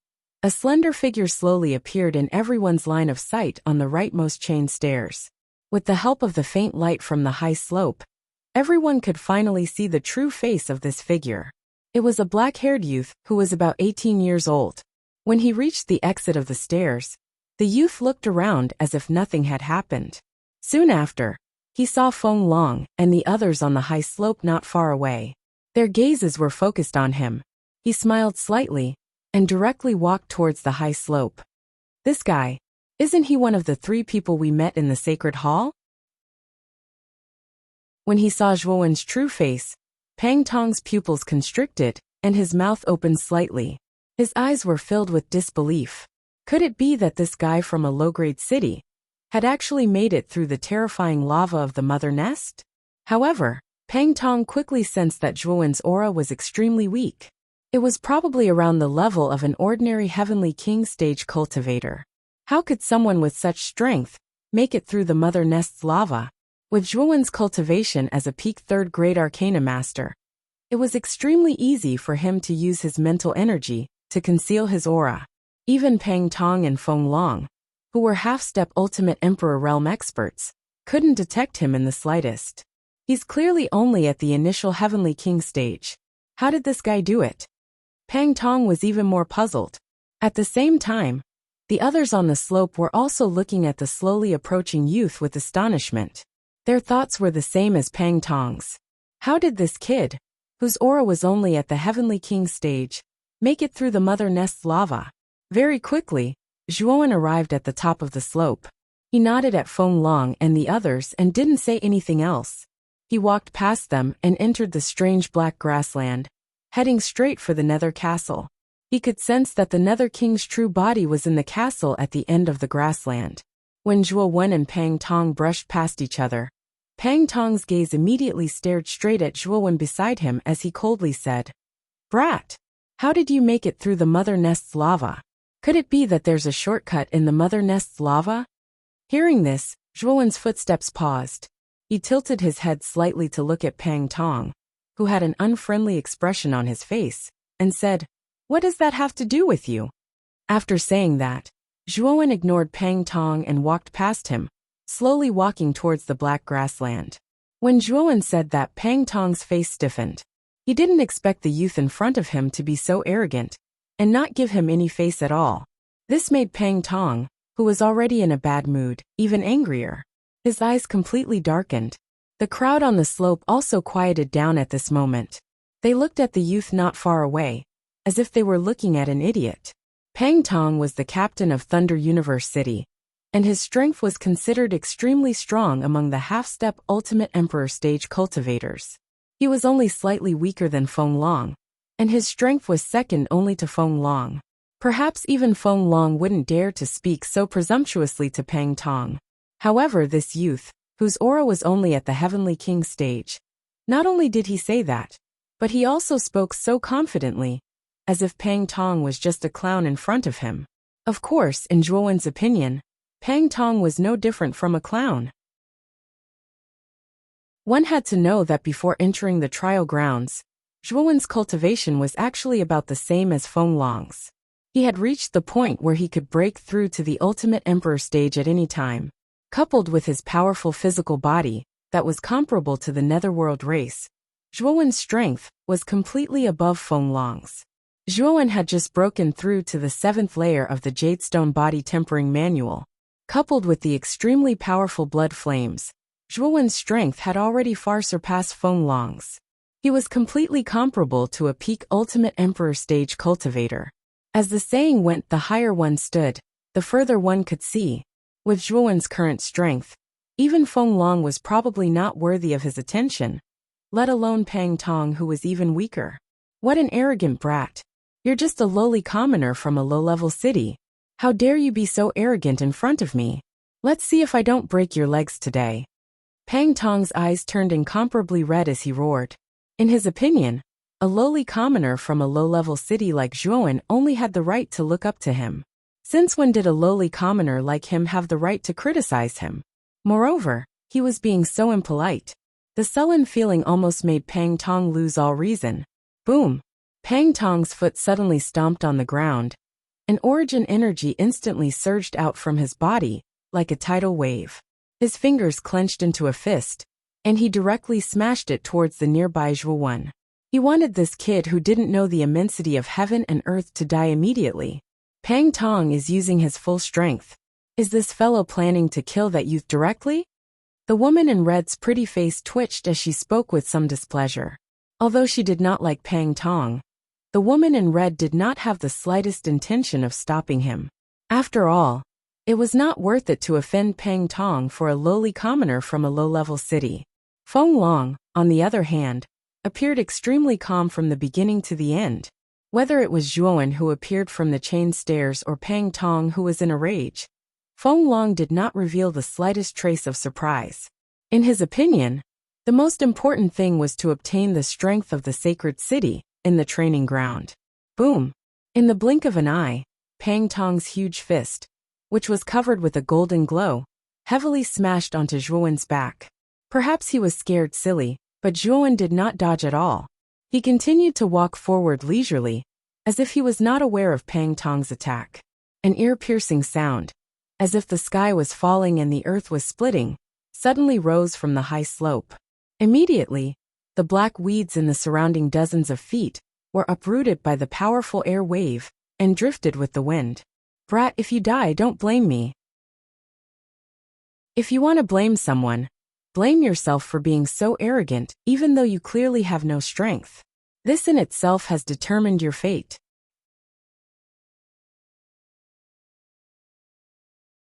a slender figure slowly appeared in everyone's line of sight on the rightmost chain stairs. With the help of the faint light from the high slope, everyone could finally see the true face of this figure. It was a black-haired youth who was about 18 years old. When he reached the exit of the stairs, the youth looked around as if nothing had happened. Soon after, he saw Feng Long and the others on the high slope not far away. Their gazes were focused on him. He smiled slightly and directly walked towards the high slope. This guy, isn't he one of the 3 people we met in the Sacred Hall? When he saw Zhuowen's true face, Pang Tong's pupils constricted and his mouth opened slightly. His eyes were filled with disbelief. Could it be that this guy from a low-grade city had actually made it through the terrifying lava of the Mother Nest? However, Pang Tong quickly sensed that Zhuowen's aura was extremely weak. It was probably around the level of an ordinary Heavenly King stage cultivator. How could someone with such strength make it through the Mother Nest's lava? With Zhuowen's cultivation as a peak 3rd grade Arcana Master, it was extremely easy for him to use his mental energy to conceal his aura. Even Pang Tong and Feng Long, who were half-step Ultimate Emperor Realm experts, couldn't detect him in the slightest. He's clearly only at the initial Heavenly King stage. How did this guy do it? Pang Tong was even more puzzled. At the same time, the others on the slope were also looking at the slowly approaching youth with astonishment. Their thoughts were the same as Pang Tong's. How did this kid, whose aura was only at the Heavenly King stage, make it through the Mother Nest's lava? Very quickly, Zhuowen arrived at the top of the slope. He nodded at Feng Long and the others and didn't say anything else. He walked past them and entered the strange black grassland, heading straight for the Nether Castle. He could sense that the Nether King's true body was in the castle at the end of the grassland. When Zhuowen and Pang Tong brushed past each other, Pang Tong's gaze immediately stared straight at Zhuowen beside him as he coldly said, "Brat, how did you make it through the Mother Nest's lava? Could it be that there's a shortcut in the Mother Nest's lava?" Hearing this, Zhuowen's footsteps paused. He tilted his head slightly to look at Pang Tong, who had an unfriendly expression on his face, and said, "What does that have to do with you?" After saying that, Zhuowen ignored Pang Tong and walked past him, slowly walking towards the black grassland. When Zhuowen said that, Pang Tong's face stiffened. He didn't expect the youth in front of him to be so arrogant and not give him any face at all. This made Pang Tong, who was already in a bad mood, even angrier. His eyes completely darkened. The crowd on the slope also quieted down at this moment. They looked at the youth not far away, as if they were looking at an idiot. Pang Tong was the captain of Thunder Universe City, and his strength was considered extremely strong among the half-step Ultimate Emperor stage cultivators. He was only slightly weaker than Feng Long, and his strength was second only to Feng Long. Perhaps even Feng Long wouldn't dare to speak so presumptuously to Pang Tong. However, this youth, whose aura was only at the Heavenly King stage, not only did he say that, but he also spoke so confidently, as if Pang Tong was just a clown in front of him. Of course, in Zhuowen's opinion, Pang Tong was no different from a clown. One had to know that before entering the trial grounds, Zhuowen's cultivation was actually about the same as Feng Long's. He had reached the point where he could break through to the ultimate emperor stage at any time. Coupled with his powerful physical body, that was comparable to the netherworld race, Zhuowen's strength was completely above Feng Long's. Zhuowen had just broken through to the 7th layer of the Jadestone Body Tempering Manual. Coupled with the extremely powerful blood flames, Zhuowen's strength had already far surpassed Feng Long's. He was completely comparable to a peak ultimate emperor stage cultivator. As the saying went, the higher one stood, the further one could see. With Zhuowen's current strength, even Feng Long was probably not worthy of his attention, let alone Pang Tong, who was even weaker. What an arrogant brat. You're just a lowly commoner from a low-level city. How dare you be so arrogant in front of me? Let's see if I don't break your legs today. Pang Tong's eyes turned incomparably red as he roared. In his opinion, a lowly commoner from a low-level city like Zhuowen only had the right to look up to him. Since when did a lowly commoner like him have the right to criticize him? Moreover, he was being so impolite. The sullen feeling almost made Pang Tong lose all reason. Boom! Pang Tong's foot suddenly stomped on the ground. An origin energy instantly surged out from his body, like a tidal wave. His fingers clenched into a fist, and he directly smashed it towards the nearby Zhuowen. He wanted this kid who didn't know the immensity of heaven and earth to die immediately. Pang Tong is using his full strength. Is this fellow planning to kill that youth directly? The woman in red's pretty face twitched as she spoke with some displeasure. Although she did not like Pang Tong, the woman in red did not have the slightest intention of stopping him. After all, it was not worth it to offend Pang Tong for a lowly commoner from a low-level city. Feng Long, on the other hand, appeared extremely calm from the beginning to the end. Whether it was Zhuowen who appeared from the chain stairs or Pang Tong who was in a rage, Feng Long did not reveal the slightest trace of surprise. In his opinion, the most important thing was to obtain the strength of the sacred city in the training ground. Boom! In the blink of an eye, Pang Tong's huge fist, which was covered with a golden glow, heavily smashed onto Zhuowen's back. Perhaps he was scared silly, but Zhuowen did not dodge at all. He continued to walk forward leisurely, as if he was not aware of Pang Tong's attack. An ear-piercing sound, as if the sky was falling and the earth was splitting, suddenly rose from the high slope. Immediately, the black weeds in the surrounding dozens of feet were uprooted by the powerful air wave and drifted with the wind. Brat, if you die, don't blame me. If you want to blame someone, blame yourself for being so arrogant, even though you clearly have no strength. This in itself has determined your fate.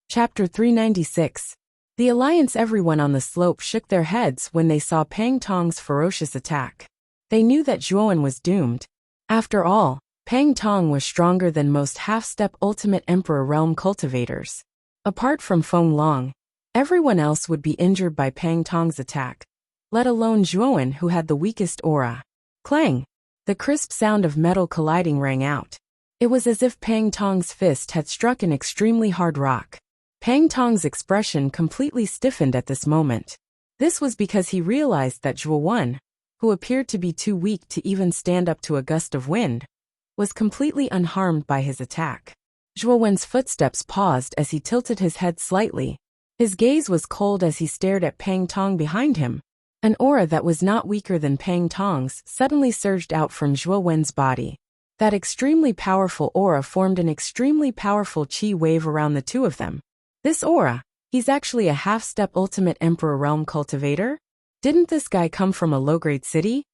Chapter 396. The Alliance. Everyone on the slope shook their heads when they saw Pang Tong's ferocious attack. They knew that Zhuowen was doomed. After all, Pang Tong was stronger than most half-step ultimate emperor realm cultivators. Apart from Feng Long, everyone else would be injured by Pang Tong's attack, let alone Zhuowen, who had the weakest aura. Clang! The crisp sound of metal colliding rang out. It was as if Pang Tong's fist had struck an extremely hard rock. Pang Tong's expression completely stiffened at this moment. This was because he realized that Zhuowen, who appeared to be too weak to even stand up to a gust of wind, was completely unharmed by his attack. Zhuowen's footsteps paused as he tilted his head slightly. His gaze was cold as he stared at Pang Tong behind him. An aura that was not weaker than Pang Tong's suddenly surged out from Zhuowen's body. That extremely powerful aura formed an extremely powerful chi wave around the two of them. This aura, he's actually a half-step ultimate emperor realm cultivator? Didn't this guy come from a low-grade city?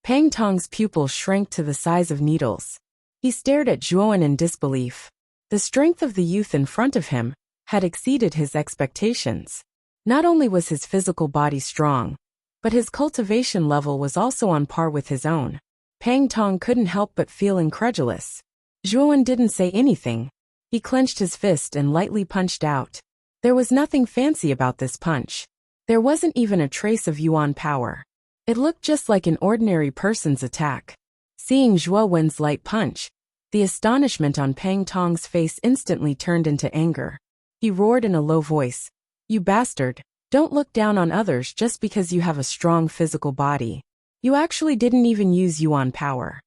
Pang Tong's pupils shrank to the size of needles. He stared at Zhuowen in disbelief. The strength of the youth in front of him had exceeded his expectations. Not only was his physical body strong, but his cultivation level was also on par with his own. Pang Tong couldn't help but feel incredulous. Zhuowen didn't say anything. He clenched his fist and lightly punched out. There was nothing fancy about this punch. There wasn't even a trace of yuan power. It looked just like an ordinary person's attack. Seeing Zhuowen's light punch, the astonishment on Pang Tong's face instantly turned into anger. He roared in a low voice. You bastard. Don't look down on others just because you have a strong physical body. You actually didn't even use Yuan power.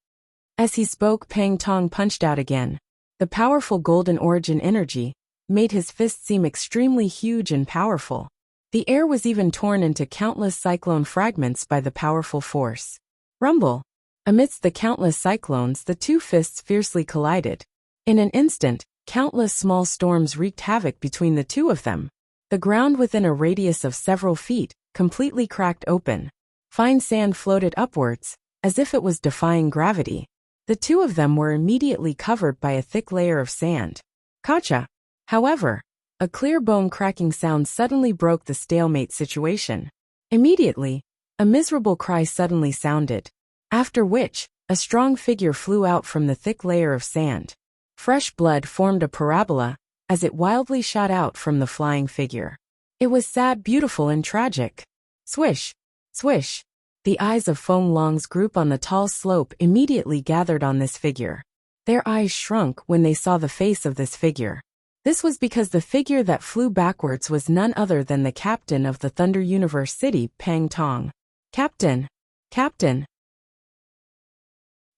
As he spoke, Pang Tong punched out again. The powerful golden origin energy made his fist seem extremely huge and powerful. The air was even torn into countless cyclone fragments by the powerful force. Rumble. Amidst the countless cyclones, the two fists fiercely collided. In an instant, countless small storms wreaked havoc between the two of them. The ground within a radius of several feet completely cracked open. Fine sand floated upwards, as if it was defying gravity. The two of them were immediately covered by a thick layer of sand. Gotcha! However, a clear bone-cracking sound suddenly broke the stalemate situation. Immediately, a miserable cry suddenly sounded, after which, a strong figure flew out from the thick layer of sand. Fresh blood formed a parabola, as it wildly shot out from the flying figure. It was sad, beautiful, and tragic. Swish! Swish! The eyes of Feng Long's group on the tall slope immediately gathered on this figure. Their eyes shrunk when they saw the face of this figure. This was because the figure that flew backwards was none other than the captain of the Thunder Universe City, Pang Tong. Captain! Captain!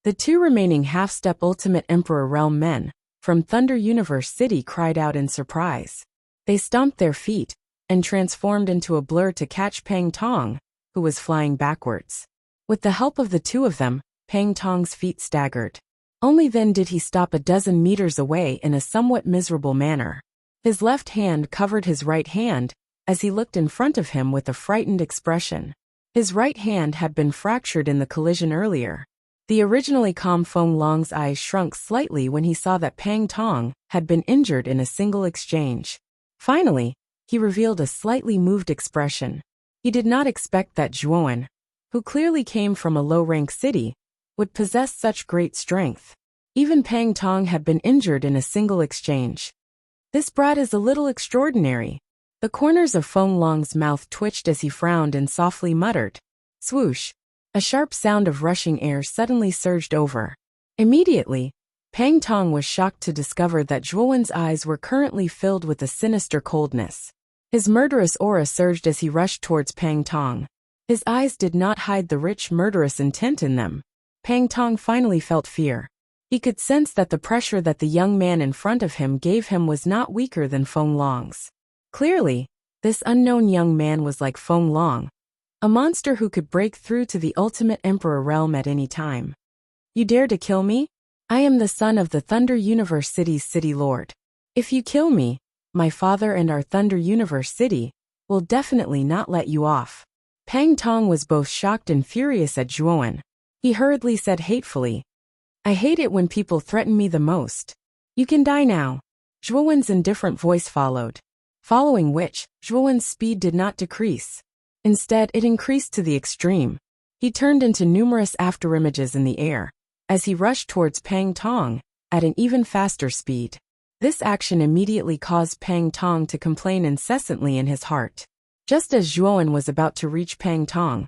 The two remaining half-step Ultimate Emperor Realm men from Thunder Universe City cried out in surprise. They stomped their feet and transformed into a blur to catch Pang Tong, who was flying backwards. With the help of the two of them, Pang Tong's feet staggered. Only then did he stop a dozen meters away in a somewhat miserable manner. His left hand covered his right hand as he looked in front of him with a frightened expression. His right hand had been fractured in the collision earlier. The originally calm Feng Long's eyes shrunk slightly when he saw that Pang Tong had been injured in a single exchange. Finally, he revealed a slightly moved expression. He did not expect that Zhuowen, who clearly came from a low-rank city, would possess such great strength. Even Pang Tong had been injured in a single exchange. This brat is a little extraordinary. The corners of Feng Long's mouth twitched as he frowned and softly muttered. Swoosh! A sharp sound of rushing air suddenly surged over. Immediately, Pang Tong was shocked to discover that Zhuowen's eyes were currently filled with a sinister coldness. His murderous aura surged as he rushed towards Pang Tong. His eyes did not hide the rich murderous intent in them. Pang Tong finally felt fear. He could sense that the pressure that the young man in front of him gave him was not weaker than Feng Long's. Clearly, this unknown young man was like Feng Long, a monster who could break through to the Ultimate Emperor realm at any time. You dare to kill me? I am the son of the Thunder Universe City's City Lord. If you kill me, my father and our Thunder Universe City will definitely not let you off. Pang Tong was both shocked and furious at Zhuowen. He hurriedly said hatefully, I hate it when people threaten me the most. You can die now. Zhuowen's indifferent voice followed. Following which, Zhuowen's speed did not decrease. Instead, it increased to the extreme. He turned into numerous afterimages in the air, as he rushed towards Pang Tong, at an even faster speed. This action immediately caused Pang Tong to complain incessantly in his heart. Just as Zhuowen was about to reach Pang Tong,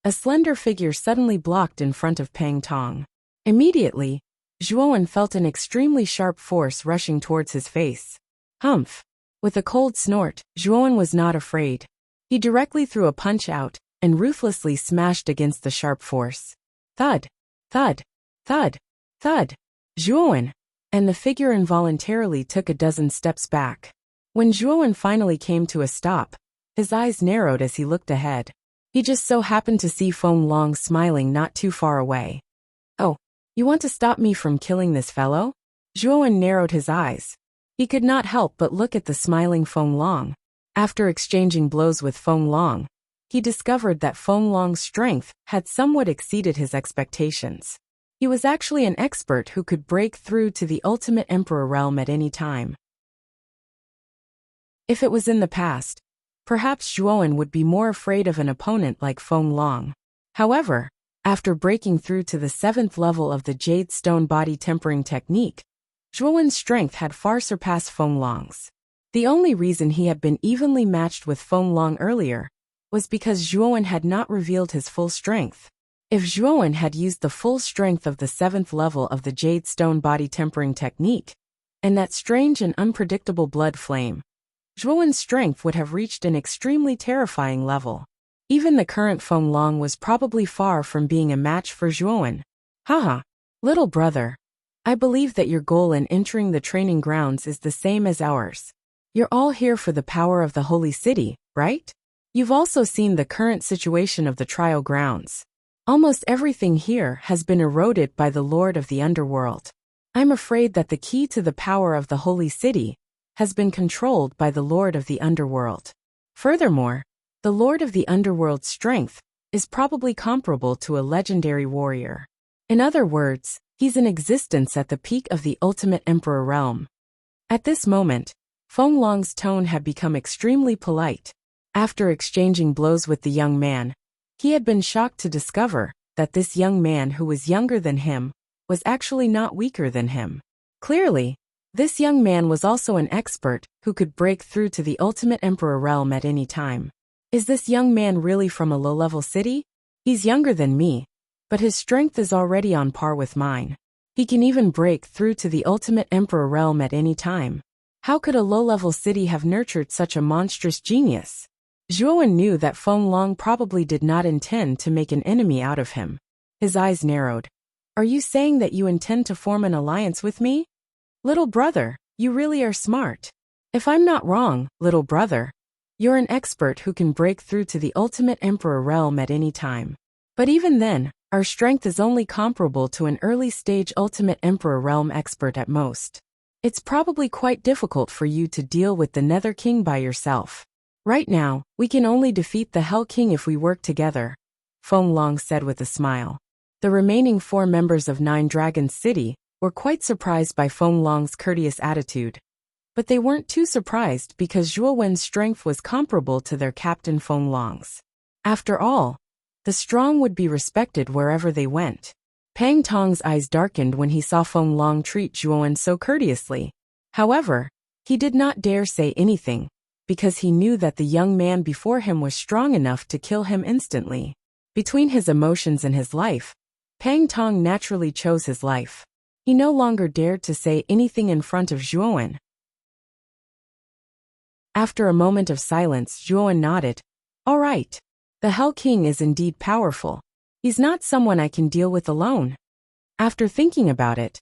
a slender figure suddenly blocked in front of Pang Tong. Immediately, Zhuowen felt an extremely sharp force rushing towards his face. Humph! With a cold snort, Zhuowen was not afraid. He directly threw a punch out, and ruthlessly smashed against the sharp force. Thud! Thud! Thud! Thud! Zhuowen! And the figure involuntarily took a dozen steps back. When Zhuowen finally came to a stop, his eyes narrowed as he looked ahead. He just so happened to see Feng Long smiling not too far away. Oh, you want to stop me from killing this fellow? Zhuowen narrowed his eyes. He could not help but look at the smiling Feng Long. After exchanging blows with Feng Long, he discovered that Feng Long's strength had somewhat exceeded his expectations. He was actually an expert who could break through to the Ultimate Emperor realm at any time. If it was in the past, perhaps Zhuowen would be more afraid of an opponent like Feng Long. However, after breaking through to the 7th level of the Jade Stone Body Tempering Technique, Zhuowen's strength had far surpassed Feng Long's. The only reason he had been evenly matched with Feng Long earlier was because Zhuowen had not revealed his full strength. If Zhuowen had used the full strength of the 7th level of the Jade Stone Body Tempering Technique, and that strange and unpredictable blood flame, Zhuowen's strength would have reached an extremely terrifying level. Even the current Feng Long was probably far from being a match for Zhuowen. Haha. Little brother. I believe that your goal in entering the training grounds is the same as ours. You're all here for the power of the holy city, right? You've also seen the current situation of the trial grounds. Almost everything here has been eroded by the Lord of the Underworld. I'm afraid that the key to the power of the holy city has been controlled by the Lord of the Underworld. Furthermore, the Lord of the Underworld's strength is probably comparable to a legendary warrior. In other words, he's in existence at the peak of the ultimate emperor realm. At this moment, Feng Long's tone had become extremely polite. After exchanging blows with the young man, he had been shocked to discover that this young man who was younger than him was actually not weaker than him. Clearly, this young man was also an expert who could break through to the ultimate emperor realm at any time. Is this young man really from a low-level city? He's younger than me, but his strength is already on par with mine. He can even break through to the ultimate emperor realm at any time. How could a low-level city have nurtured such a monstrous genius? Zhuowen knew that Feng Long probably did not intend to make an enemy out of him. His eyes narrowed. Are you saying that you intend to form an alliance with me? Little brother, you really are smart. If I'm not wrong, little brother, you're an expert who can break through to the ultimate emperor realm at any time. But even then, our strength is only comparable to an early-stage ultimate emperor realm expert at most. It's probably quite difficult for you to deal with the Nether King by yourself. Right now, we can only defeat the Hell King if we work together, Feng Long said with a smile. The remaining 4 members of Nine Dragons City were quite surprised by Feng Long's courteous attitude. But they weren't too surprised because Zhuowen's strength was comparable to their captain Feng Long's. After all, the strong would be respected wherever they went. Pang Tong's eyes darkened when he saw Feng Long treat Zhuowen so courteously. However, he did not dare say anything, because he knew that the young man before him was strong enough to kill him instantly. Between his emotions and his life, Pang Tong naturally chose his life. He no longer dared to say anything in front of Zhuowen. After a moment of silence, Zhuowen nodded. All right. The Hell King is indeed powerful. He's not someone I can deal with alone. After thinking about it,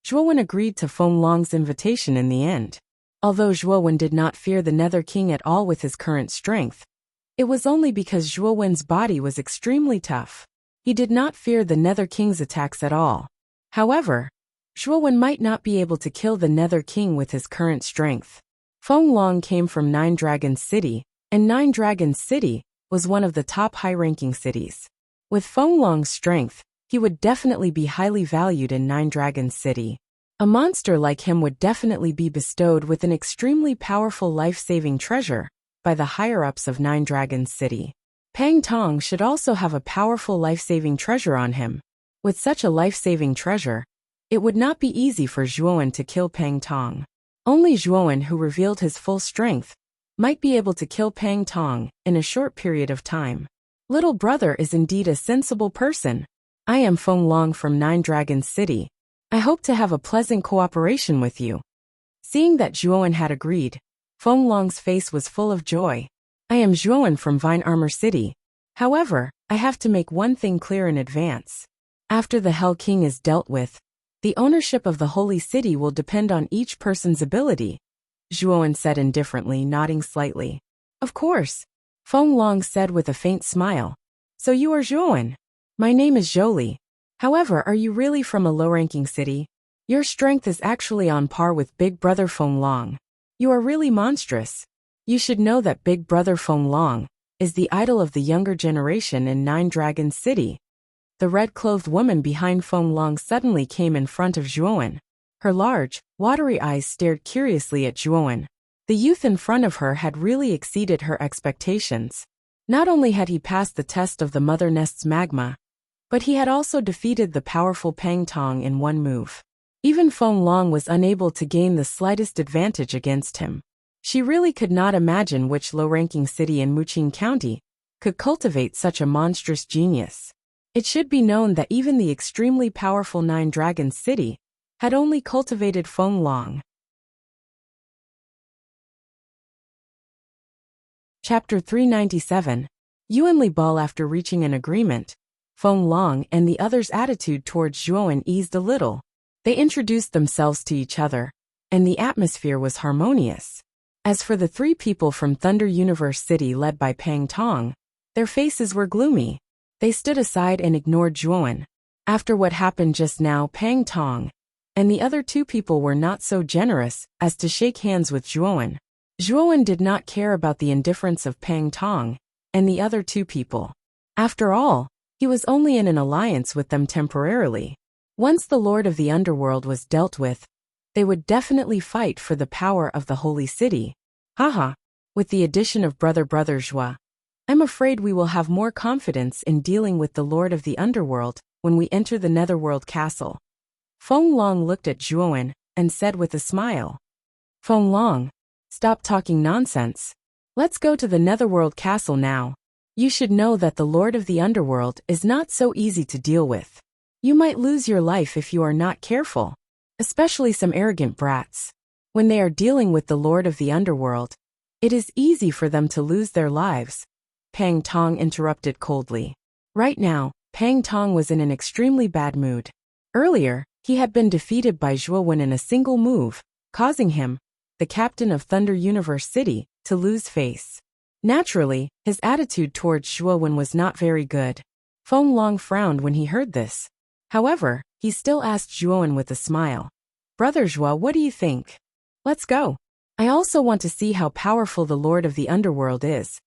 Zhuowen agreed to Feng Long's invitation in the end. Although Zhuowen did not fear the Nether King at all with his current strength, it was only because Zhuowen's body was extremely tough. He did not fear the Nether King's attacks at all. However, Zhuowen might not be able to kill the Nether King with his current strength. Feng Long came from Nine Dragons City, and Nine Dragons City was one of the top high-ranking cities. With Feng Long's strength, he would definitely be highly valued in Nine Dragons City. A monster like him would definitely be bestowed with an extremely powerful life-saving treasure by the higher-ups of Nine Dragons City. Pang Tong should also have a powerful life-saving treasure on him. With such a life-saving treasure, it would not be easy for Zhuowen to kill Pang Tong. Only Zhuowen, who revealed his full strength, might be able to kill Pang Tong in a short period of time. Little brother is indeed a sensible person. I am Feng Long from Nine Dragons City. I hope to have a pleasant cooperation with you. Seeing that Zhuowen had agreed, Feng Long's face was full of joy. I am Zhuowen from Vine Armor City. However, I have to make one thing clear in advance. After the Hell King is dealt with, the ownership of the Holy City will depend on each person's ability, Zhuowen said indifferently, nodding slightly. Of course, Feng Long said with a faint smile. So you are Zhuowen. My name is Jolie. However, are you really from a low-ranking city? Your strength is actually on par with Big Brother Feng Long. You are really monstrous. You should know that Big Brother Feng Long is the idol of the younger generation in Nine Dragons City. The red-clothed woman behind Feng Long suddenly came in front of Zhuowen. Her large, watery eyes stared curiously at Zhuowen. The youth in front of her had really exceeded her expectations. Not only had he passed the test of the Mother Nest's magma, but he had also defeated the powerful Pang Tong in one move. Even Feng Long was unable to gain the slightest advantage against him. She really could not imagine which low-ranking city in Wuxia County could cultivate such a monstrous genius. It should be known that even the extremely powerful Nine Dragons City had only cultivated Feng Long. Chapter 397. Yuanli Ball. After reaching an agreement, Feng Long and the others' attitude towards Zhuowen eased a little. They introduced themselves to each other, and the atmosphere was harmonious. As for the three people from Thunder Universe City led by Pang Tong, their faces were gloomy. They stood aside and ignored Zhuowen. After what happened just now, Pang Tong and the other two people were not so generous as to shake hands with Zhuowen. Zhuowen did not care about the indifference of Pang Tong and the other two people. After all, he was only in an alliance with them temporarily. Once the Lord of the Underworld was dealt with, they would definitely fight for the power of the Holy City. Haha. With the addition of Brother Zhua, I'm afraid we will have more confidence in dealing with the Lord of the Underworld when we enter the Netherworld Castle. Feng Long looked at Zhuowen and said with a smile, Feng Long, stop talking nonsense. Let's go to the Netherworld Castle now. You should know that the Lord of the Underworld is not so easy to deal with. You might lose your life if you are not careful, especially some arrogant brats. When they are dealing with the Lord of the Underworld, it is easy for them to lose their lives. Pang Tong interrupted coldly. Right now, Pang Tong was in an extremely bad mood. Earlier, he had been defeated by Zhuowen in a single move, causing him, the captain of Thunder Universe City, to lose face. Naturally, his attitude towards Zhuowen was not very good. Feng Long frowned when he heard this. However, he still asked Zhuowen with a smile, Brother Zhua, what do you think? Let's go. I also want to see how powerful the Lord of the Underworld is.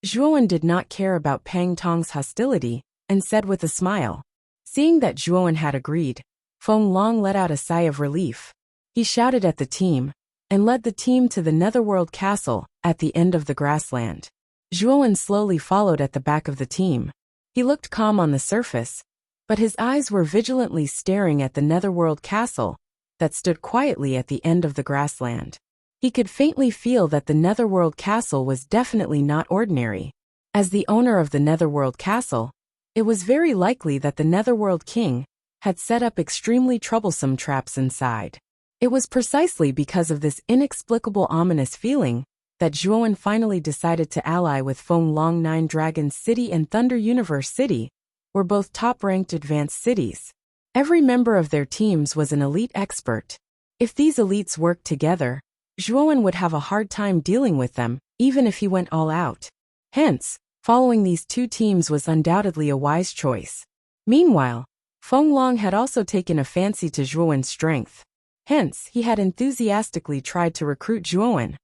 Zhuowen did not care about Pang Tong's hostility and said with a smile. Seeing that Zhuowen had agreed, Feng Long let out a sigh of relief. He shouted at the team and led the team to the Netherworld Castle at the end of the grassland. Zhuowen slowly followed at the back of the team. He looked calm on the surface, but his eyes were vigilantly staring at the Netherworld Castle that stood quietly at the end of the grassland. He could faintly feel that the Netherworld Castle was definitely not ordinary. As the owner of the Netherworld Castle, it was very likely that the Netherworld King had set up extremely troublesome traps inside. It was precisely because of this inexplicable ominous feeling that Zhuowen finally decided to ally with Feng Long. Nine Dragons City and Thunder Universe City were both top-ranked advanced cities. Every member of their teams was an elite expert. If these elites worked together, Zhuowen would have a hard time dealing with them, even if he went all out. Hence, following these two teams was undoubtedly a wise choice. Meanwhile, Feng Long had also taken a fancy to Zhuowen's strength. Hence, he had enthusiastically tried to recruit Zhuowen.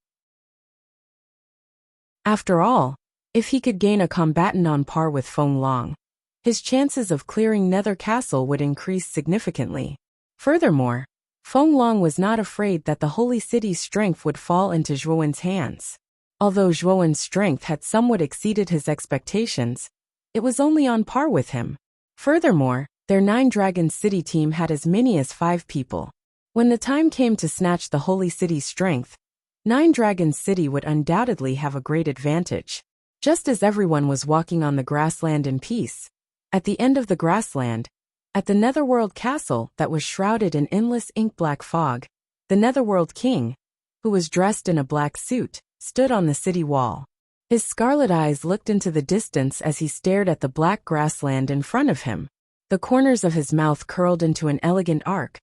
After all, if he could gain a combatant on par with Feng Long, his chances of clearing Nether Castle would increase significantly. Furthermore, Feng Long was not afraid that the Holy City's strength would fall into Zhuowen's hands. Although Zhuowen's strength had somewhat exceeded his expectations, it was only on par with him. Furthermore, their Nine Dragons City team had as many as 5 people. When the time came to snatch the Holy City's strength, Nine Dragons City would undoubtedly have a great advantage. Just as everyone was walking on the grassland in peace, at the end of the grassland, at the Netherworld Castle that was shrouded in endless ink-black fog, the Netherworld King, who was dressed in a black suit, stood on the city wall. His scarlet eyes looked into the distance as he stared at the black grassland in front of him. The corners of his mouth curled into an elegant arc.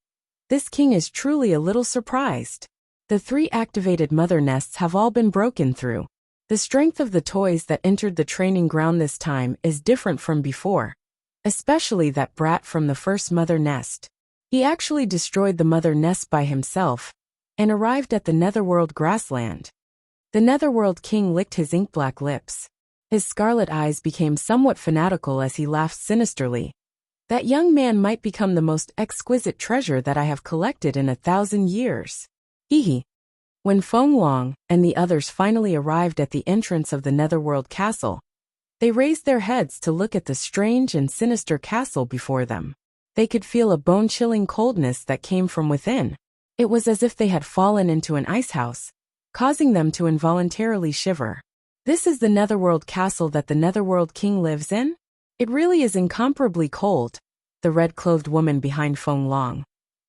This king is truly a little surprised. The 3 activated mother nests have all been broken through. The strength of the toys that entered the training ground this time is different from before, especially that brat from the first mother nest. He actually destroyed the mother nest by himself and arrived at the Netherworld grassland. The Netherworld King licked his ink-black lips. His scarlet eyes became somewhat fanatical as he laughed sinisterly. That young man might become the most exquisite treasure that I have collected in 1,000 years. Hee. When Feng Long and the others finally arrived at the entrance of the Netherworld Castle, they raised their heads to look at the strange and sinister castle before them. They could feel a bone-chilling coldness that came from within. It was as if they had fallen into an ice house, causing them to involuntarily shiver. This is the Netherworld Castle that the Netherworld King lives in? It really is incomparably cold, the red-clothed woman behind Feng Long,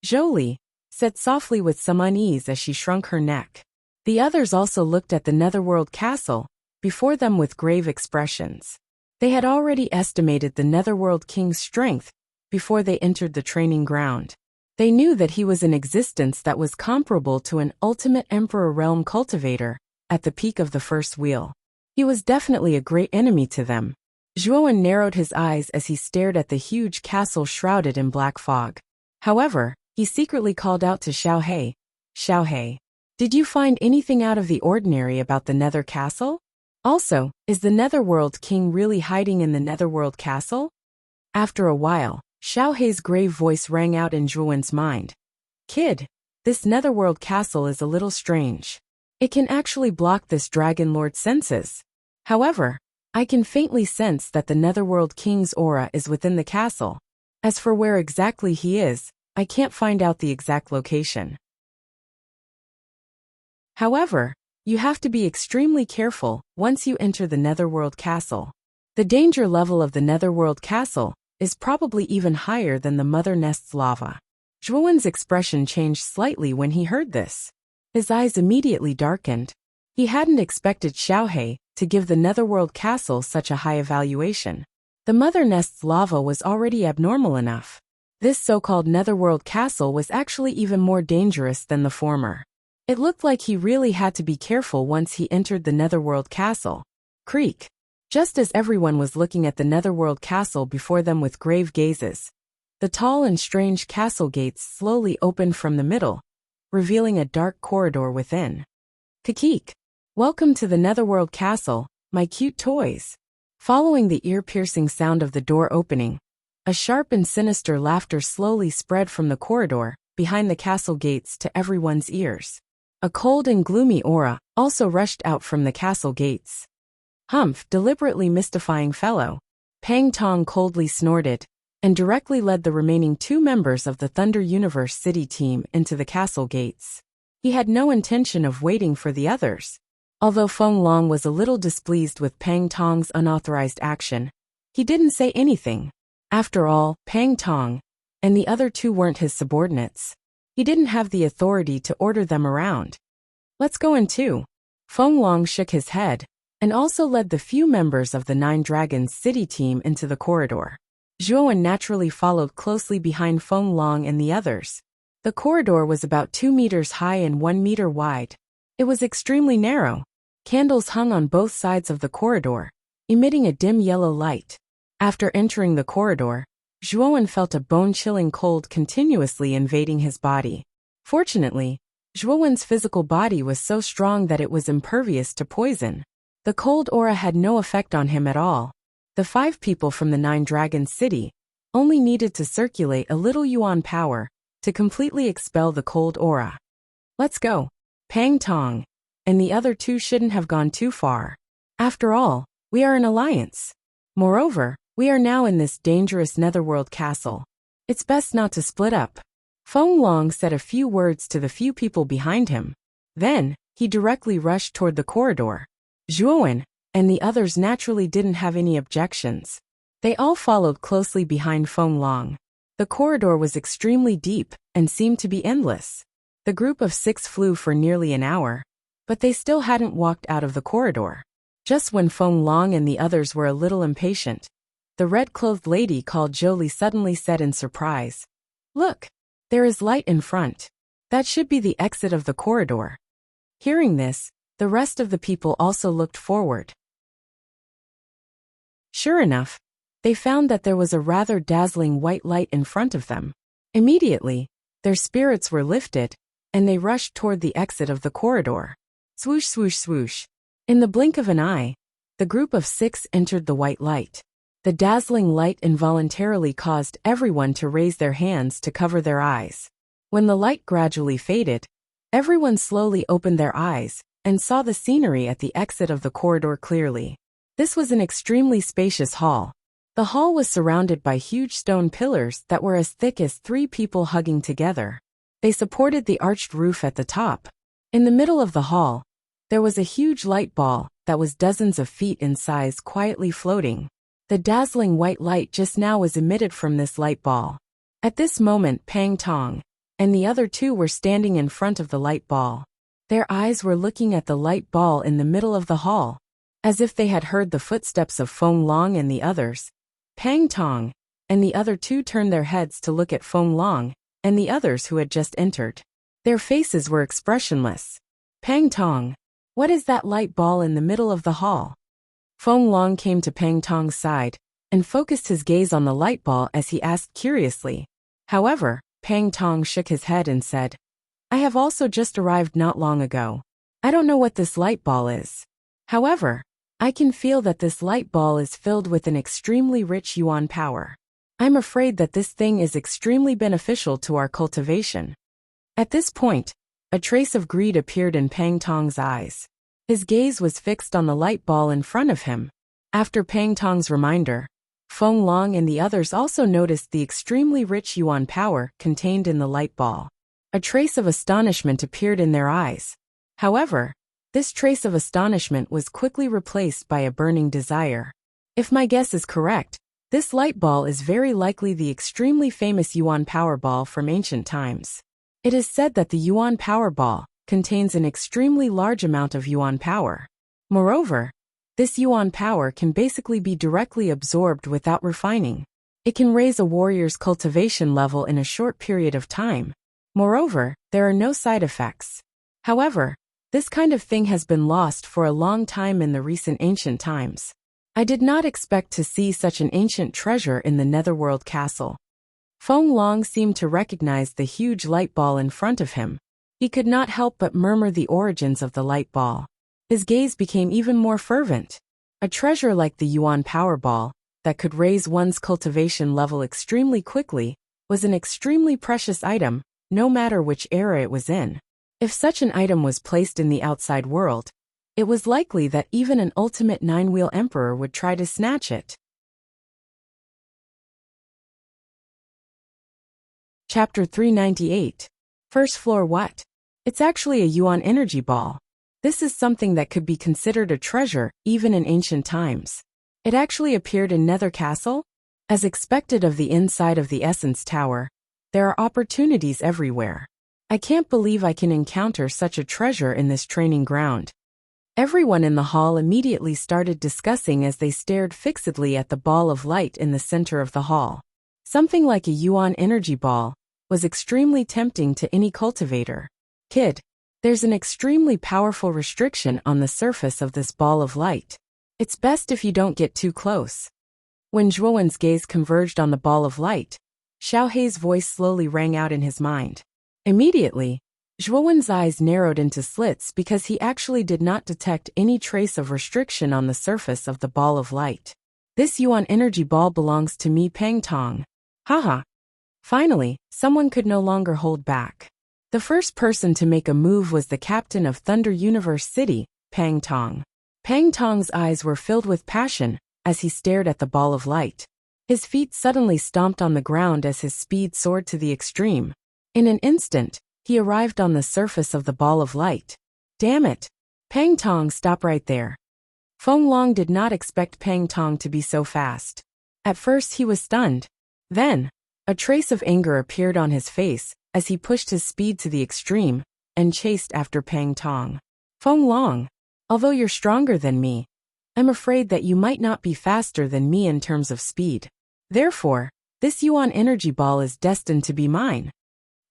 Zhou, said softly with some unease as she shrunk her neck. The others also looked at the Netherworld Castle before them with grave expressions. They had already estimated the Netherworld King's strength before they entered the training ground. They knew that he was an existence that was comparable to an ultimate Emperor realm cultivator at the peak of the first wheel. He was definitely a great enemy to them. Zhuowen narrowed his eyes as he stared at the huge castle shrouded in black fog. However, he secretly called out to Xiaohe, "Xiaohe, did you find anything out of the ordinary about the Nether Castle? Also, is the Netherworld King really hiding in the Netherworld Castle?" After a while, Xiaohe's grave voice rang out in Zhuowen's mind. "Kid, this Netherworld Castle is a little strange. It can actually block this Dragon Lord's senses. However, I can faintly sense that the Netherworld King's aura is within the castle. As for where exactly he is, I can't find out the exact location. However, you have to be extremely careful once you enter the Netherworld Castle. The danger level of the Netherworld Castle is probably even higher than the Mother Nest's lava." Zhuowen's expression changed slightly when he heard this. His eyes immediately darkened. He hadn't expected Xiaohe to give the Netherworld Castle such a high evaluation. The Mother Nest's lava was already abnormal enough. This so-called Netherworld Castle was actually even more dangerous than the former. It looked like he really had to be careful once he entered the Netherworld Castle. Creak. Just as everyone was looking at the Netherworld Castle before them with grave gazes, the tall and strange castle gates slowly opened from the middle, revealing a dark corridor within. "Kakik. Welcome to the Netherworld Castle, my cute toys." Following the ear-piercing sound of the door opening, a sharp and sinister laughter slowly spread from the corridor behind the castle gates to everyone's ears. A cold and gloomy aura also rushed out from the castle gates. "Humph, deliberately mystifying fellow." Pang Tong coldly snorted, and directly led the remaining 2 members of the Thunder Universe City team into the castle gates. He had no intention of waiting for the others. Although Feng Long was a little displeased with Pang Tong's unauthorized action, he didn't say anything. After all, Pang Tong and the other 2 weren't his subordinates. He didn't have the authority to order them around. "Let's go in too." Feng Long shook his head, and also led the few members of the 9 Dragons City team into the corridor. Zhuowen naturally followed closely behind Feng Long and the others. The corridor was about 2 meters high and 1 meter wide. It was extremely narrow. Candles hung on both sides of the corridor, emitting a dim yellow light. After entering the corridor, Zhuowen felt a bone-chilling cold continuously invading his body. Fortunately, Zhuowen's physical body was so strong that it was impervious to poison. The cold aura had no effect on him at all. The 5 people from the 9 Dragons City only needed to circulate a little yuan power to completely expel the cold aura. "Let's go." Pang Tong and the other 2 shouldn't have gone too far. After all, we are an alliance. Moreover, we are now in this dangerous Netherworld Castle. It's best not to split up. Feng Long said a few words to the few people behind him. Then, he directly rushed toward the corridor. Zhuowen and the others naturally didn't have any objections. They all followed closely behind Feng Long. The corridor was extremely deep and seemed to be endless. The group of 6 flew for nearly an hour, but they still hadn't walked out of the corridor. Just when Feng Long and the others were a little impatient, the red-clothed lady called Jolie suddenly said in surprise, "Look, there is light in front. That should be the exit of the corridor." Hearing this, the rest of the people also looked forward. Sure enough, they found that there was a rather dazzling white light in front of them. Immediately, their spirits were lifted, and they rushed toward the exit of the corridor. Swoosh, swoosh, swoosh. In the blink of an eye, the group of 6 entered the white light. The dazzling light involuntarily caused everyone to raise their hands to cover their eyes. When the light gradually faded, everyone slowly opened their eyes and saw the scenery at the exit of the corridor clearly. This was an extremely spacious hall. The hall was surrounded by huge stone pillars that were as thick as 3 people hugging together. They supported the arched roof at the top. In the middle of the hall, there was a huge light ball that was dozens of feet in size quietly floating. The dazzling white light just now was emitted from this light ball. At this moment, Pang Tong and the other 2 were standing in front of the light ball. Their eyes were looking at the light ball in the middle of the hall. As if they had heard the footsteps of Feng Long and the others, Pang Tong and the other two turned their heads to look at Feng Long and the others who had just entered. Their faces were expressionless. Pang Tong, what is that light ball in the middle of the hall? Feng Long came to Pang Tong's side and focused his gaze on the light ball as he asked curiously. However, Pang Tong shook his head and said, I have also just arrived not long ago. I don't know what this light ball is. However, I can feel that this light ball is filled with an extremely rich yuan power. I'm afraid that this thing is extremely beneficial to our cultivation. At this point, a trace of greed appeared in Pang Tong's eyes. His gaze was fixed on the light ball in front of him. After Pang Tong's reminder, Feng Long and the others also noticed the extremely rich yuan power contained in the light ball. A trace of astonishment appeared in their eyes. However, this trace of astonishment was quickly replaced by a burning desire. If my guess is correct, this light ball is very likely the extremely famous yuan power ball from ancient times. It is said that the yuan power ball contains an extremely large amount of yuan power. Moreover, this yuan power can basically be directly absorbed without refining. It can raise a warrior's cultivation level in a short period of time. Moreover, there are no side effects. However, this kind of thing has been lost for a long time in the recent ancient times. I did not expect to see such an ancient treasure in the Netherworld castle. Feng Long seemed to recognize the huge light ball in front of him. He could not help but murmur the origins of the light ball. His gaze became even more fervent. A treasure like the yuan power ball, that could raise one's cultivation level extremely quickly, was an extremely precious item, no matter which era it was in. If such an item was placed in the outside world, it was likely that even an ultimate nine-wheel emperor would try to snatch it. Chapter 398. First floor what? It's actually a yuan energy ball. This is something that could be considered a treasure, even in ancient times. It actually appeared in Nether Castle? As expected of the inside of the Essence Tower, there are opportunities everywhere. I can't believe I can encounter such a treasure in this training ground. Everyone in the hall immediately started discussing as they stared fixedly at the ball of light in the center of the hall. Something like a yuan energy ball was extremely tempting to any cultivator. Kid, there's an extremely powerful restriction on the surface of this ball of light. It's best if you don't get too close. When Zhuowen's gaze converged on the ball of light, Xiao Hei's voice slowly rang out in his mind. Immediately, Zhuowen's eyes narrowed into slits because he actually did not detect any trace of restriction on the surface of the ball of light. This yuan energy ball belongs to me, Pang Tong. Haha. Finally, someone could no longer hold back. The first person to make a move was the captain of Thunder Universe City, Pang Tong. Pang Tong's eyes were filled with passion as he stared at the ball of light. His feet suddenly stomped on the ground as his speed soared to the extreme. In an instant, he arrived on the surface of the ball of light. Damn it! Pang Tong, stop right there. Feng Long did not expect Pang Tong to be so fast. At first he was stunned. Then, a trace of anger appeared on his face as he pushed his speed to the extreme and chased after Pang Tong. Feng Long, although you're stronger than me, I'm afraid that you might not be faster than me in terms of speed. Therefore, this yuan energy ball is destined to be mine.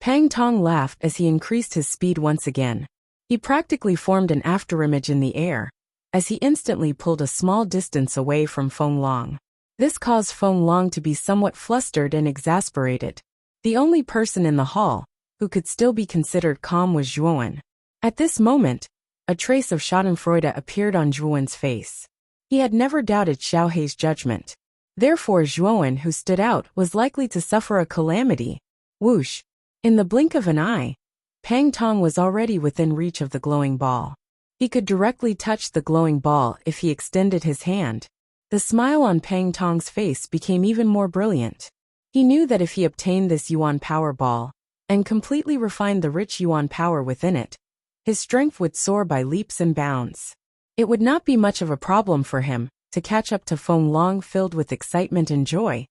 Pang Tong laughed as he increased his speed once again. He practically formed an afterimage in the air, as he instantly pulled a small distance away from Feng Long. This caused Feng Long to be somewhat flustered and exasperated. The only person in the hall who could still be considered calm was Zhuowen. At this moment, a trace of schadenfreude appeared on Zhuowen's face. He had never doubted Xiao Hei's judgment. Therefore Zhuowen, who stood out, was likely to suffer a calamity. Whoosh! In the blink of an eye, Pang Tong was already within reach of the glowing ball. He could directly touch the glowing ball if he extended his hand. The smile on Pang Tong's face became even more brilliant. He knew that if he obtained this yuan power ball and completely refined the rich yuan power within it, his strength would soar by leaps and bounds. It would not be much of a problem for him to catch up to Feng Long. Filled with excitement and joy,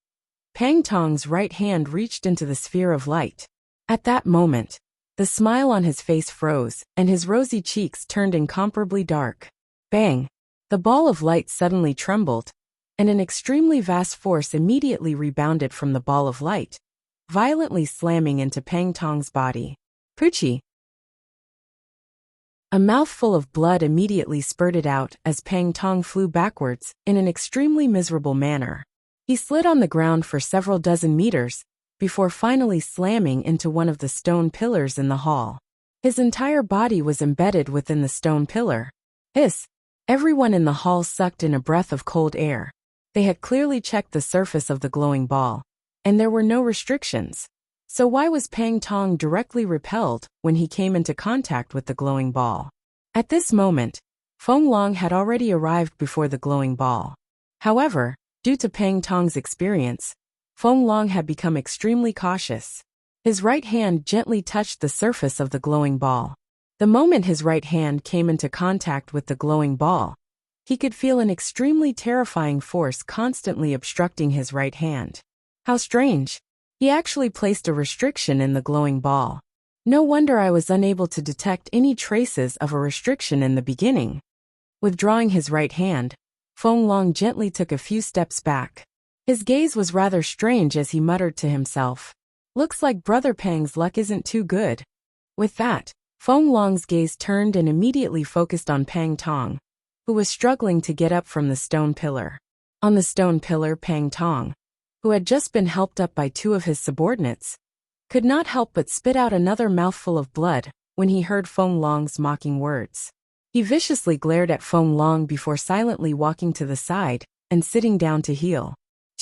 Pang Tong's right hand reached into the sphere of light. At that moment, the smile on his face froze, and his rosy cheeks turned incomparably dark. Bang! The ball of light suddenly trembled, and an extremely vast force immediately rebounded from the ball of light, violently slamming into Pang Tong's body. Poochie! A mouthful of blood immediately spurted out as Pang Tong flew backwards in an extremely miserable manner. He slid on the ground for several dozen meters before finally slamming into one of the stone pillars in the hall. His entire body was embedded within the stone pillar. Hiss! Everyone in the hall sucked in a breath of cold air. They had clearly checked the surface of the glowing ball, and there were no restrictions. So why was Pang Tong directly repelled when he came into contact with the glowing ball? At this moment, Feng Long had already arrived before the glowing ball. However, due to Pang Tong's experience, Feng Long had become extremely cautious. His right hand gently touched the surface of the glowing ball. The moment his right hand came into contact with the glowing ball, he could feel an extremely terrifying force constantly obstructing his right hand. How strange! He actually placed a restriction in the glowing ball. No wonder I was unable to detect any traces of a restriction in the beginning. Withdrawing his right hand, Feng Long gently took a few steps back. His gaze was rather strange as he muttered to himself, "Looks like Brother Pang's luck isn't too good." With that, Feng Long's gaze turned and immediately focused on Pang Tong, who was struggling to get up from the stone pillar. On the stone pillar, Pang Tong, who had just been helped up by two of his subordinates, could not help but spit out another mouthful of blood when he heard Feng Long's mocking words. He viciously glared at Feng Long before silently walking to the side and sitting down to heal.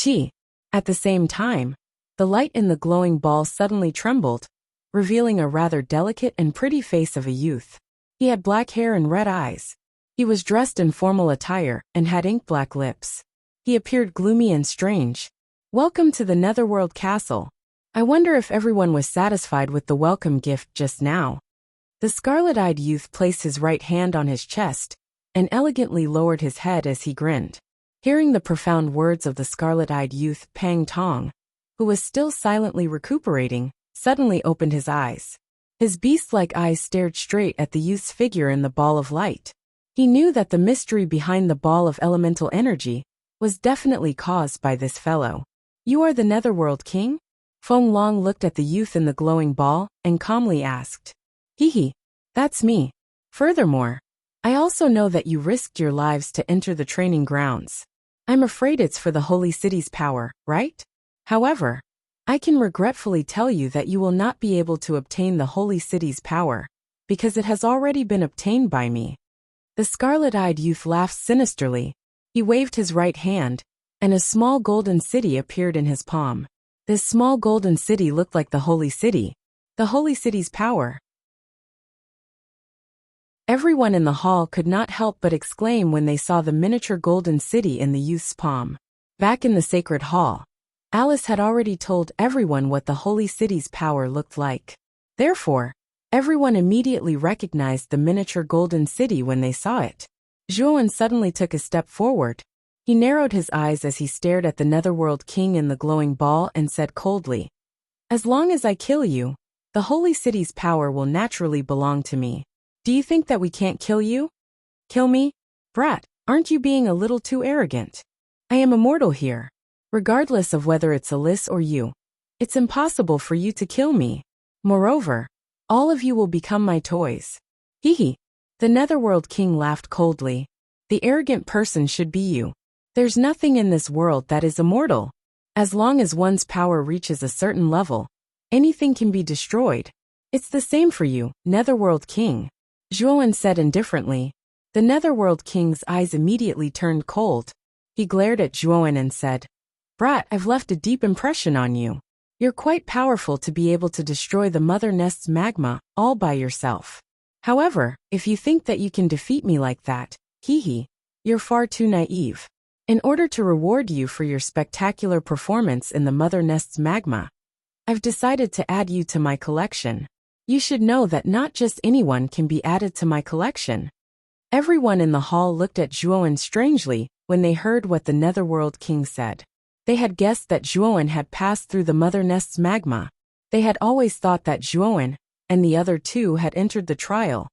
Chi! At the same time, the light in the glowing ball suddenly trembled, revealing a rather delicate and pretty face of a youth. He had black hair and red eyes. He was dressed in formal attire and had ink-black lips. He appeared gloomy and strange. "Welcome to the Netherworld Castle. I wonder if everyone was satisfied with the welcome gift just now." The scarlet-eyed youth placed his right hand on his chest and elegantly lowered his head as he grinned. Hearing the profound words of the scarlet-eyed youth, Pang Tong, who was still silently recuperating, suddenly opened his eyes. His beast-like eyes stared straight at the youth's figure in the ball of light. He knew that the mystery behind the ball of elemental energy was definitely caused by this fellow. "You are the Netherworld King?" Feng Long looked at the youth in the glowing ball and calmly asked. "Hee, that's me. Furthermore, I also know that you risked your lives to enter the training grounds. I'm afraid it's for the Holy City's power, right? However, I can regretfully tell you that you will not be able to obtain the Holy City's power, because it has already been obtained by me." The scarlet-eyed youth laughed sinisterly. He waved his right hand, and a small golden city appeared in his palm. This small golden city looked like the Holy City. The Holy City's power. Everyone in the hall could not help but exclaim when they saw the miniature golden city in the youth's palm. Back in the sacred hall, Alice had already told everyone what the Holy City's power looked like. Therefore, everyone immediately recognized the miniature golden city when they saw it. Zhuan suddenly took a step forward. He narrowed his eyes as he stared at the Netherworld King in the glowing ball and said coldly, "As long as I kill you, the Holy City's power will naturally belong to me. Do you think that we can't kill you? Kill me? Brat, aren't you being a little too arrogant? I am immortal here. Regardless of whether it's Alice or you, it's impossible for you to kill me. Moreover, all of you will become my toys." Hee. The Netherworld King laughed coldly. "The arrogant person should be you. There's nothing in this world that is immortal. As long as one's power reaches a certain level, anything can be destroyed. It's the same for you, Netherworld King," Zhuan said indifferently. The Netherworld King's eyes immediately turned cold. He glared at Zhuan and said, "Brat, I've left a deep impression on you. You're quite powerful to be able to destroy the Mother Nest's magma all by yourself. However, if you think that you can defeat me like that, you're far too naive. In order to reward you for your spectacular performance in the Mother Nest's magma, I've decided to add you to my collection. You should know that not just anyone can be added to my collection." Everyone in the hall looked at Zhuan strangely when they heard what the Netherworld King said. They had guessed that Zhuan had passed through the Mother Nest's magma. They had always thought that Zhuan and the other two had entered the trial,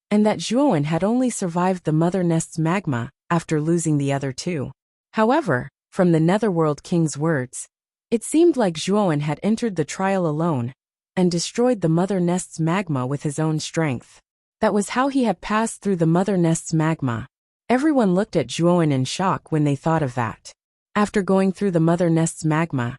and that Zhuan had only survived the Mother Nest's magma after losing the other two. However, from the Netherworld King's words, it seemed like Zhuowen had entered the trial alone and destroyed the Mother Nest's magma with his own strength. That was how he had passed through the Mother Nest's magma. Everyone looked at Zhuowen in shock when they thought of that. After going through the Mother Nest's magma,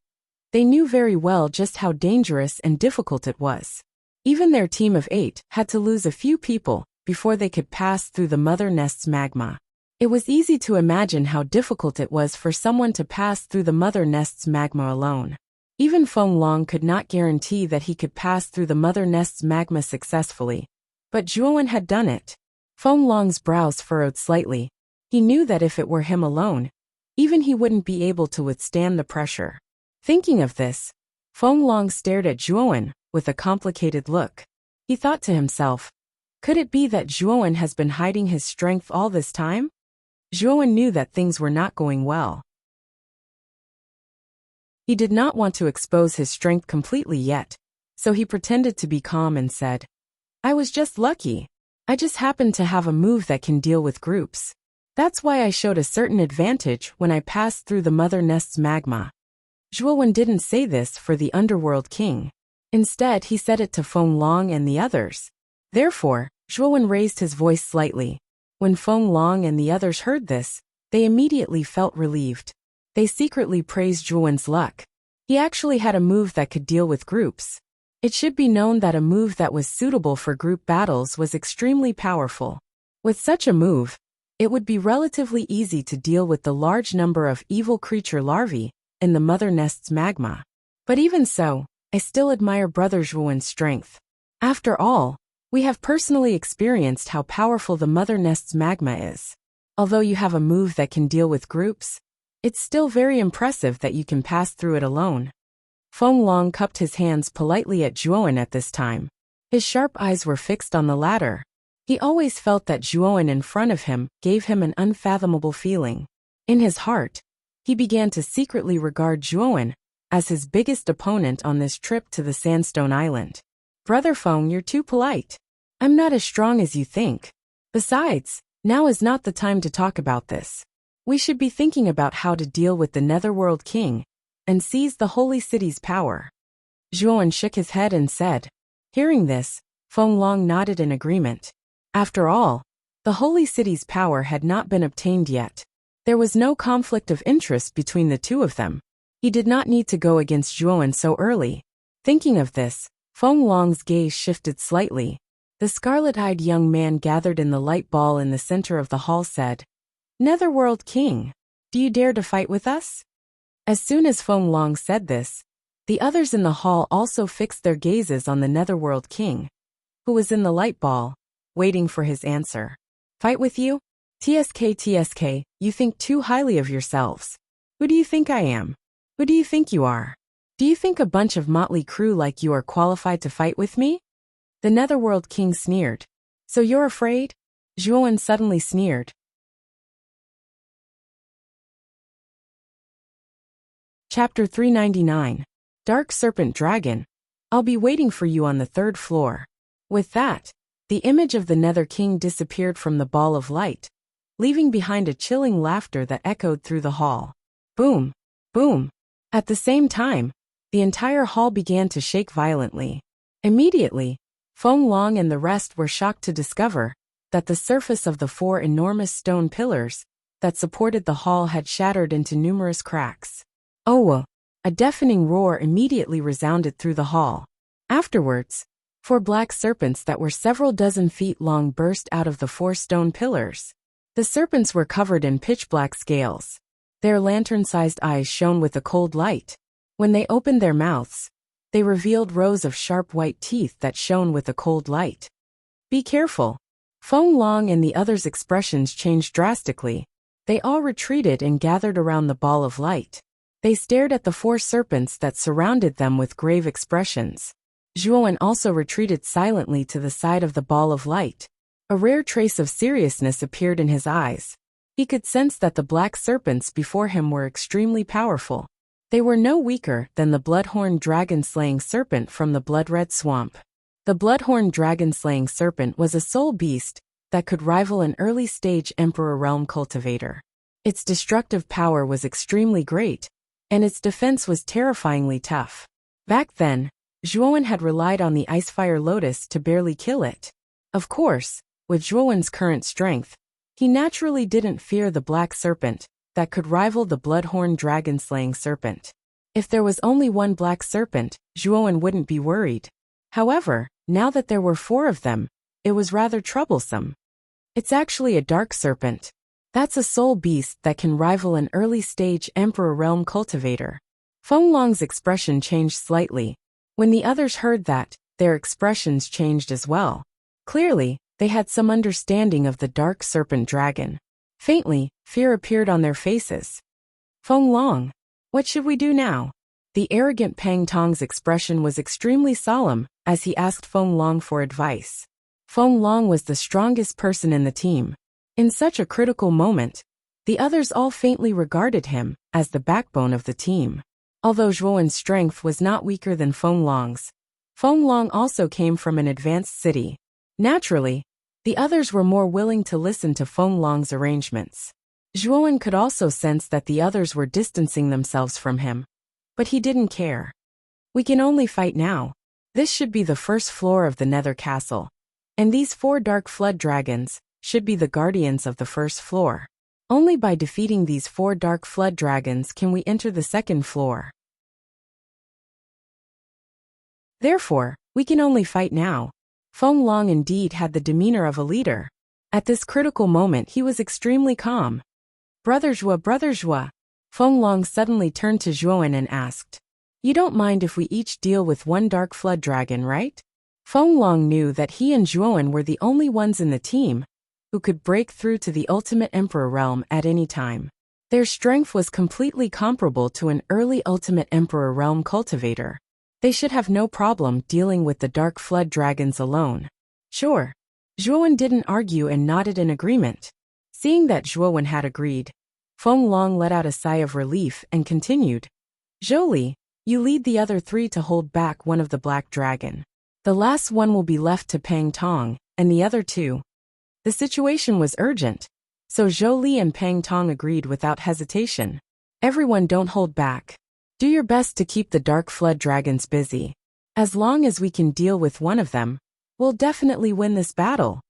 they knew very well just how dangerous and difficult it was. Even their team of 8 had to lose a few people before they could pass through the Mother Nest's magma. It was easy to imagine how difficult it was for someone to pass through the Mother Nest's magma alone. Even Feng Long could not guarantee that he could pass through the Mother Nest's magma successfully. But Zhuowen had done it. Feng Long's brows furrowed slightly. He knew that if it were him alone, even he wouldn't be able to withstand the pressure. Thinking of this, Feng Long stared at Zhuowen with a complicated look. He thought to himself, could it be that Zhuowen has been hiding his strength all this time? Zhuowen knew that things were not going well. He did not want to expose his strength completely yet, so he pretended to be calm and said, I was just lucky. I just happened to have a move that can deal with groups. That's why I showed a certain advantage when I passed through the Mother Nest's magma. Zhuowen didn't say this for the Underworld King. Instead, he said it to Feng Long and the others. Therefore, Zhuowen raised his voice slightly. When Feng Long and the others heard this, they immediately felt relieved. They secretly praised Zhuowen's luck. He actually had a move that could deal with groups. It should be known that a move that was suitable for group battles was extremely powerful. With such a move, it would be relatively easy to deal with the large number of evil creature larvae in the Mother Nest's magma. But even so, I still admire Brother Zhuowen's strength. After all, we have personally experienced how powerful the Mother Nest's magma is. Although you have a move that can deal with groups, it's still very impressive that you can pass through it alone. Feng Long cupped his hands politely at Zhuowen at this time. His sharp eyes were fixed on the latter. He always felt that Zhuowen in front of him gave him an unfathomable feeling. In his heart, he began to secretly regard Zhuowen as his biggest opponent on this trip to the Sandstone Island. Brother Feng, you're too polite. I'm not as strong as you think. Besides, now is not the time to talk about this. We should be thinking about how to deal with the Netherworld King and seize the Holy City's power. Zhuowen shook his head and said. Hearing this, Feng Long nodded in agreement. After all, the Holy City's power had not been obtained yet. There was no conflict of interest between the two of them. He did not need to go against Zhuowen so early. Thinking of this, Feng Long's gaze shifted slightly. The scarlet-eyed young man gathered in the light ball in the center of the hall said, Netherworld King, do you dare to fight with us? As soon as Feng Long said this, the others in the hall also fixed their gazes on the Netherworld King, who was in the light ball, waiting for his answer. Fight with you? TSK, you think too highly of yourselves. Who do you think I am? Who do you think you are? Do you think a bunch of motley crew like you are qualified to fight with me? The Netherworld King sneered. So you're afraid? Zhuowen suddenly sneered. Chapter 399. Dark Serpent Dragon. I'll be waiting for you on the 3rd floor. With that, the image of the Nether King disappeared from the ball of light, leaving behind a chilling laughter that echoed through the hall. Boom! Boom! At the same time, the entire hall began to shake violently. Immediately, Feng Long and the rest were shocked to discover that the surface of the 4 enormous stone pillars that supported the hall had shattered into numerous cracks. Oh! A deafening roar immediately resounded through the hall. Afterwards, 4 black serpents that were several dozen feet long burst out of the 4 stone pillars. The serpents were covered in pitch-black scales. Their lantern-sized eyes shone with a cold light. When they opened their mouths, they revealed rows of sharp white teeth that shone with a cold light. Be careful. Feng Long and the others' expressions changed drastically. They all retreated and gathered around the ball of light. They stared at the 4 serpents that surrounded them with grave expressions. Zhuowen also retreated silently to the side of the ball of light. A rare trace of seriousness appeared in his eyes. He could sense that the black serpents before him were extremely powerful. They were no weaker than the bloodhorn dragon-slaying serpent from the blood-red swamp. The bloodhorn dragon-slaying serpent was a soul beast that could rival an early-stage Emperor realm cultivator. Its destructive power was extremely great, and its defense was terrifyingly tough. Back then, Zhuowen had relied on the Icefire Lotus to barely kill it. Of course, with Zhuowen's current strength, he naturally didn't fear the Black Serpent that could rival the Bloodhorn dragon-slaying serpent. If there was only one Black Serpent, Zhuowen wouldn't be worried. However, now that there were 4 of them, it was rather troublesome. It's actually a Dark Serpent. That's a soul beast that can rival an early-stage Emperor realm cultivator. Feng Long's expression changed slightly. When the others heard that, their expressions changed as well. Clearly, they had some understanding of the Dark Serpent Dragon. Faintly, fear appeared on their faces. Feng Long, what should we do now? The arrogant Pang Tong's expression was extremely solemn as he asked Feng Long for advice. Feng Long was the strongest person in the team. In such a critical moment, the others all faintly regarded him as the backbone of the team. Although Zhuowen's strength was not weaker than Feng Long's, Feng Long also came from an advanced city. Naturally, the others were more willing to listen to Feng Long's arrangements. Zhuowen could also sense that the others were distancing themselves from him, but he didn't care. We can only fight now. This should be the first floor of the Nether Castle, and these 4 dark flood dragons should be the guardians of the first floor. Only by defeating these 4 dark flood dragons can we enter the second floor. Therefore, we can only fight now. Feng Long indeed had the demeanor of a leader. At this critical moment he was extremely calm. Brother Zhuo, Feng Long suddenly turned to Zhuowen and asked, "You don't mind if we each deal with 1 dark flood dragon, right?" Feng Long knew that he and Zhuowen were the only ones in the team who could break through to the ultimate Emperor realm at any time. Their strength was completely comparable to an early ultimate Emperor realm cultivator. They should have no problem dealing with the dark flood dragons alone. Sure. Zhuowen didn't argue and nodded in agreement. Seeing that Zhuowen had agreed, Feng Long let out a sigh of relief and continued, "Zhou, you lead the other 3 to hold back one of the black dragon. The last one will be left to Pang Tong, and the other 2. The situation was urgent, so Zhou Li and Pang Tong agreed without hesitation. "Everyone don't hold back. Do your best to keep the dark flood dragons busy. As long as we can deal with one of them, we'll definitely win this battle."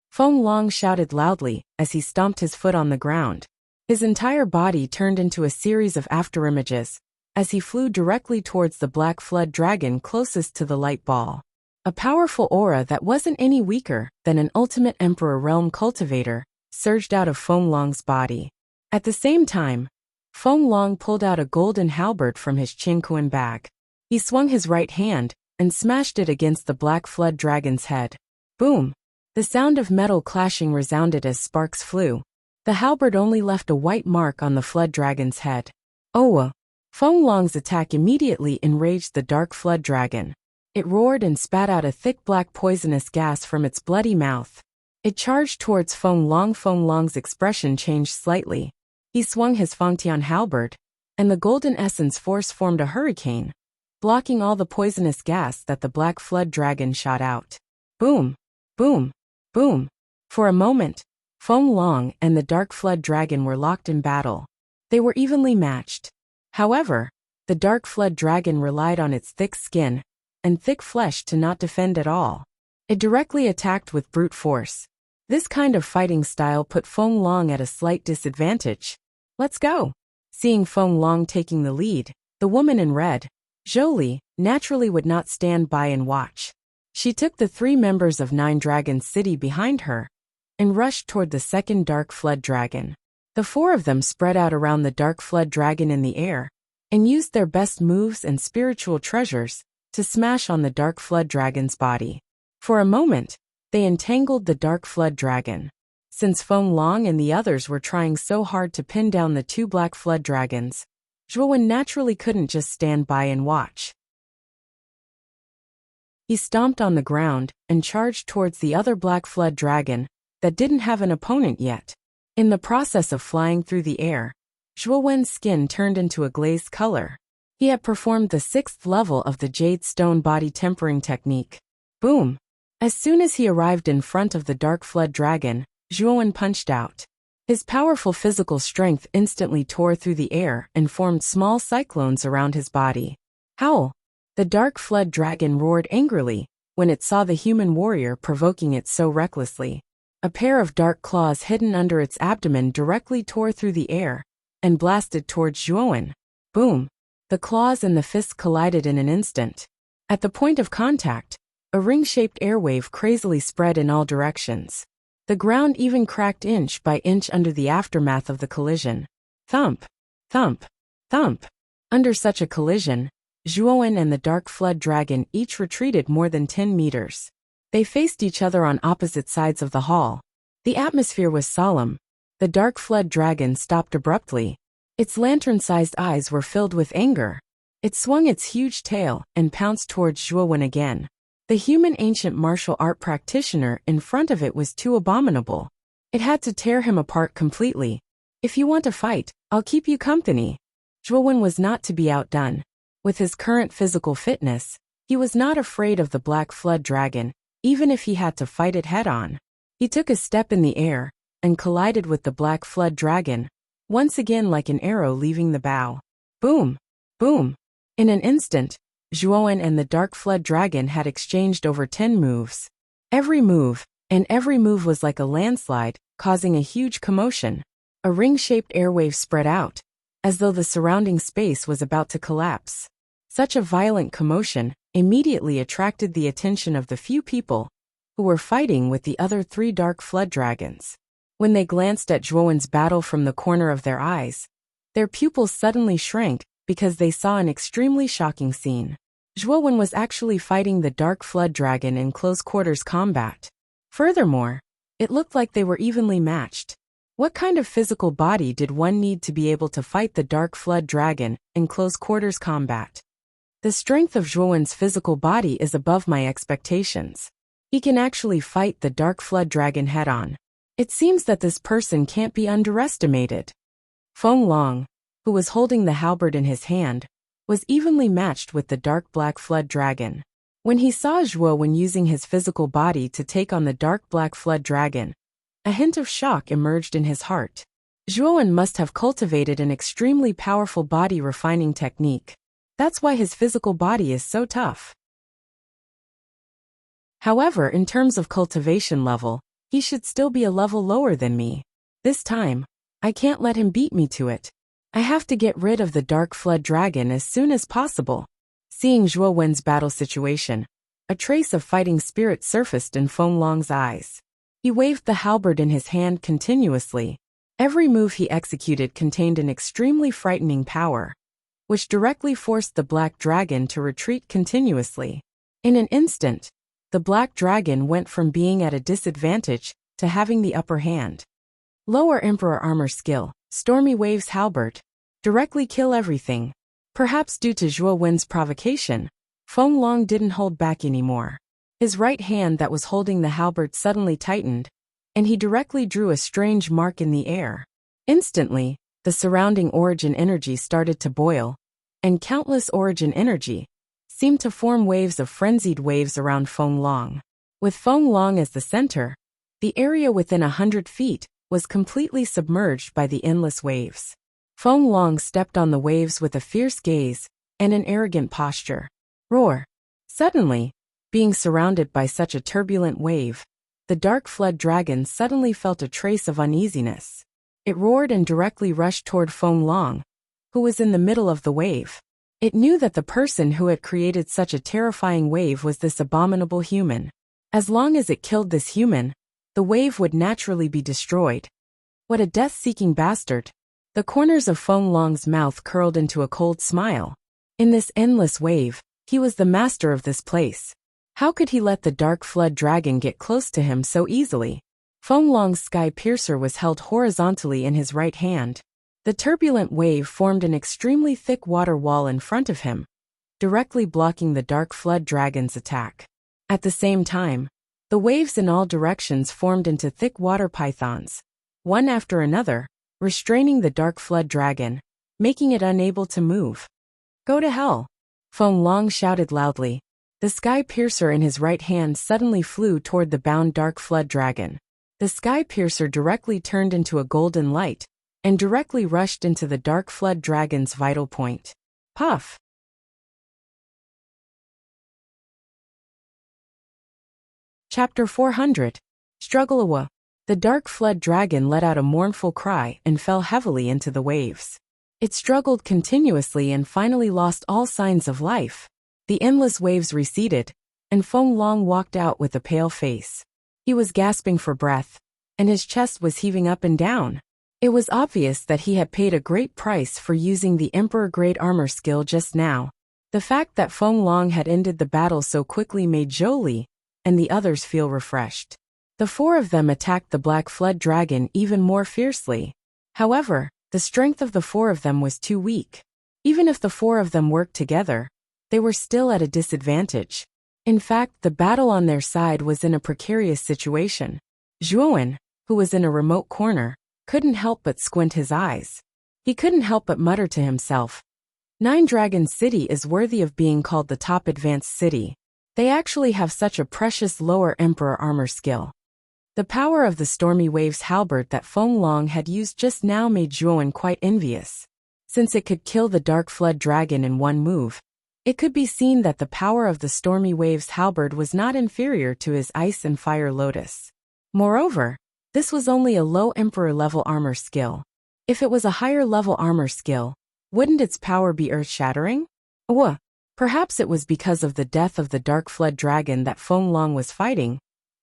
Feng Long shouted loudly as he stomped his foot on the ground. His entire body turned into a series of afterimages as he flew directly towards the black flood dragon closest to the light ball. A powerful aura that wasn't any weaker than an ultimate Emperor realm cultivator surged out of Feng Long's body. At the same time, Feng Long pulled out a golden halberd from his Qingquan bag. He swung his right hand and smashed it against the black flood dragon's head. Boom! The sound of metal clashing resounded as sparks flew. The halberd only left a white mark on the flood dragon's head. Oh! Feng Long's attack immediately enraged the dark flood dragon. It roared and spat out a thick black poisonous gas from its bloody mouth. It charged towards Feng Long. Feng Long's expression changed slightly. He swung his Fangtian halberd, and the golden essence force formed a hurricane, blocking all the poisonous gas that the black flood dragon shot out. Boom! Boom! Boom! For a moment, Feng Long and the dark flood dragon were locked in battle. They were evenly matched. However, the dark flood dragon relied on its thick skin and thick flesh to not defend at all. It directly attacked with brute force. This kind of fighting style put Feng Long at a slight disadvantage. "Let's go." Seeing Feng Long taking the lead, the woman in red, Zhou Li, naturally would not stand by and watch. She took the 3 members of 9 Dragons City behind her and rushed toward the second dark flood dragon. The 4 of them spread out around the dark flood dragon in the air and used their best moves and spiritual treasures to smash on the dark flood dragon's body. For a moment, they entangled the dark flood dragon. Since Feng Long and the others were trying so hard to pin down the 2 black flood dragons, Zhuowen naturally couldn't just stand by and watch. He stomped on the ground and charged towards the other black flood dragon that didn't have an opponent yet. In the process of flying through the air, Zhuowen's skin turned into a glazed color. He had performed the 6th level of the Jade Stone Body Tempering Technique. Boom! As soon as he arrived in front of the dark flood dragon, Zhuowen punched out. His powerful physical strength instantly tore through the air and formed small cyclones around his body. Howl! The dark flood dragon roared angrily when it saw the human warrior provoking it so recklessly. A pair of dark claws hidden under its abdomen directly tore through the air and blasted towards Zhuowen. Boom! The claws and the fists collided in an instant. At the point of contact, a ring-shaped airwave crazily spread in all directions. The ground even cracked inch by inch under the aftermath of the collision. Thump! Thump! Thump! Under such a collision, Zhuowen and the dark flood dragon each retreated more than 10 meters. They faced each other on opposite sides of the hall. The atmosphere was solemn. The dark flood dragon stopped abruptly. Its lantern-sized eyes were filled with anger. It swung its huge tail and pounced towards Zhuowen again. The human ancient martial art practitioner in front of it was too abominable. It had to tear him apart completely. If you want to fight, I'll keep you company. Zhuowen was not to be outdone. With his current physical fitness, he was not afraid of the black flood dragon, even if he had to fight it head-on. He took a step in the air and collided with the black flood dragon, once again like an arrow leaving the bow. Boom! Boom! In an instant, Zhuowen and the dark flood dragon had exchanged over 10 moves. Every move was like a landslide, causing a huge commotion. A ring-shaped airwave spread out, as though the surrounding space was about to collapse. Such a violent commotion immediately attracted the attention of the few people who were fighting with the other 3 dark flood dragons. When they glanced at Zhuowen's battle from the corner of their eyes, their pupils suddenly shrank because they saw an extremely shocking scene. Zhuowen was actually fighting the dark flood dragon in close-quarters combat. Furthermore, it looked like they were evenly matched. What kind of physical body did one need to be able to fight the dark flood dragon in close-quarters combat? The strength of Zhuowen's physical body is above my expectations. He can actually fight the dark flood dragon head-on. It seems that this person can't be underestimated. Feng Long, who was holding the halberd in his hand, was evenly matched with the dark black flood dragon. When he saw Zhuowen using his physical body to take on the dark black flood dragon, a hint of shock emerged in his heart. Zhuowen must have cultivated an extremely powerful body refining technique. That's why his physical body is so tough. However, in terms of cultivation level, he should still be a level lower than me. This time, I can't let him beat me to it. I have to get rid of the dark flood dragon as soon as possible. Seeing Zhuowen's battle situation, a trace of fighting spirit surfaced in Feng Long's eyes. He waved the halberd in his hand continuously. Every move he executed contained an extremely frightening power, which directly forced the black dragon to retreat continuously. In an instant, the black dragon went from being at a disadvantage to having the upper hand. Lower Emperor Armor Skill, Stormy Wave's halberd. Directly kill everything. Perhaps due to Zhuowen's provocation, Feng Long didn't hold back anymore. His right hand that was holding the halberd suddenly tightened, and he directly drew a strange mark in the air. Instantly, the surrounding origin energy started to boil, and countless origin energy seemed to form waves of frenzied waves around Feng Long. With Feng Long as the center, the area within 100 feet was completely submerged by the endless waves. Feng Long stepped on the waves with a fierce gaze and an arrogant posture. Roar! Suddenly, being surrounded by such a turbulent wave, the dark flood dragon suddenly felt a trace of uneasiness. It roared and directly rushed toward Feng Long, who was in the middle of the wave. It knew that the person who had created such a terrifying wave was this abominable human. As long as it killed this human, the wave would naturally be destroyed. What a death-seeking bastard! The corners of Feng Long's mouth curled into a cold smile. In this endless wave, he was the master of this place. How could he let the dark flood dragon get close to him so easily? Feng Long's sky piercer was held horizontally in his right hand. The turbulent wave formed an extremely thick water wall in front of him, directly blocking the dark flood dragon's attack. At the same time, the waves in all directions formed into thick water pythons, one after another, restraining the dark flood dragon, making it unable to move. Go to hell! Feng Long shouted loudly. The sky piercer in his right hand suddenly flew toward the bound dark flood dragon. The sky piercer directly turned into a golden light and directly rushed into the dark flood dragon's vital point. Puff! Chapter 400. Struggle. The dark flood dragon let out a mournful cry and fell heavily into the waves. It struggled continuously and finally lost all signs of life. The endless waves receded, and Feng Long walked out with a pale face. He was gasping for breath, and his chest was heaving up and down. It was obvious that he had paid a great price for using the Emperor-grade armor skill just now. The fact that Feng Long had ended the battle so quickly made Zhou Li and the others feel refreshed. The four of them attacked the Black Flood Dragon even more fiercely. However, the strength of the four of them was too weak. Even if the four of them worked together, they were still at a disadvantage. In fact, the battle on their side was in a precarious situation. Zhuowen, who was in a remote corner, couldn't help but squint his eyes. He couldn't help but mutter to himself, Nine Dragon City is worthy of being called the top advanced city. They actually have such a precious lower emperor armor skill. The power of the Stormy Waves halberd that Feng Long had used just now made Zhuowen quite envious. Since it could kill the Dark Flood Dragon in one move, it could be seen that the power of the Stormy Waves halberd was not inferior to his Ice and Fire Lotus. Moreover, this was only a low emperor level armor skill. If it was a higher level armor skill, wouldn't its power be earth-shattering? Perhaps it was because of the death of the Dark Flood Dragon that Feng Long was fighting,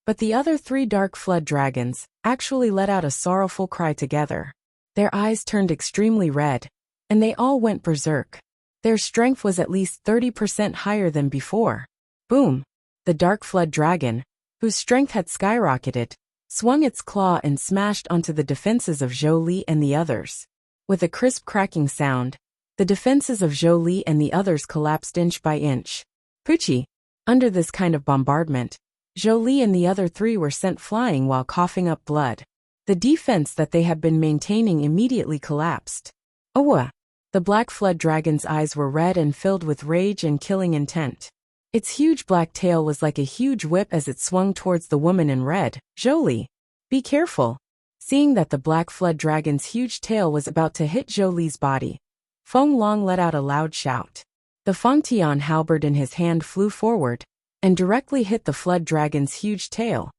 but the other three Dark Flood Dragons actually let out a sorrowful cry together. Their eyes turned extremely red, and they all went berserk. Their strength was at least 30% higher than before. Boom! The Dark Flood Dragon, whose strength had skyrocketed, swung its claw and smashed onto the defenses of Zhou Li and the others. With a crisp cracking sound, the defenses of Zhou Li and the others collapsed inch by inch. Poochie! Under this kind of bombardment, Zhou Li and the other three were sent flying while coughing up blood. The defense that they had been maintaining immediately collapsed. The Black Flood Dragon's eyes were red and filled with rage and killing intent. Its huge black tail was like a huge whip as it swung towards the woman in red. Zhou Li, be careful! Seeing that the Black Flood Dragon's huge tail was about to hit Zhou Li's body, Feng Long let out a loud shout. The Fangtian halberd in his hand flew forward and directly hit the Flood Dragon's huge tail,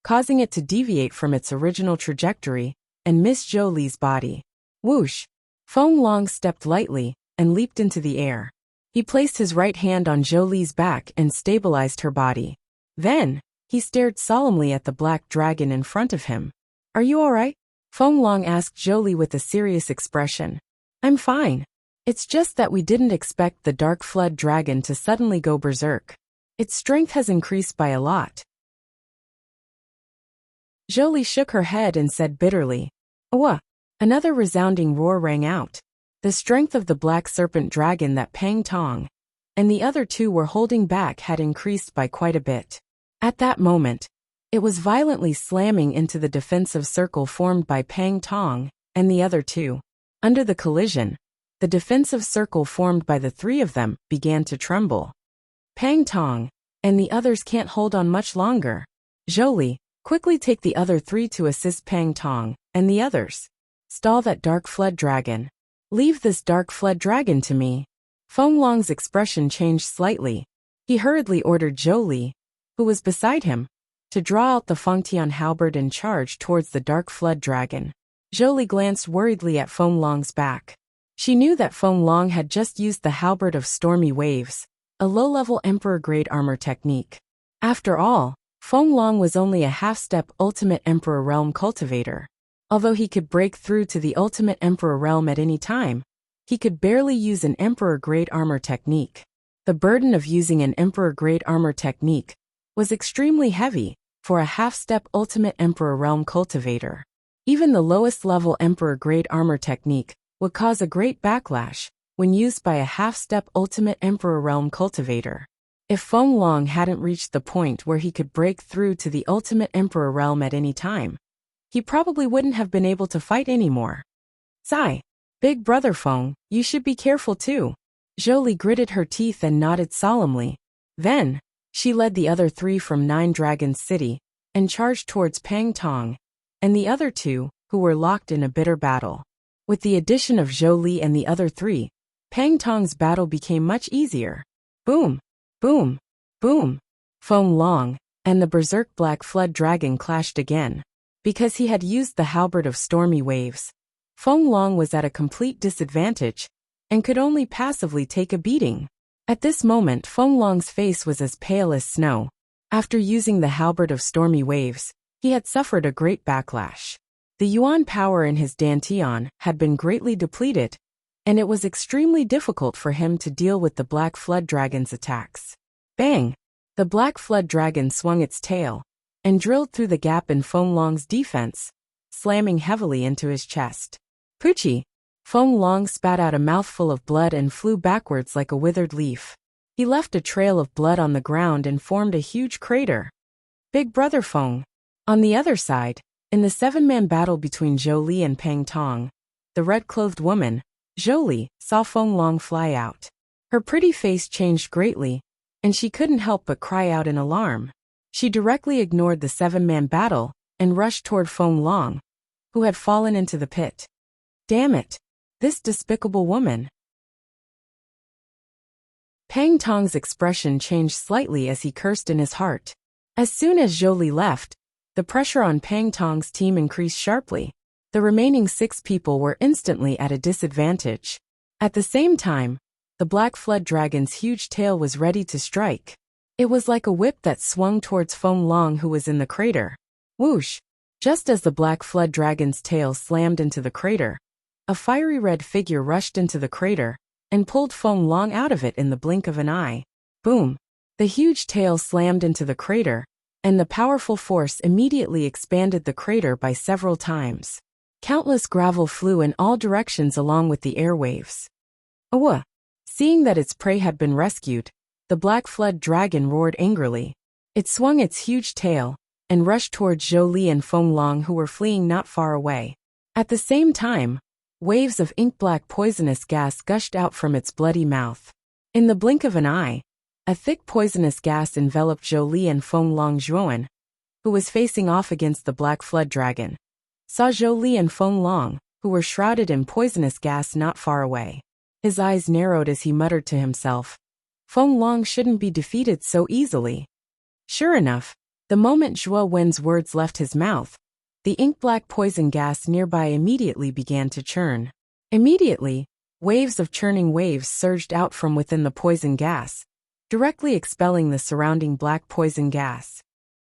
causing it to deviate from its original trajectory and miss Zhou Li's body. Whoosh! Feng Long stepped lightly and leaped into the air. He placed his right hand on Zhou Li's back and stabilized her body. Then, he stared solemnly at the black dragon in front of him. Are you alright? Feng Long asked Zhou Li with a serious expression. I'm fine. It's just that we didn't expect the Dark Flood Dragon to suddenly go berserk. Its strength has increased by a lot. Zhou Li shook her head and said bitterly. Another resounding roar rang out. The strength of the Black Serpent Dragon that Pang Tong and the other two were holding back had increased by quite a bit. At that moment, it was violently slamming into the defensive circle formed by Pang Tong and the other two. Under the collision, the defensive circle formed by the three of them began to tremble. Pang Tong and the others can't hold on much longer. Zhou Li, quickly take the other three to assist Pang Tong and the others. Stall that Dark Flood Dragon. Leave this Dark Flood Dragon to me. Feng Long's expression changed slightly. He hurriedly ordered Zhou Li, who was beside him, to draw out the Fangtian halberd and charge towards the Dark Flood Dragon. Zhou Li glanced worriedly at Feng Long's back. She knew that Feng Long had just used the halberd of Stormy Waves, a low-level Emperor-grade armor technique. After all, Feng Long was only a half-step Ultimate Emperor Realm cultivator. Although he could break through to the Ultimate Emperor Realm at any time, he could barely use an Emperor-grade armor technique. The burden of using an Emperor-grade armor technique was extremely heavy for a half-step Ultimate Emperor Realm cultivator. Even the lowest-level Emperor-grade armor technique would cause a great backlash when used by a half-step Ultimate Emperor Realm cultivator. If Feng Long hadn't reached the point where he could break through to the Ultimate Emperor Realm at any time, he probably wouldn't have been able to fight anymore. Sigh. Big brother Feng, you should be careful too. Zhou Li gritted her teeth and nodded solemnly. Then, she led the other 3 from Nine Dragons City and charged towards Pang Tong and the other 2, who were locked in a bitter battle. With the addition of Zhou Li and the other 3, Pang Tong's battle became much easier. Boom! Boom! Boom! Feng Long and the Berserk Black Flood Dragon clashed again. Because he had used the halberd of stormy waves, Feng Long was at a complete disadvantage and could only passively take a beating. At this moment, Feng Long's face was as pale as snow. After using the halberd of stormy waves, he had suffered a great backlash. The yuan power in his dantian had been greatly depleted, and it was extremely difficult for him to deal with the Black Flood Dragon's attacks. Bang! The Black Flood Dragon swung its tail and drilled through the gap in Feng Long's defense, slamming heavily into his chest. Poochie! Feng Long spat out a mouthful of blood and flew backwards like a withered leaf. He left a trail of blood on the ground and formed a huge crater. Big Brother Feng. On the other side, in the 7-man battle between Zhou Li and Pang Tong, the red-clothed woman, Zhou Li, saw Feng Long fly out. Her pretty face changed greatly, and she couldn't help but cry out in alarm. She directly ignored the 7-man battle and rushed toward Feng Long, who had fallen into the pit. Damn it! This despicable woman. Pang Tong's expression changed slightly as he cursed in his heart. As soon as Zhou Li left, the pressure on Pang Tong's team increased sharply. The remaining 6 people were instantly at a disadvantage. At the same time, the Black Flood Dragon's huge tail was ready to strike. It was like a whip that swung towards Feng Long, who was in the crater. Whoosh! Just as the Black Flood Dragon's tail slammed into the crater, a fiery red figure rushed into the crater and pulled Feng Long out of it in the blink of an eye. Boom! The huge tail slammed into the crater, and the powerful force immediately expanded the crater by several times. Countless gravel flew in all directions along with the airwaves. Awa! Seeing that its prey had been rescued, the Black Flood Dragon roared angrily. It swung its huge tail and rushed towards Zhou Li and Feng Long, who were fleeing not far away. At the same time, waves of ink-black poisonous gas gushed out from its bloody mouth. In the blink of an eye, a thick poisonous gas enveloped Zhou Li and Feng Long. Zhuan, who was facing off against the Black Flood Dragon, saw Zhou Li and Feng Long, who were shrouded in poisonous gas not far away. His eyes narrowed as he muttered to himself, Feng Long shouldn't be defeated so easily. Sure enough, the moment Zhuo Wen's words left his mouth, the ink-black poison gas nearby immediately began to churn. Immediately, waves of churning waves surged out from within the poison gas, directly expelling the surrounding black poison gas.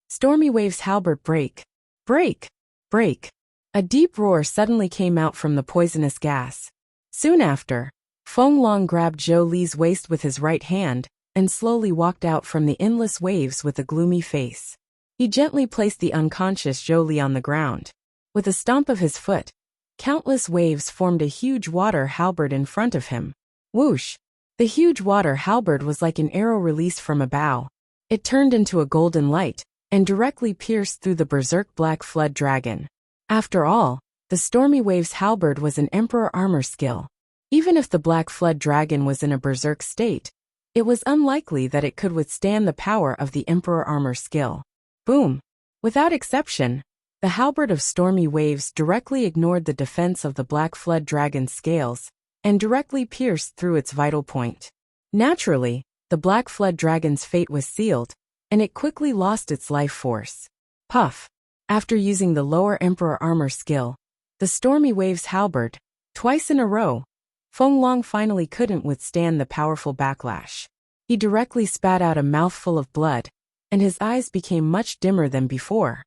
Stormy Wave's halberd break. Break! Break! A deep roar suddenly came out from the poisonous gas. Soon after, Feng Long grabbed Zhou Li's waist with his right hand and slowly walked out from the endless waves with a gloomy face. He gently placed the unconscious Zhou Li on the ground. With a stomp of his foot, countless waves formed a huge water halberd in front of him. Whoosh! The huge water halberd was like an arrow released from a bow. It turned into a golden light and directly pierced through the Berserk Black Flood Dragon. After all, the Stormy Waves halberd was an Emperor armor skill. Even if the Black Flood Dragon was in a berserk state, it was unlikely that it could withstand the power of the Emperor armor skill. Boom! Without exception, the halberd of Stormy Waves directly ignored the defense of the Black Flood Dragon's scales and directly pierced through its vital point. Naturally, the Black Flood Dragon's fate was sealed, and it quickly lost its life force. Puff! After using the lower Emperor armor skill, the Stormy Waves halberd, twice in a row, Feng Long finally couldn't withstand the powerful backlash. He directly spat out a mouthful of blood, and his eyes became much dimmer than before.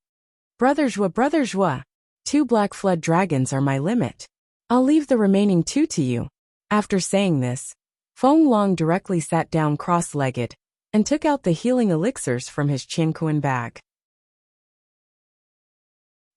Brother Zhua, 2 Black Flood Dragons are my limit. I'll leave the remaining 2 to you. After saying this, Feng Long directly sat down cross-legged and took out the healing elixirs from his Qianquan bag.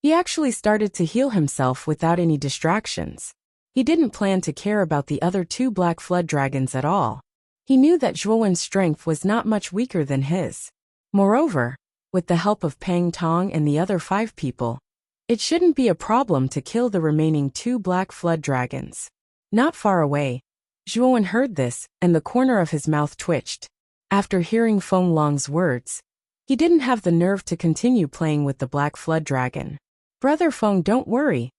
He actually started to heal himself without any distractions. He didn't plan to care about the other 2 Black Flood Dragons at all. He knew that Zhuowen's strength was not much weaker than his. Moreover, with the help of Pang Tong and the other 5 people, it shouldn't be a problem to kill the remaining 2 Black Flood Dragons. Not far away, Zhuowen heard this, and the corner of his mouth twitched. After hearing Feng Long's words, he didn't have the nerve to continue playing with the Black Flood Dragon. "Brother Feng, don't worry."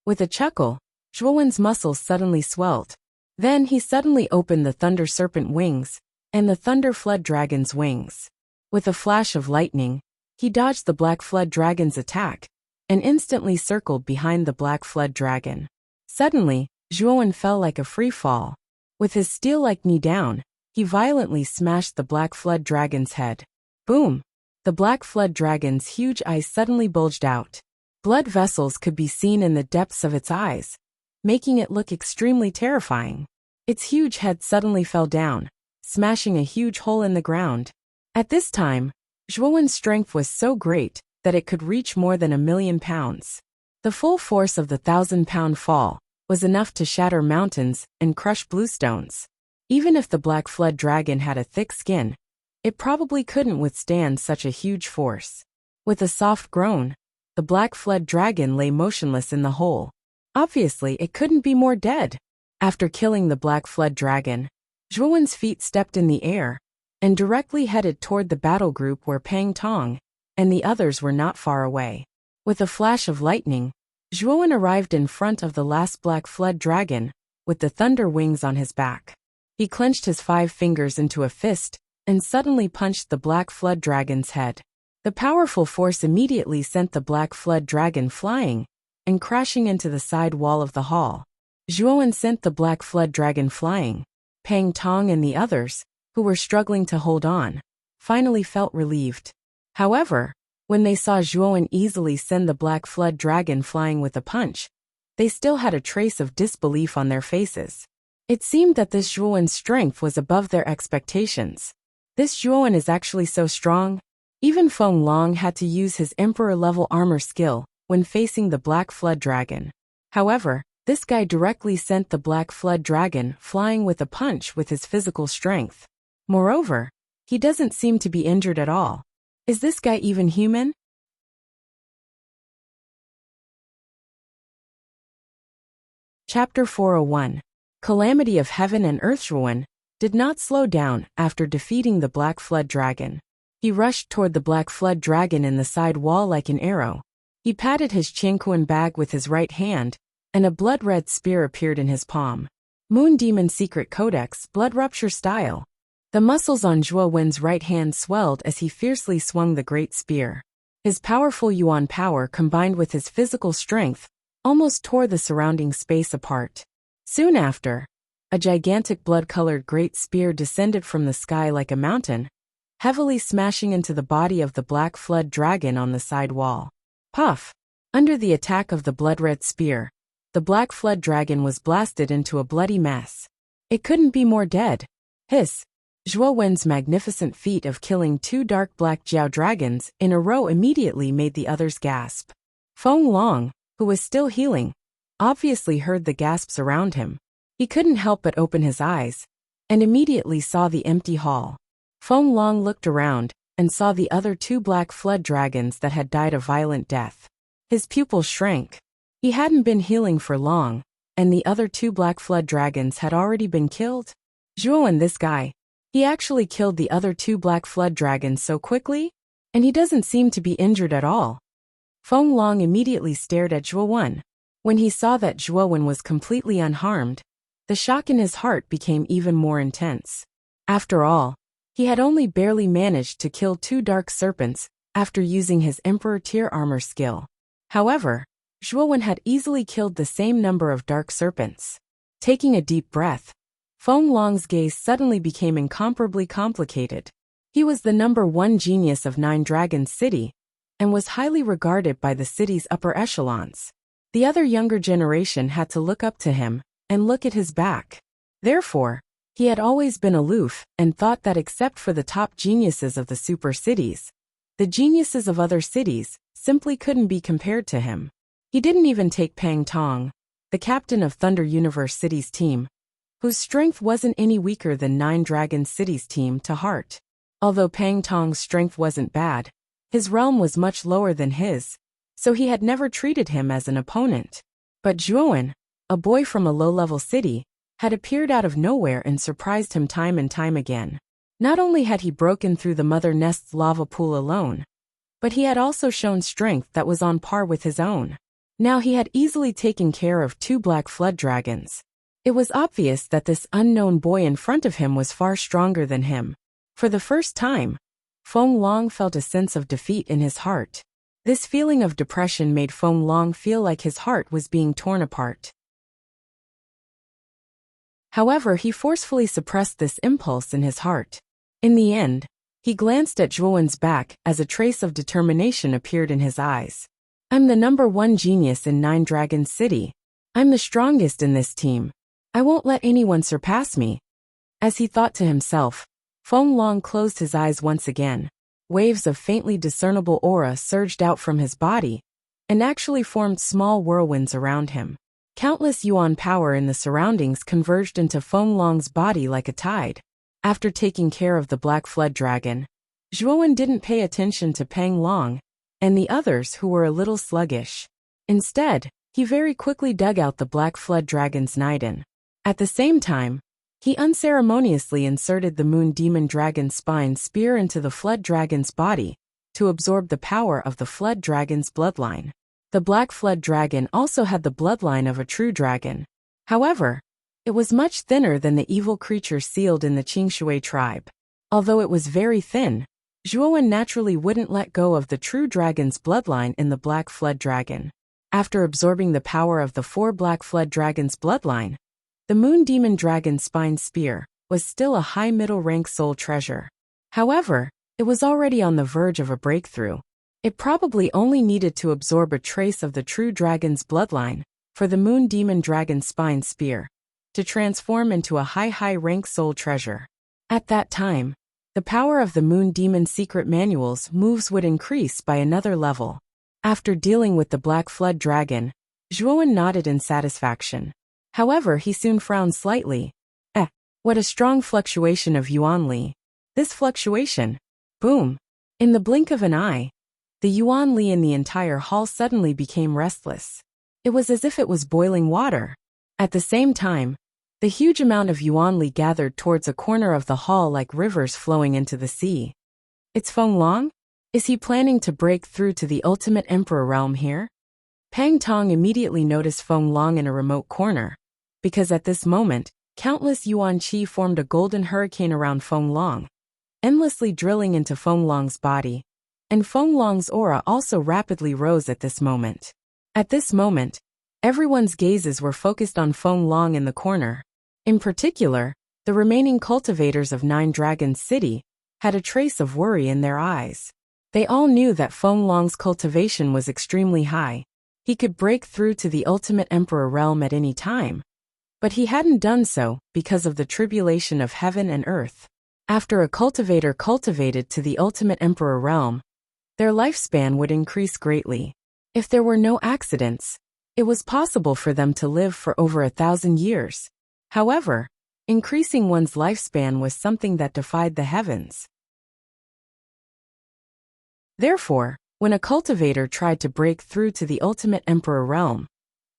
With a chuckle, Zhuowen's muscles suddenly swelled. Then he suddenly opened the Thunder Serpent wings and the Thunder Flood Dragon's wings. With a flash of lightning, he dodged the Black Flood Dragon's attack and instantly circled behind the Black Flood Dragon. Suddenly, Zhuowen fell like a free fall. With his steel-like knee down, he violently smashed the Black Flood Dragon's head. Boom! The Black Flood Dragon's huge eyes suddenly bulged out. Blood vessels could be seen in the depths of its eyes, making it look extremely terrifying. Its huge head suddenly fell down, smashing a huge hole in the ground. At this time, Zhuowen's strength was so great that it could reach more than 1,000,000 pounds. The full force of the 1,000-pound fall was enough to shatter mountains and crush bluestones. Even if the Black Flood Dragon had a thick skin, it probably couldn't withstand such a huge force. With a soft groan, the Black Flood Dragon lay motionless in the hole. Obviously, it couldn't be more dead. After killing the Black Flood Dragon, Zhuowen's feet stepped in the air and directly headed toward the battle group where Pang Tong and the others were not far away. With a flash of lightning, Zhuowen arrived in front of the last Black Flood Dragon with the thunder wings on his back. He clenched his 5 fingers into a fist and suddenly punched the Black Flood Dragon's head. The powerful force immediately sent the Black Flood Dragon flying and crashing into the side wall of the hall. Zhuowen sent the Black Flood Dragon flying. Pang Tong and the others, who were struggling to hold on, finally felt relieved. However, when they saw Zhuowen easily send the Black Flood Dragon flying with a punch, they still had a trace of disbelief on their faces. It seemed that this Zhuowen's strength was above their expectations. This Zhuowen is actually so strong. Even Feng Long had to use his Emperor-level armor skill when facing the Black Flood Dragon. However, this guy directly sent the Black Flood Dragon flying with a punch with his physical strength. Moreover, he doesn't seem to be injured at all. Is this guy even human? Chapter 401. Calamity of Heaven and Earth. Zhuowen did not slow down after defeating the Black Flood Dragon. He rushed toward the Black Flood Dragon in the side wall like an arrow. He patted his Qianquan bag with his right hand, and a blood-red spear appeared in his palm. Moon Demon Secret Codex, Blood Rupture Style. The muscles on Zhuowen's right hand swelled as he fiercely swung the great spear. His powerful Yuan power combined with his physical strength almost tore the surrounding space apart. Soon after, a gigantic blood-colored great spear descended from the sky like a mountain, heavily smashing into the body of the Black Flood Dragon on the side wall. Puff! Under the attack of the blood-red spear, the Black Flood Dragon was blasted into a bloody mess. It couldn't be more dead. Hiss! Zhuowen's magnificent feat of killing 2 dark black Jiao dragons in a row immediately made the others gasp. Feng Long, who was still healing, obviously heard the gasps around him. He couldn't help but open his eyes, and immediately saw the empty hall. Feng Long looked around and saw the other 2 Black Flood Dragons that had died a violent death. His pupils shrank. He hadn't been healing for long, and the other 2 Black Flood Dragons had already been killed. Zhuowen, this guy, he actually killed the other 2 Black Flood Dragons so quickly? And he doesn't seem to be injured at all. Feng Long immediately stared at Zhuowen. When he saw that Zhuowen was completely unharmed, the shock in his heart became even more intense. After all, he had only barely managed to kill 2 dark serpents after using his Emperor tier armor skill. However, Zhuowen had easily killed the same number of dark serpents. Taking a deep breath, Feng Long's gaze suddenly became incomparably complicated. He was the #1 genius of 9 Dragons City, and was highly regarded by the city's upper echelons. The other younger generation had to look up to him and look at his back. Therefore, he had always been aloof and thought that except for the top geniuses of the super cities, the geniuses of other cities simply couldn't be compared to him. He didn't even take Pang Tong, the captain of Thunder Universe City's team, whose strength wasn't any weaker than 9 Dragon City's team, to heart. Although Pang Tong's strength wasn't bad, his realm was much lower than his, so he had never treated him as an opponent. But Zhuowen, a boy from a low-level city, had appeared out of nowhere and surprised him time and time again. Not only had he broken through the mother nest's lava pool alone, but he had also shown strength that was on par with his own. Now he had easily taken care of 2 black flood dragons. It was obvious that this unknown boy in front of him was far stronger than him. For the first time, Feng Long felt a sense of defeat in his heart. This feeling of depression made Feng Long feel like his heart was being torn apart. However, he forcefully suppressed this impulse in his heart. In the end, he glanced at Zhuowen's back as a trace of determination appeared in his eyes. I'm the #1 genius in 9 Dragons City. I'm the strongest in this team. I won't let anyone surpass me. As he thought to himself, Feng Long closed his eyes once again. Waves of faintly discernible aura surged out from his body and actually formed small whirlwinds around him. Countless yuan power in the surroundings converged into Feng Long's body like a tide. After taking care of the Black Flood Dragon, Zhuowen didn't pay attention to Peng Long and the others who were a little sluggish. Instead, he very quickly dug out the Black Flood Dragon's Niden. At the same time, he unceremoniously inserted the Moon Demon Dragon's spine spear into the Flood Dragon's body to absorb the power of the Flood Dragon's bloodline. The Black Flood Dragon also had the bloodline of a true dragon. However, it was much thinner than the evil creature sealed in the Qingshui tribe. Although it was very thin, Zhuowen naturally wouldn't let go of the true dragon's bloodline in the Black Flood Dragon. After absorbing the power of the 4 Black Flood Dragons' bloodline, the Moon Demon Dragon's spine spear was still a high middle-rank soul treasure. However, it was already on the verge of a breakthrough. It probably only needed to absorb a trace of the true dragon's bloodline for the Moon Demon Dragon's spine spear to transform into a high-rank soul treasure. At that time, the power of the Moon Demon's secret manual's moves would increase by another level. After dealing with the Black Flood Dragon, Zhuowen nodded in satisfaction. However, he soon frowned slightly. What a strong fluctuation of Yuan Li. This fluctuation. Boom. In the blink of an eye, the Yuan Li in the entire hall suddenly became restless. It was as if it was boiling water. At the same time, the huge amount of Yuan Li gathered towards a corner of the hall like rivers flowing into the sea. It's Feng Long? Is he planning to break through to the ultimate emperor realm here? Pang Tong immediately noticed Feng Long in a remote corner, because at this moment, countless yuan qi formed a golden hurricane around Feng Long, endlessly drilling into Feng Long's body, and Feng Long's aura also rapidly rose at this moment. At this moment, everyone's gazes were focused on Feng Long in the corner. In particular, the remaining cultivators of 9 Dragons City had a trace of worry in their eyes. They all knew that Feng Long's cultivation was extremely high. He could break through to the ultimate emperor realm at any time. But he hadn't done so because of the tribulation of heaven and earth. After a cultivator cultivated to the ultimate emperor realm, their lifespan would increase greatly. If there were no accidents, it was possible for them to live for over 1,000 years. However, increasing one's lifespan was something that defied the heavens. Therefore, when a cultivator tried to break through to the ultimate emperor realm,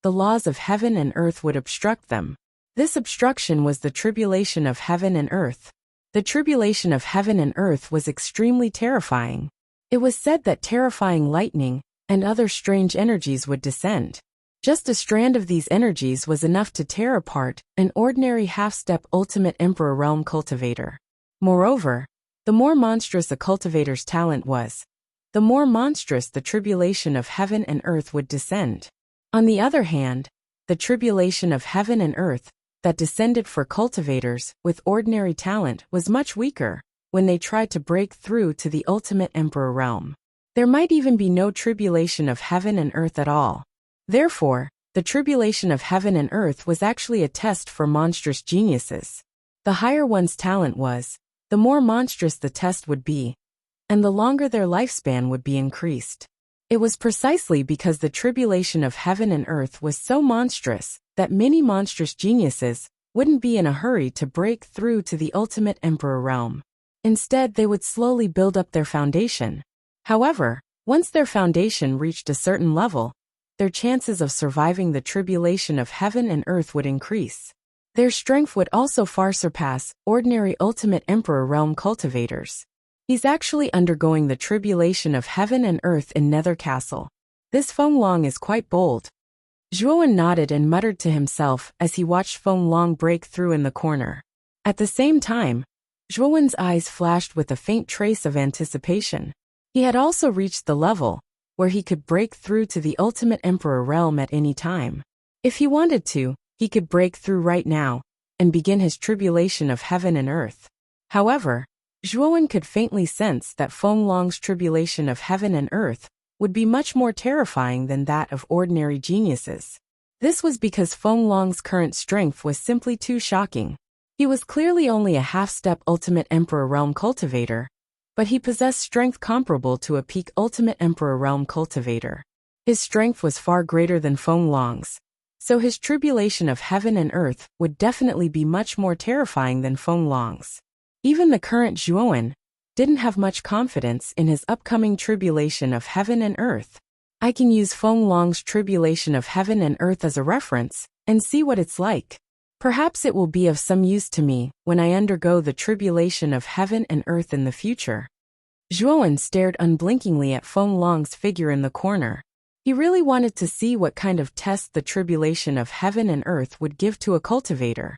the laws of heaven and earth would obstruct them. This obstruction was the tribulation of heaven and earth. The tribulation of heaven and earth was extremely terrifying. It was said that terrifying lightning and other strange energies would descend. Just a strand of these energies was enough to tear apart an ordinary half-step ultimate emperor realm cultivator. Moreover, the more monstrous a cultivator's talent was, the more monstrous the tribulation of heaven and earth would descend. On the other hand, the tribulation of heaven and earth that descended for cultivators with ordinary talent was much weaker when they tried to break through to the ultimate emperor realm. There might even be no tribulation of heaven and earth at all. Therefore, the tribulation of heaven and earth was actually a test for monstrous geniuses. The higher one's talent was, the more monstrous the test would be, and the longer their lifespan would be increased. It was precisely because the tribulation of heaven and earth was so monstrous that many monstrous geniuses wouldn't be in a hurry to break through to the ultimate emperor realm. Instead, they would slowly build up their foundation. However, once their foundation reached a certain level, their chances of surviving the tribulation of heaven and earth would increase. Their strength would also far surpass ordinary Ultimate Emperor realm cultivators. He's actually undergoing the tribulation of heaven and earth in Nether Castle. This Feng Long is quite bold. Zhuowen nodded and muttered to himself as he watched Feng Long break through in the corner. At the same time, Zhuowen's eyes flashed with a faint trace of anticipation. He had also reached the level where he could break through to the Ultimate Emperor realm at any time. If he wanted to, he could break through right now and begin his tribulation of heaven and earth. However, Zhuowen could faintly sense that Feng Long's tribulation of heaven and earth would be much more terrifying than that of ordinary geniuses. This was because Feng Long's current strength was simply too shocking. He was clearly only a half-step Ultimate Emperor realm cultivator, but he possessed strength comparable to a peak Ultimate Emperor realm cultivator. His strength was far greater than Feng Long's, so his tribulation of heaven and earth would definitely be much more terrifying than Feng Long's. Even the current Zhuowen didn't have much confidence in his upcoming tribulation of heaven and earth. I can use Feng Long's tribulation of heaven and earth as a reference and see what it's like. Perhaps it will be of some use to me when I undergo the tribulation of heaven and earth in the future. Zhuowen stared unblinkingly at Feng Long's figure in the corner. He really wanted to see what kind of test the tribulation of heaven and earth would give to a cultivator.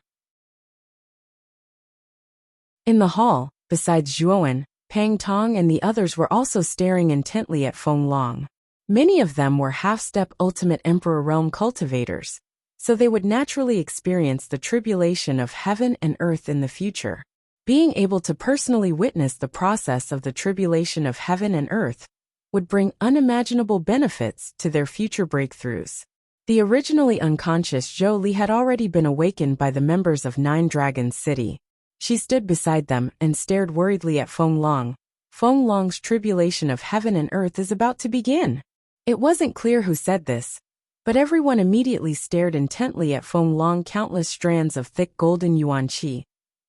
In the hall, besides Zhuowen, Pang Tong and the others were also staring intently at Feng Long. Many of them were half-step Ultimate Emperor realm cultivators, so they would naturally experience the tribulation of heaven and earth in the future. Being able to personally witness the process of the tribulation of heaven and earth would bring unimaginable benefits to their future breakthroughs. The originally unconscious Zhou Li had already been awakened by the members of Nine Dragons City. She stood beside them and stared worriedly at Feng Long. Feng Long's tribulation of heaven and earth is about to begin. It wasn't clear who said this, but everyone immediately stared intently at Feng Long. Countless strands of thick golden yuan qi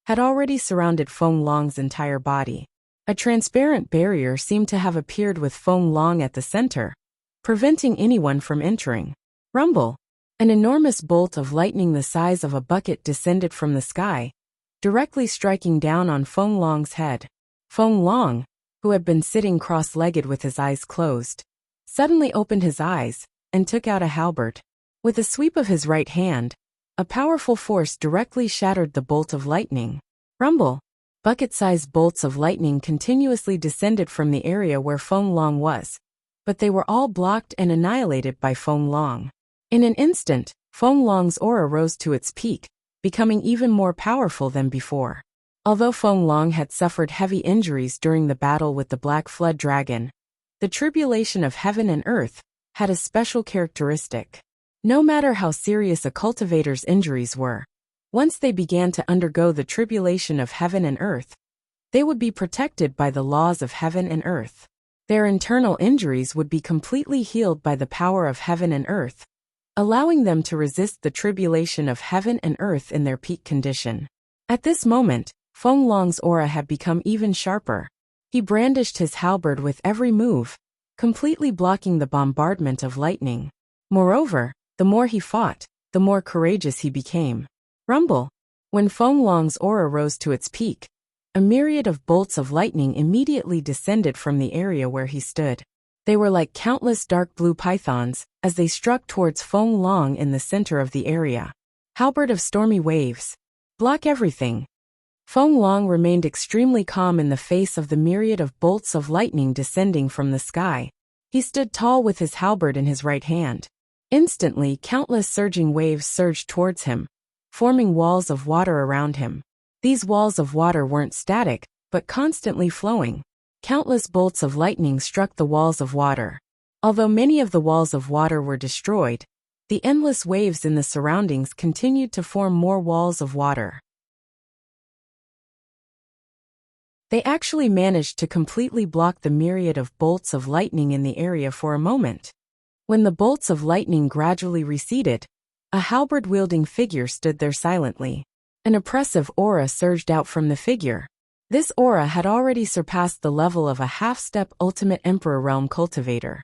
had already surrounded Feng Long's entire body. A transparent barrier seemed to have appeared with Feng Long at the center, preventing anyone from entering. Rumble! An enormous bolt of lightning the size of a bucket descended from the sky, directly striking down on Feng Long's head. Feng Long, who had been sitting cross-legged with his eyes closed, suddenly opened his eyes and took out a halberd. With a sweep of his right hand, a powerful force directly shattered the bolt of lightning. Rumble! Bucket-sized bolts of lightning continuously descended from the area where Feng Long was, but they were all blocked and annihilated by Feng Long. In an instant, Feng Long's aura rose to its peak, becoming even more powerful than before. Although Feng Long had suffered heavy injuries during the battle with the Black Flood Dragon, the tribulation of heaven and earth had a special characteristic. No matter how serious a cultivator's injuries were, once they began to undergo the tribulation of heaven and earth, they would be protected by the laws of heaven and earth. Their internal injuries would be completely healed by the power of heaven and earth, allowing them to resist the tribulation of heaven and earth in their peak condition. At this moment, Feng Long's aura had become even sharper. He brandished his halberd with every move, completely blocking the bombardment of lightning. Moreover, the more he fought, the more courageous he became. Rumble! When Feng Long's aura rose to its peak, a myriad of bolts of lightning immediately descended from the area where he stood. They were like countless dark blue pythons as they struck towards Feng Long in the center of the area. Halberd of stormy waves. Block everything. Feng Long remained extremely calm in the face of the myriad of bolts of lightning descending from the sky. He stood tall with his halberd in his right hand. Instantly, countless surging waves surged towards him, forming walls of water around him. These walls of water weren't static, but constantly flowing. Countless bolts of lightning struck the walls of water. Although many of the walls of water were destroyed, the endless waves in the surroundings continued to form more walls of water. They actually managed to completely block the myriad of bolts of lightning in the area for a moment. When the bolts of lightning gradually receded, a halberd-wielding figure stood there silently. An oppressive aura surged out from the figure. This aura had already surpassed the level of a half-step Ultimate Emperor realm cultivator.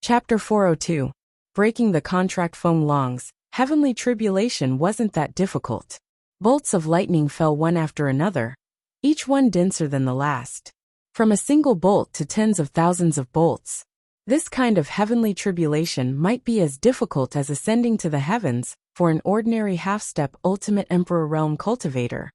Chapter 402. Breaking the Contract. Feng Long's heavenly tribulation wasn't that difficult. Bolts of lightning fell one after another, each one denser than the last. From a single bolt to tens of thousands of bolts. This kind of heavenly tribulation might be as difficult as ascending to the heavens for an ordinary half-step ultimate emperor realm cultivator.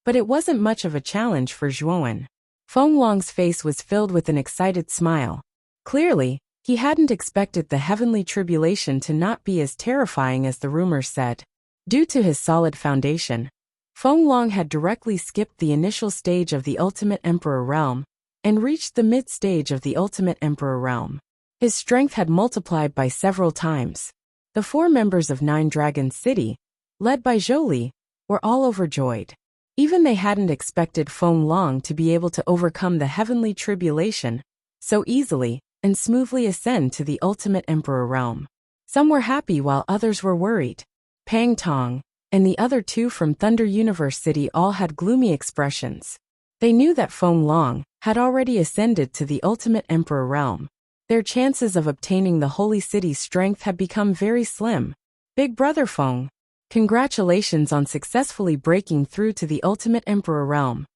But it wasn't much of a challenge for Zhuowen. Feng Long's face was filled with an excited smile. Clearly, he hadn't expected the heavenly tribulation to not be as terrifying as the rumors said. Due to his solid foundation, Feng Long had directly skipped the initial stage of the ultimate emperor realm and reached the mid-stage of the ultimate emperor realm. His strength had multiplied by several times. The 4 members of Nine Dragons City, led by Zhou, were all overjoyed. Even they hadn't expected Feng Long to be able to overcome the heavenly tribulation so easily and smoothly ascend to the ultimate emperor realm. Some were happy while others were worried. Pang Tong and the other 2 from Thunder Universe City all had gloomy expressions. They knew that Feng Long had already ascended to the ultimate emperor realm. Their chances of obtaining the holy city's strength had become very slim. Big brother Feng, congratulations on successfully breaking through to the ultimate emperor realm.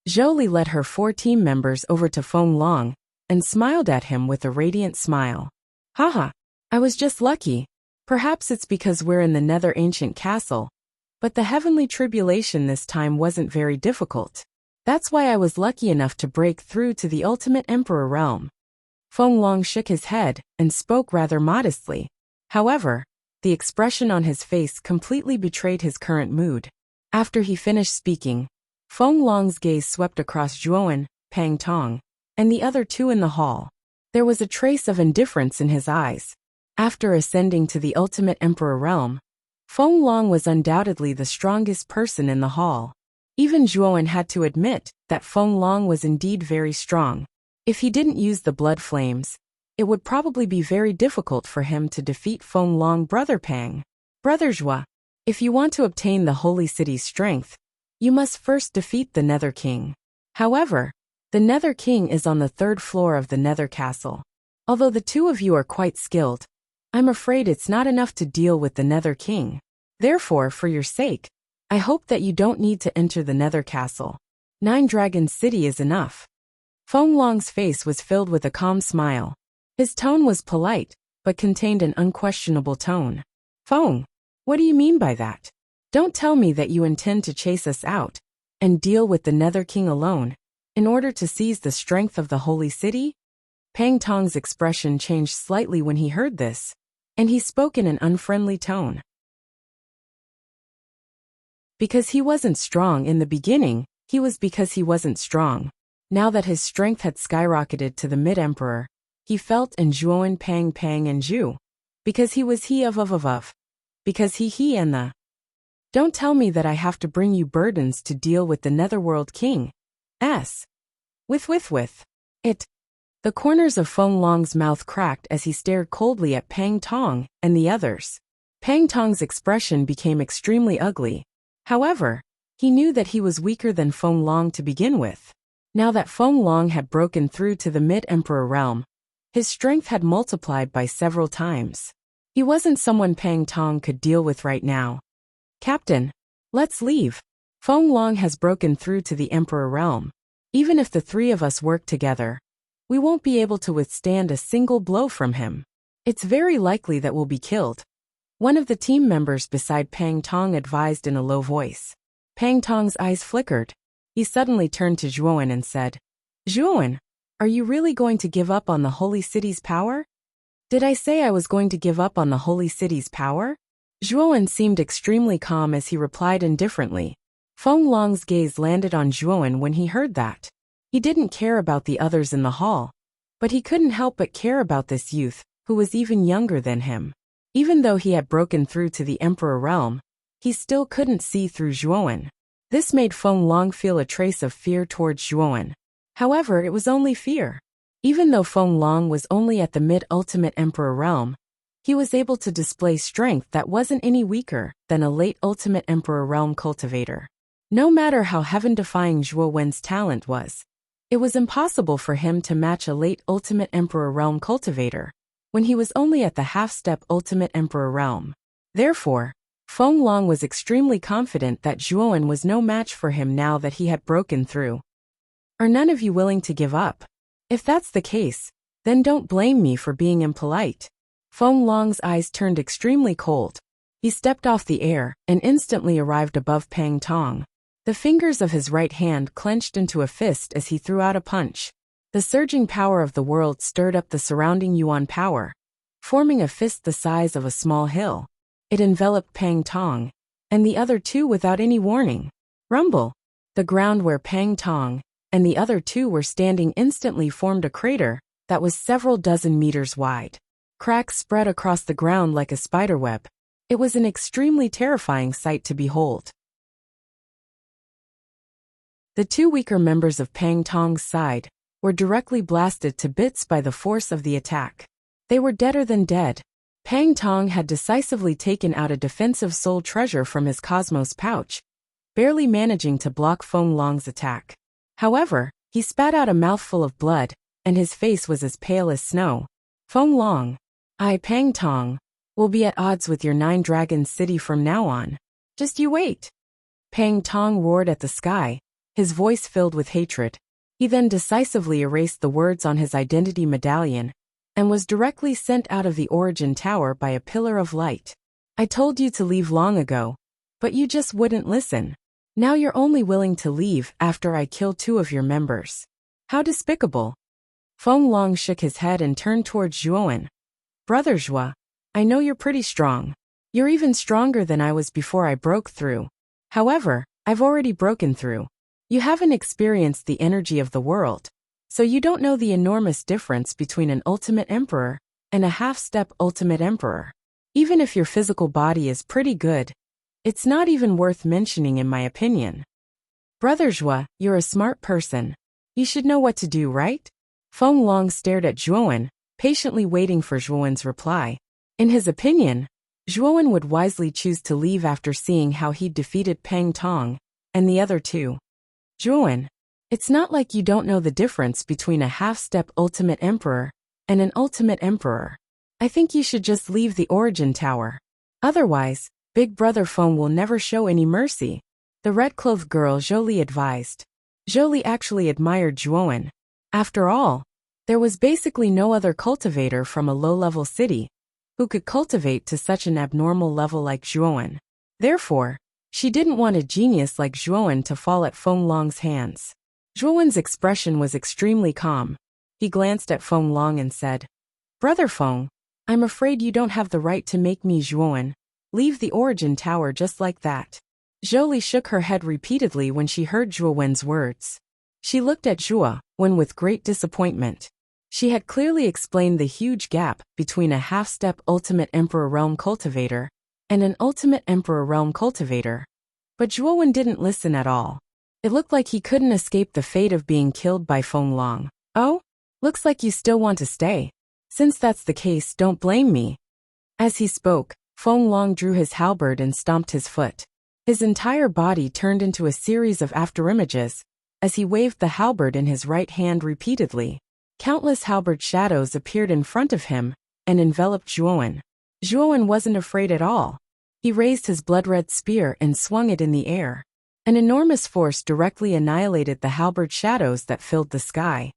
Zhou led her 4 team members over to Feng Long and smiled at him with a radiant smile. Haha, I was just lucky. Perhaps it's because we're in the Nether Ancient Castle, but the heavenly tribulation this time wasn't very difficult. That's why I was lucky enough to break through to the ultimate emperor realm. Feng Long shook his head and spoke rather modestly. However, the expression on his face completely betrayed his current mood. After he finished speaking, Feng Long's gaze swept across Zhuowen, Pang Tong, and the other 2 in the hall. There was a trace of indifference in his eyes. After ascending to the ultimate emperor realm, Feng Long was undoubtedly the strongest person in the hall. Even Zhuowen had to admit that Feng Long was indeed very strong. If he didn't use the blood flames, it would probably be very difficult for him to defeat Feng Long. Brother Pang. Brother Zhua, if you want to obtain the holy city's strength, you must first defeat the Nether King. However, the Nether King is on the 3rd floor of the Nether Castle. Although the 2 of you are quite skilled, I'm afraid it's not enough to deal with the Nether King. Therefore, for your sake, I hope that you don't need to enter the Nether Castle. Nine Dragons City is enough. Feng Long's face was filled with a calm smile. His tone was polite, but contained an unquestionable tone. Feng, what do you mean by that? Don't tell me that you intend to chase us out and deal with the Nether King alone in order to seize the strength of the holy city? Pang Tong's expression changed slightly when he heard this, and he spoke in an unfriendly tone. Because he wasn't strong in the beginning, he was because he wasn't strong. Now that his strength had skyrocketed to the mid-emperor, he felt in Zhuowen Pang Pang and Zhu. Because he was he of. Because he and the. Don't tell me that I have to bring you burdens to deal with the Netherworld King. With. It. The corners of Feng Long's mouth cracked as he stared coldly at Pang Tong and the others. Pang Tong's expression became extremely ugly. However, he knew that he was weaker than Feng Long to begin with. Now that Feng Long had broken through to the mid-emperor realm, his strength had multiplied by several times. He wasn't someone Pang Tong could deal with right now. Captain, let's leave. Feng Long has broken through to the emperor realm. Even if the 3 of us work together, we won't be able to withstand a single blow from him. It's very likely that we'll be killed. One of the team members beside Pang Tong advised in a low voice. Pang Tong's eyes flickered. He suddenly turned to Zhuowen and said, Zhuowen, are you really going to give up on the holy city's power? Did I say I was going to give up on the holy city's power? Zhuowen seemed extremely calm as he replied indifferently. Feng Long's gaze landed on Zhuowen when he heard that. He didn't care about the others in the hall, but he couldn't help but care about this youth, who was even younger than him. Even though he had broken through to the emperor realm, he still couldn't see through Zhuowen. This made Feng Long feel a trace of fear towards Zhuowen. However, it was only fear. Even though Feng Long was only at the mid-ultimate emperor realm, he was able to display strength that wasn't any weaker than a late ultimate emperor realm cultivator. No matter how heaven-defying Zhuowen's talent was, it was impossible for him to match a late ultimate emperor realm cultivator. when he was only at the half-step Ultimate Emperor realm. Therefore, Feng Long was extremely confident that Zhuowen was no match for him now that he had broken through. Are none of you willing to give up? If that's the case, then don't blame me for being impolite. Feng Long's eyes turned extremely cold. He stepped off the air and instantly arrived above Pang Tong. The fingers of his right hand clenched into a fist as he threw out a punch. The surging power of the world stirred up the surrounding Yuan power, forming a fist the size of a small hill. It enveloped Pang Tong and the other two without any warning. Rumble! The ground where Pang Tong and the other two were standing instantly formed a crater that was several dozen meters wide. Cracks spread across the ground like a spiderweb. It was an extremely terrifying sight to behold. The two weaker members of Pang Tong's side were directly blasted to bits by the force of the attack. They were deader than dead. Pang Tong had decisively taken out a defensive soul treasure from his cosmos pouch, barely managing to block Feng Long's attack. However, he spat out a mouthful of blood, and his face was as pale as snow. Feng Long, I, Pang Tong, will be at odds with your 9 Dragons city from now on. Just you wait. Pang Tong roared at the sky, his voice filled with hatred. He then decisively erased the words on his identity medallion and was directly sent out of the origin tower by a pillar of light. I told you to leave long ago, but you just wouldn't listen. Now you're only willing to leave after I kill 2 of your members. How despicable. Feng Long shook his head and turned towards Zhuowen. Brother Zhua, I know you're pretty strong. You're even stronger than I was before I broke through. However, I've already broken through. You haven't experienced the energy of the world, so you don't know the enormous difference between an Ultimate Emperor and a half-step Ultimate Emperor. Even if your physical body is pretty good, it's not even worth mentioning in my opinion. Brother Zhua, you're a smart person. You should know what to do, right? Feng Long stared at Zhuowen, patiently waiting for Zhuowen's reply. In his opinion, Zhuowen would wisely choose to leave after seeing how he'd defeated Pang Tong and the other two. Zhuowen, it's not like you don't know the difference between a half-step Ultimate Emperor and an Ultimate Emperor. I think you should just leave the origin tower. Otherwise, Big Brother Feng will never show any mercy, the red-clothed girl Jolie advised. Jolie actually admired Zhuowen. After all, there was basically no other cultivator from a low-level city who could cultivate to such an abnormal level like Zhuowen. Therefore, she didn't want a genius like Zhuowen to fall at Feng Long's hands. Zhuowen's expression was extremely calm. He glanced at Feng Long and said, Brother Feng, I'm afraid you don't have the right to make me Zhuowen leave the origin tower just like that. Jolie shook her head repeatedly when she heard Zhuowen's words. She looked at Zhuowen with great disappointment. She had clearly explained the huge gap between a half-step Ultimate Emperor Realm cultivator and an Ultimate Emperor Realm cultivator. But Zhuowen didn't listen at all. It looked like he couldn't escape the fate of being killed by Feng Long. Oh? Looks like you still want to stay. Since that's the case, don't blame me. As he spoke, Feng Long drew his halberd and stomped his foot. His entire body turned into a series of afterimages as he waved the halberd in his right hand repeatedly. Countless halberd shadows appeared in front of him and enveloped Zhuowen. Zhuowen wasn't afraid at all. He raised his blood-red spear and swung it in the air. An enormous force directly annihilated the halberd shadows that filled the sky.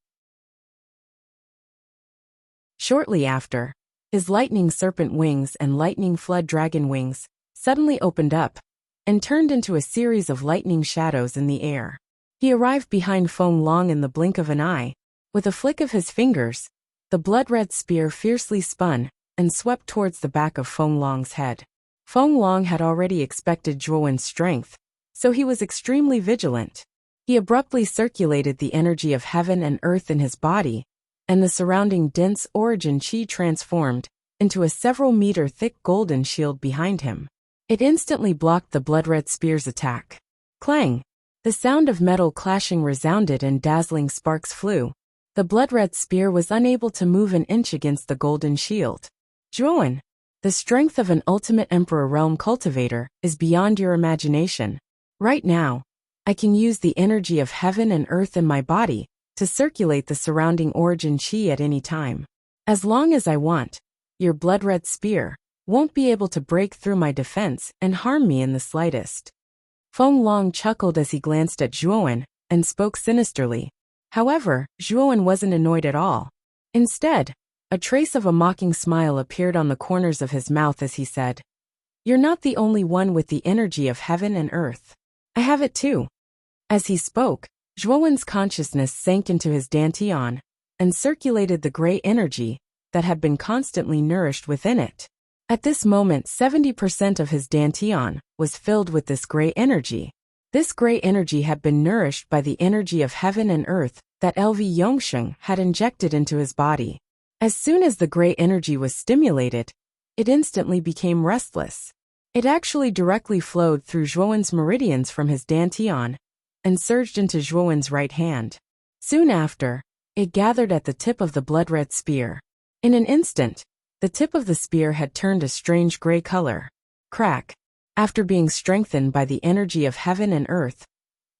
Shortly after, his lightning serpent wings and lightning flood dragon wings suddenly opened up and turned into a series of lightning shadows in the air. He arrived behind Feng Long in the blink of an eye. With a flick of his fingers, the blood-red spear fiercely spun and swept towards the back of Feng Long's head. Feng Long had already expected Zhuowen's strength, so he was extremely vigilant. He abruptly circulated the energy of heaven and earth in his body, and the surrounding dense origin chi transformed into a several-meter-thick golden shield behind him. It instantly blocked the blood-red spear's attack. Clang! The sound of metal clashing resounded and dazzling sparks flew. The blood-red spear was unable to move an inch against the golden shield. Zhuowen, the strength of an Ultimate Emperor Realm cultivator is beyond your imagination. Right now, I can use the energy of heaven and earth in my body to circulate the surrounding origin chi at any time. As long as I want, your blood-red spear won't be able to break through my defense and harm me in the slightest." Feng Long chuckled as he glanced at Zhuowen and spoke sinisterly. However, Zhuowen wasn't annoyed at all. Instead, a trace of a mocking smile appeared on the corners of his mouth as he said, "You're not the only one with the energy of heaven and earth. I have it too." As he spoke, Zhuowen's consciousness sank into his dantian and circulated the gray energy that had been constantly nourished within it. At this moment, 70% of his dantian was filled with this gray energy. This gray energy had been nourished by the energy of heaven and earth that LV Yongsheng had injected into his body. As soon as the gray energy was stimulated, it instantly became restless. It actually directly flowed through Zhuowen's meridians from his dantian and surged into Zhuowen's right hand. Soon after, it gathered at the tip of the blood-red spear. In an instant, the tip of the spear had turned a strange gray color. Crack. After being strengthened by the energy of heaven and earth,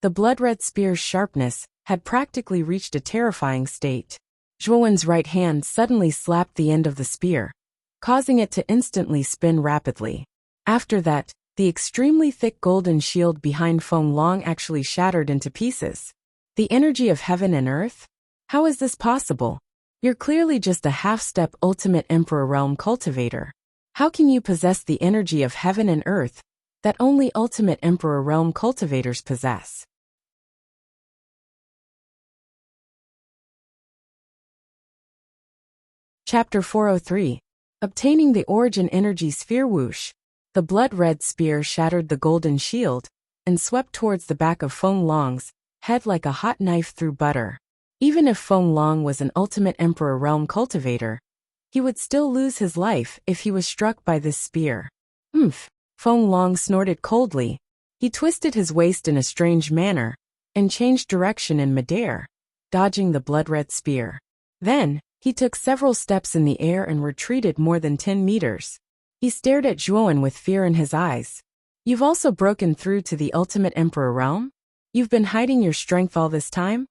the blood-red spear's sharpness had practically reached a terrifying state. Zhuowen's right hand suddenly slapped the end of the spear, causing it to instantly spin rapidly. After that, the extremely thick golden shield behind Feng Long actually shattered into pieces. The energy of heaven and earth? How is this possible? You're clearly just a half-step ultimate Emperor Realm cultivator. How can you possess the energy of heaven and earth that only ultimate Emperor Realm cultivators possess? Chapter 403. Obtaining the Origin Energy Sphere. Whoosh. The blood-red spear shattered the golden shield and swept towards the back of Feng Long's head like a hot knife through butter. Even if Feng Long was an ultimate Emperor Realm cultivator, he would still lose his life if he was struck by this spear. Oomph! Feng Long snorted coldly. He twisted his waist in a strange manner and changed direction in midair, dodging the blood-red spear. Then, he took several steps in the air and retreated more than 10 meters. He stared at Zhuowen with fear in his eyes. "You've also broken through to the ultimate Emperor Realm? You've been hiding your strength all this time?"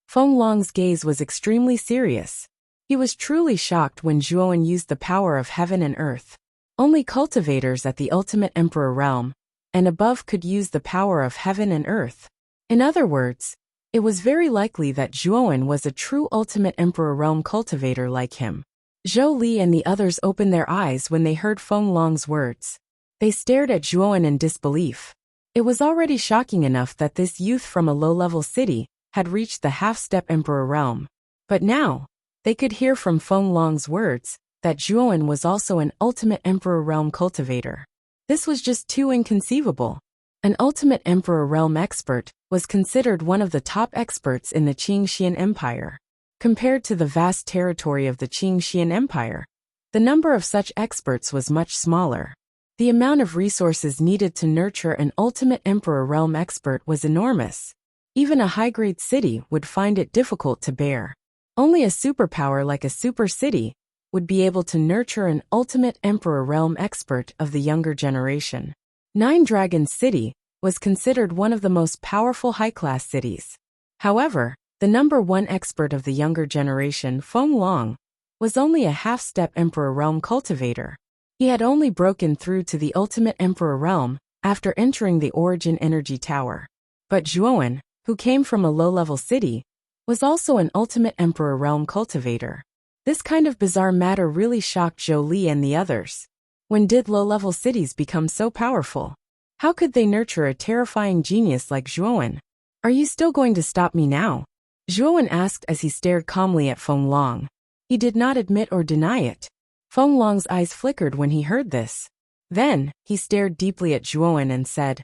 Feng Long's gaze was extremely serious. He was truly shocked when Zhuowen used the power of heaven and earth. Only cultivators at the ultimate Emperor Realm and above could use the power of heaven and earth. In other words, it was very likely that Zhuowen was a true ultimate Emperor Realm cultivator like him. Zhou Li and the others opened their eyes when they heard Feng Long's words. They stared at Zhuowen in disbelief. It was already shocking enough that this youth from a low-level city had reached the half-step Emperor Realm. But now, they could hear from Feng Long's words that Zhuowen was also an ultimate Emperor Realm cultivator. This was just too inconceivable. An ultimate Emperor Realm expert was considered one of the top experts in the Qingxian Empire. Compared to the vast territory of the Qingxian Empire, the number of such experts was much smaller. The amount of resources needed to nurture an ultimate Emperor Realm expert was enormous. Even a high-grade city would find it difficult to bear. Only a superpower like a super city would be able to nurture an ultimate Emperor Realm expert of the younger generation. Nine Dragon City was considered one of the most powerful high-class cities. However, the number one expert of the younger generation, Feng Long, was only a half-step Emperor Realm cultivator. He had only broken through to the ultimate Emperor Realm after entering the Origin Energy Tower. But Zhuowen, who came from a low-level city, was also an ultimate Emperor Realm cultivator. This kind of bizarre matter really shocked Zhou Li and the others. When did low-level cities become so powerful? How could they nurture a terrifying genius like Zhuowen? "Are you still going to stop me now?" Zhuowen asked as he stared calmly at Feng Long. He did not admit or deny it. Feng Long's eyes flickered when he heard this. Then, he stared deeply at Zhuowen and said,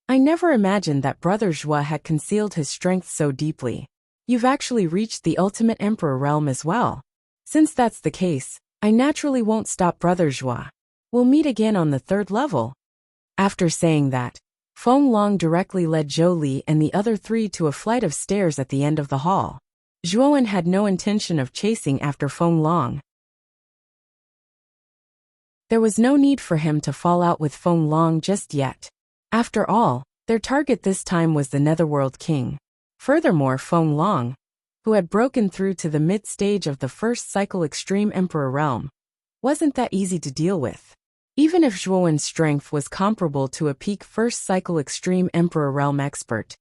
"I never imagined that Brother Zhua had concealed his strength so deeply. You've actually reached the ultimate Emperor Realm as well. Since that's the case, I naturally won't stop Brother Zhua. We'll meet again on the 3rd level." After saying that, Feng Long directly led Zhou Li and the other 3 to a flight of stairs at the end of the hall. Zhuowen had no intention of chasing after Feng Long. There was no need for him to fall out with Feng Long just yet. After all, their target this time was the Netherworld King. Furthermore, Feng Long, who had broken through to the mid-stage of the first cycle Extreme Emperor Realm, wasn't that easy to deal with. Even if Zhuowen's strength was comparable to a peak first cycle extreme Emperor Realm expert,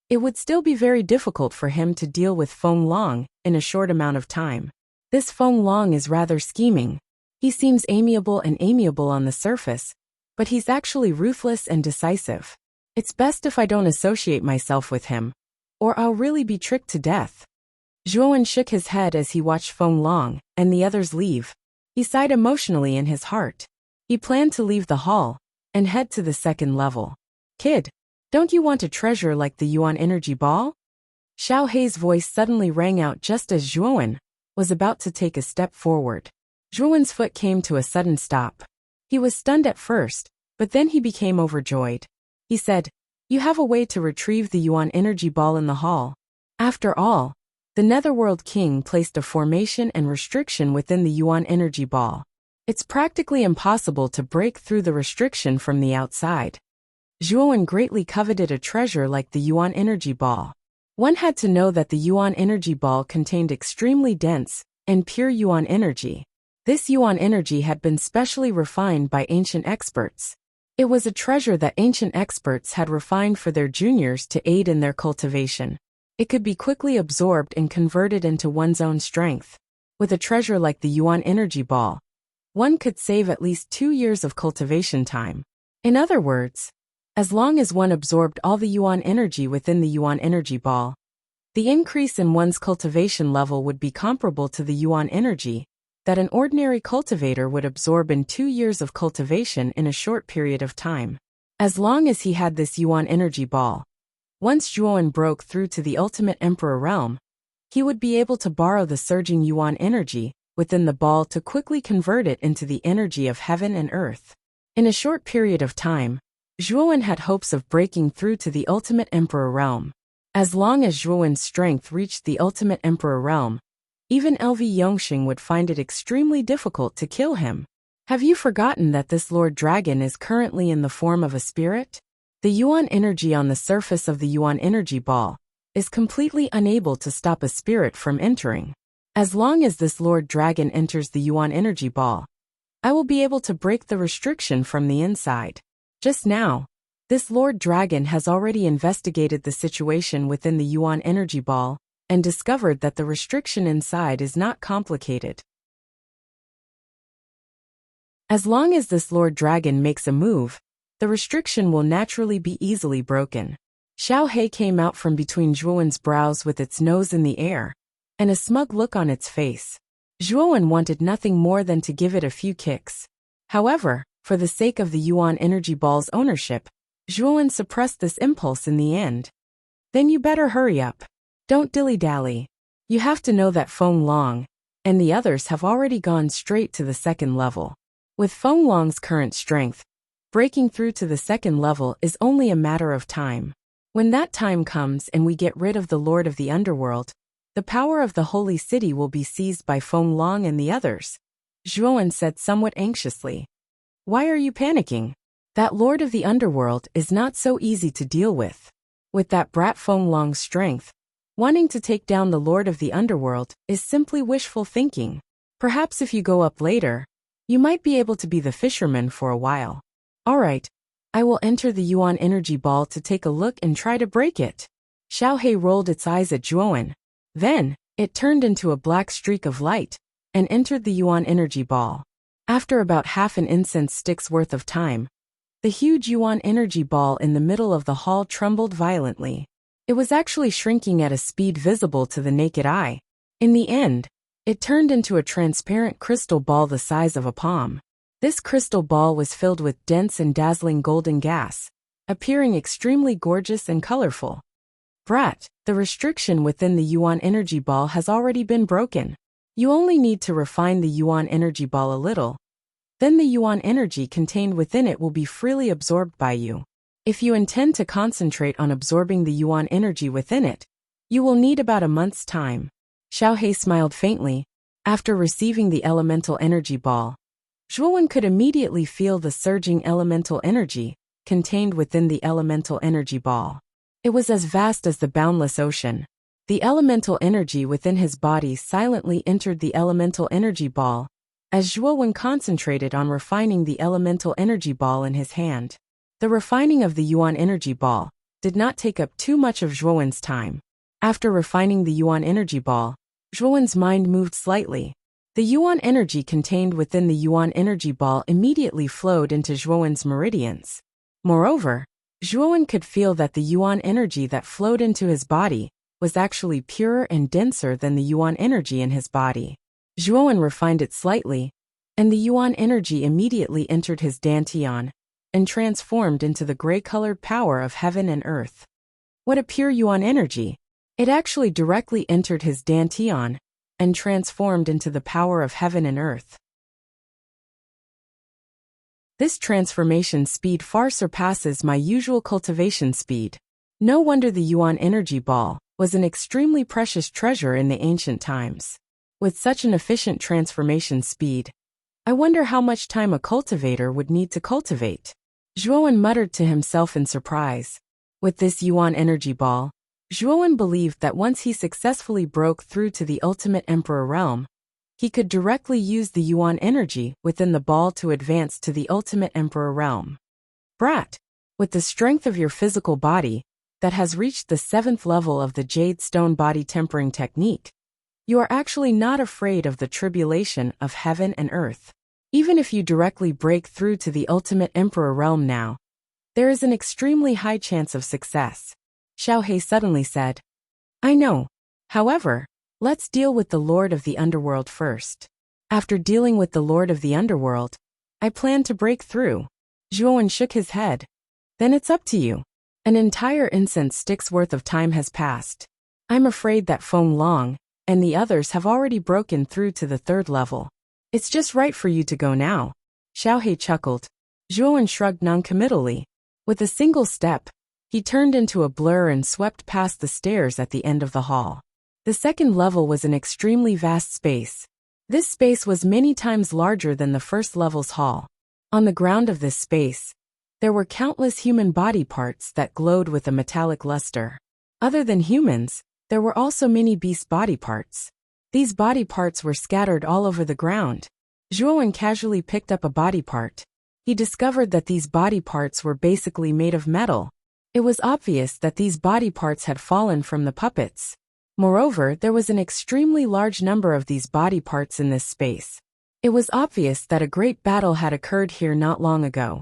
it would still be very difficult for him to deal with Feng Long in a short amount of time. This Feng Long is rather scheming. He seems amiable on the surface, but he's actually ruthless and decisive. It's best if I don't associate myself with him, or I'll really be tricked to death. Zhuowen shook his head as he watched Feng Long and the others leave. He sighed emotionally in his heart. He planned to leave the hall and head to the second level. Kid, don't you want a treasure like the Yuan energy ball? Xiao Hei's voice suddenly rang out just as Zhuowen was about to take a step forward. Zhuowen's foot came to a sudden stop. He was stunned at first, but then he became overjoyed. He said, "You have a way to retrieve the Yuan energy ball in the hall." After all, the Netherworld King placed a formation and restriction within the Yuan energy ball. It's practically impossible to break through the restriction from the outside. Zhuowen greatly coveted a treasure like the Yuan energy ball. One had to know that the Yuan energy ball contained extremely dense and pure Yuan energy. This Yuan energy had been specially refined by ancient experts. It was a treasure that ancient experts had refined for their juniors to aid in their cultivation. It could be quickly absorbed and converted into one's own strength. With a treasure like the Yuan energy ball, one could save at least 2 years of cultivation time. In other words, as long as one absorbed all the Yuan energy within the Yuan energy ball, the increase in one's cultivation level would be comparable to the Yuan energy that an ordinary cultivator would absorb in 2 years of cultivation in a short period of time. As long as he had this Yuan energy ball, once Zhuowen broke through to the ultimate Emperor realm, he would be able to borrow the surging Yuan energy within the ball to quickly convert it into the energy of heaven and earth. In a short period of time, Zhuowen had hopes of breaking through to the ultimate Emperor realm. As long as Zhuowen's strength reached the ultimate Emperor realm, even LV Yongxing would find it extremely difficult to kill him. Have you forgotten that this Lord Dragon is currently in the form of a spirit? The Yuan energy on the surface of the Yuan energy ball is completely unable to stop a spirit from entering. As long as this Lord Dragon enters the Yuan energy ball, I will be able to break the restriction from the inside. Just now, this Lord Dragon has already investigated the situation within the Yuan energy ball and discovered that the restriction inside is not complicated. As long as this Lord Dragon makes a move, the restriction will naturally be easily broken. Xiao Hei came out from between Zhuowen's brows with its nose in the air and a smug look on its face. Zhuowen wanted nothing more than to give it a few kicks. However, for the sake of the Yuan energy ball's ownership, Zhuowen suppressed this impulse in the end. Then you better hurry up. Don't dilly-dally. You have to know that Feng Long and the others have already gone straight to the second level. With Feng Long's current strength, breaking through to the second level is only a matter of time. When that time comes and we get rid of the Lord of the Underworld, the power of the Holy City will be seized by Feng Long and the others, Zhuowen said somewhat anxiously. Why are you panicking? That Lord of the Underworld is not so easy to deal with. With that brat Feng Long's strength, wanting to take down the Lord of the Underworld is simply wishful thinking. Perhaps if you go up later, you might be able to be the fisherman for a while. Alright, I will enter the Yuan energy ball to take a look and try to break it. Xiao Hei rolled its eyes at Zhuowen. Then, it turned into a black streak of light and entered the Yuan energy ball. After about half an incense stick's worth of time, the huge Yuan energy ball in the middle of the hall trembled violently. It was actually shrinking at a speed visible to the naked eye. In the end, it turned into a transparent crystal ball the size of a palm. This crystal ball was filled with dense and dazzling golden gas, appearing extremely gorgeous and colorful. Brat, the restriction within the Yuan energy ball has already been broken. You only need to refine the Yuan energy ball a little. Then the Yuan energy contained within it will be freely absorbed by you. If you intend to concentrate on absorbing the Yuan energy within it, you will need about a month's time. Xiao Hei smiled faintly. After receiving the elemental energy ball, Zhuowen could immediately feel the surging elemental energy contained within the elemental energy ball. It was as vast as the boundless ocean. The elemental energy within his body silently entered the elemental energy ball as Zhuowen concentrated on refining the elemental energy ball in his hand. The refining of the Yuan energy ball did not take up too much of Zhuowen's time. After refining the Yuan energy ball, Zhuowen's mind moved slightly. The Yuan energy contained within the Yuan energy ball immediately flowed into Zhuowen's meridians. Moreover, Zhuowen could feel that the Yuan energy that flowed into his body was actually purer and denser than the Yuan energy in his body. Zhuowen refined it slightly, and the Yuan energy immediately entered his dantian and transformed into the gray-colored power of heaven and earth. What a pure Yuan energy! It actually directly entered his dantian and transformed into the power of heaven and earth. This transformation speed far surpasses my usual cultivation speed. No wonder the Yuan energy ball was an extremely precious treasure in the ancient times. With such an efficient transformation speed, I wonder how much time a cultivator would need to cultivate. Zhuowen muttered to himself in surprise. With this Yuan energy ball, Zhuowen believed that once he successfully broke through to the ultimate emperor realm, he could directly use the Yuan energy within the ball to advance to the ultimate emperor realm. Brat, with the strength of your physical body that has reached the 7th level of the Jade Stone Body Tempering Technique, you are actually not afraid of the tribulation of heaven and earth. Even if you directly break through to the ultimate emperor realm now, there is an extremely high chance of success. Xiao He suddenly said. I know. However, let's deal with the Lord of the Underworld first. After dealing with the Lord of the Underworld, I plan to break through. Zhuowen shook his head. Then it's up to you. An entire incense stick's worth of time has passed. I'm afraid that Feng Long and the others have already broken through to the 3rd level. It's just right for you to go now. Xiao He chuckled. Zhuowen shrugged noncommittally. With a single step, he turned into a blur and swept past the stairs at the end of the hall. The 2nd level was an extremely vast space. This space was many times larger than the 1st level's hall. On the ground of this space, there were countless human body parts that glowed with a metallic luster. Other than humans, there were also many beast body parts. These body parts were scattered all over the ground. Zhuowen casually picked up a body part. He discovered that these body parts were basically made of metal. It was obvious that these body parts had fallen from the puppets. Moreover, there was an extremely large number of these body parts in this space. It was obvious that a great battle had occurred here not long ago.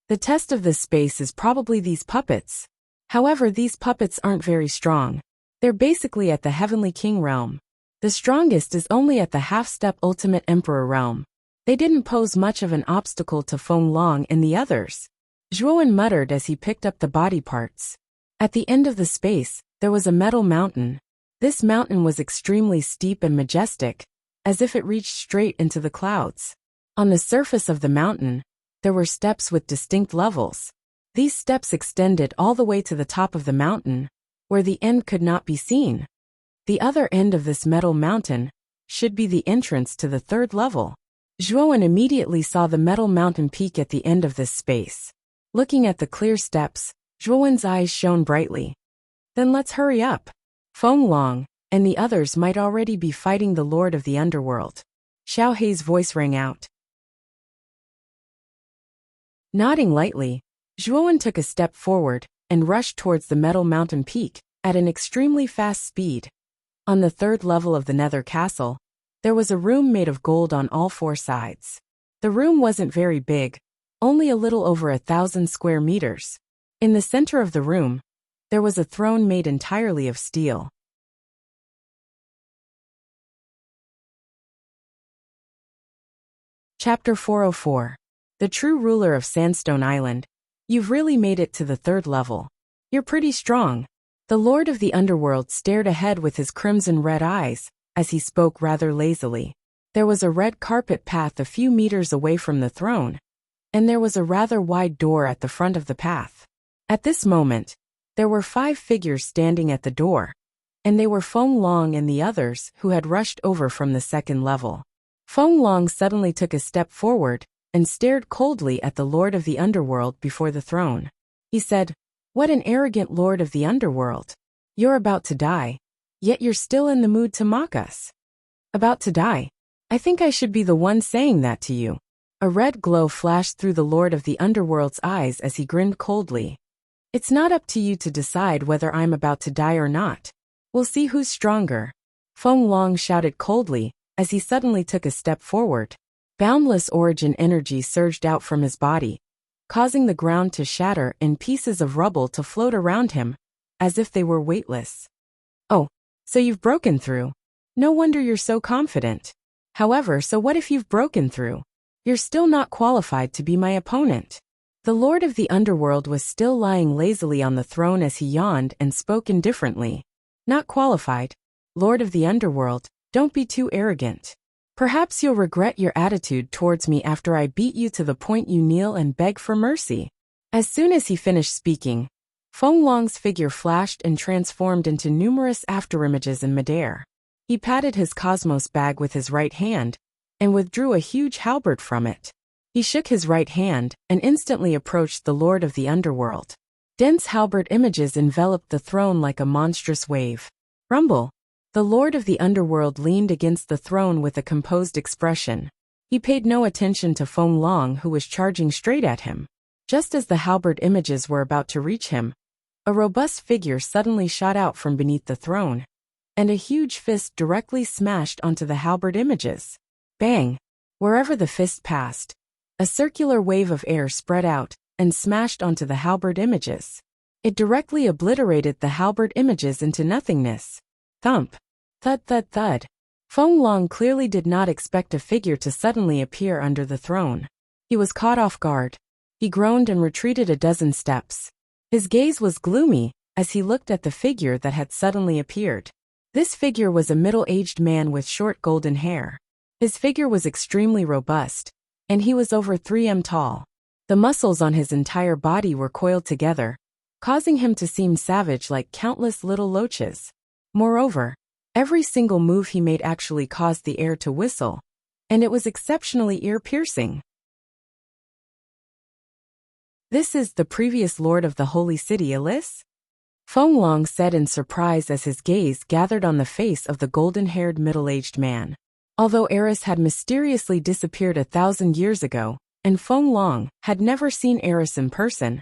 The test of this space is probably these puppets. However, these puppets aren't very strong. They're basically at the Heavenly King realm. The strongest is only at the half-step Ultimate Emperor realm. They didn't pose much of an obstacle to Feng Long and the others. Zhuowen muttered as he picked up the body parts. At the end of the space, there was a metal mountain. This mountain was extremely steep and majestic, as if it reached straight into the clouds. On the surface of the mountain, there were steps with distinct levels. These steps extended all the way to the top of the mountain, where the end could not be seen. The other end of this metal mountain should be the entrance to the 3rd level. Zhuowen immediately saw the metal mountain peak at the end of this space. Looking at the clear steps, Zhuowen's eyes shone brightly. Then let's hurry up. Feng Long and the others might already be fighting the Lord of the Underworld. Xiao He's voice rang out. Nodding lightly, Zhuowen took a step forward and rushed towards the metal mountain peak at an extremely fast speed. On the 3rd level of the Nether Castle, there was a room made of gold on all 4 sides. The room wasn't very big, only a little over 1,000 square meters. In the center of the room, there was a throne made entirely of steel. Chapter 404. The True Ruler of Sandstone Island. You've really made it to the 3rd level. You're pretty strong. The Lord of the Underworld stared ahead with his crimson-red eyes, as he spoke rather lazily. There was a red carpet path a few meters away from the throne, and there was a rather wide door at the front of the path. At this moment, there were 5 figures standing at the door, and they were Feng Long and the others who had rushed over from the 2nd level. Feng Long suddenly took a step forward and stared coldly at the Lord of the Underworld before the throne. He said, "What an arrogant Lord of the Underworld. You're about to die, yet you're still in the mood to mock us." About to die? I think I should be the one saying that to you. A red glow flashed through the Lord of the Underworld's eyes as he grinned coldly. It's not up to you to decide whether I'm about to die or not. We'll see who's stronger. Feng Long shouted coldly, as he suddenly took a step forward. Boundless origin energy surged out from his body, causing the ground to shatter and pieces of rubble to float around him, as if they were weightless. Oh, so you've broken through. No wonder you're so confident. However, so what if you've broken through? You're still not qualified to be my opponent. The Lord of the Underworld was still lying lazily on the throne as he yawned and spoke indifferently. Not qualified. Lord of the Underworld, don't be too arrogant. Perhaps you'll regret your attitude towards me after I beat you to the point you kneel and beg for mercy. As soon as he finished speaking, Feng Long's figure flashed and transformed into numerous afterimages in midair. He patted his cosmos bag with his right hand and withdrew a huge halberd from it. He shook his right hand and instantly approached the Lord of the Underworld. Dense halberd images enveloped the throne like a monstrous wave. Rumble. The Lord of the Underworld leaned against the throne with a composed expression. He paid no attention to Feng Long, who was charging straight at him. Just as the halberd images were about to reach him, a robust figure suddenly shot out from beneath the throne, and a huge fist directly smashed onto the halberd images. Bang! Wherever the fist passed, a circular wave of air spread out and smashed onto the halberd images. It directly obliterated the halberd images into nothingness. Thump! Thud thud thud. Feng Long clearly did not expect a figure to suddenly appear under the throne. He was caught off guard. He groaned and retreated a dozen steps. His gaze was gloomy as he looked at the figure that had suddenly appeared. This figure was a middle-aged man with short golden hair. His figure was extremely robust, and he was over 3 m tall. The muscles on his entire body were coiled together, causing him to seem savage like countless little loaches. Moreover, every single move he made actually caused the air to whistle, and it was exceptionally ear-piercing. This is the previous Lord of the Holy City, Alice? Feng Long said in surprise as his gaze gathered on the face of the golden-haired middle-aged man. Although Eris had mysteriously disappeared 1,000 years ago, and Feng Long had never seen Eris in person,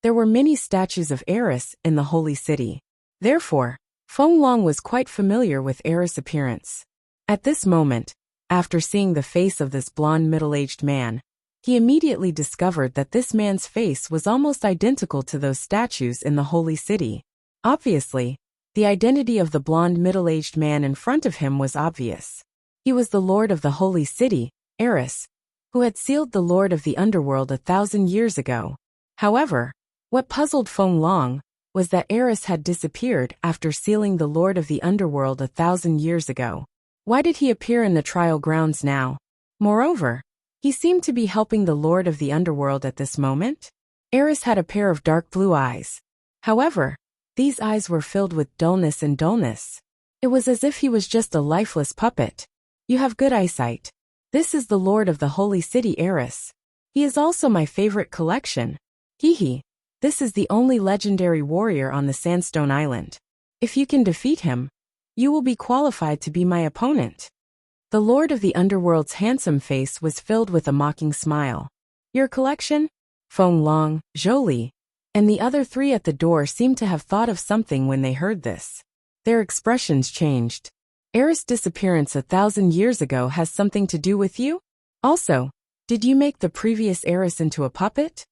there were many statues of Eris in the Holy City. Therefore, Feng Long was quite familiar with Eris' appearance. At this moment, after seeing the face of this blonde middle-aged man, he immediately discovered that this man's face was almost identical to those statues in the Holy City. Obviously, the identity of the blonde middle-aged man in front of him was obvious. He was the Lord of the Holy City, Eris, who had sealed the Lord of the Underworld 1,000 years ago. However, what puzzled Feng Long was that Eris had disappeared after sealing the Lord of the Underworld 1,000 years ago. Why did he appear in the trial grounds now? Moreover, he seemed to be helping the Lord of the Underworld at this moment. Eris had a pair of dark blue eyes. However, these eyes were filled with dullness and dullness. It was as if he was just a lifeless puppet. You have good eyesight. This is the Lord of the Holy City, Eris. He is also my favorite collection. Hee. This is the only legendary warrior on the Sandstone Island. If you can defeat him, you will be qualified to be my opponent. The Lord of the Underworld's handsome face was filled with a mocking smile. Your collection? Feng Long, Zhou, and the other 3 at the door seemed to have thought of something when they heard this. Their expressions changed. Eris' disappearance 1,000 years ago has something to do with you? Also, did you make the previous Eris into a puppet?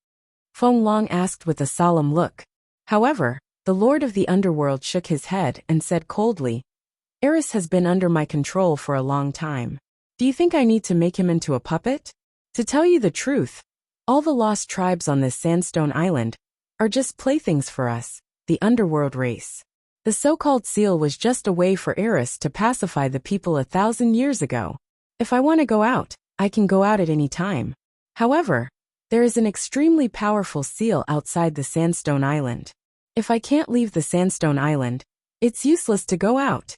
Feng Long asked with a solemn look. However, the Lord of the Underworld shook his head and said coldly, Eris has been under my control for a long time. Do you think I need to make him into a puppet? To tell you the truth, all the lost tribes on this Sandstone Island are just playthings for us, the Underworld race. The so-called seal was just a way for Eris to pacify the people 1,000 years ago. If I want to go out, I can go out at any time. However, there is an extremely powerful seal outside the Sandstone Island. If I can't leave the Sandstone Island, it's useless to go out.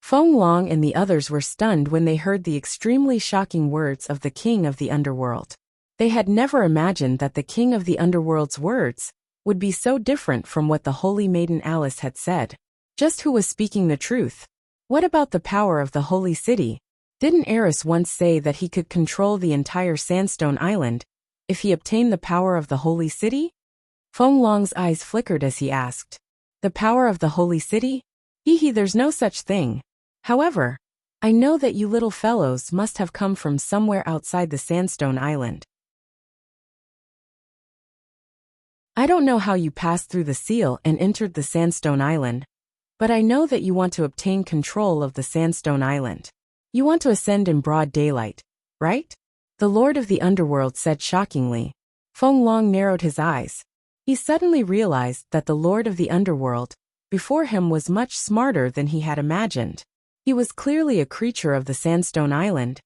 Feng Long and the others were stunned when they heard the extremely shocking words of the King of the Underworld. They had never imagined that the King of the Underworld's words would be so different from what the Holy Maiden Alice had said. Just who was speaking the truth? What about the power of the Holy City? Didn't Eris once say that he could control the entire Sandstone Island if he obtained the power of the Holy City? Feng Long's eyes flickered as he asked. The power of the Holy City? There's no such thing. However, I know that you little fellows must have come from somewhere outside the Sandstone Island. I don't know how you passed through the seal and entered the Sandstone Island, but I know that you want to obtain control of the Sandstone Island. You want to ascend in broad daylight, right? The Lord of the Underworld said shockingly. Feng Long narrowed his eyes. He suddenly realized that the Lord of the Underworld before him was much smarter than he had imagined. He was clearly a creature of the Sandstone Island,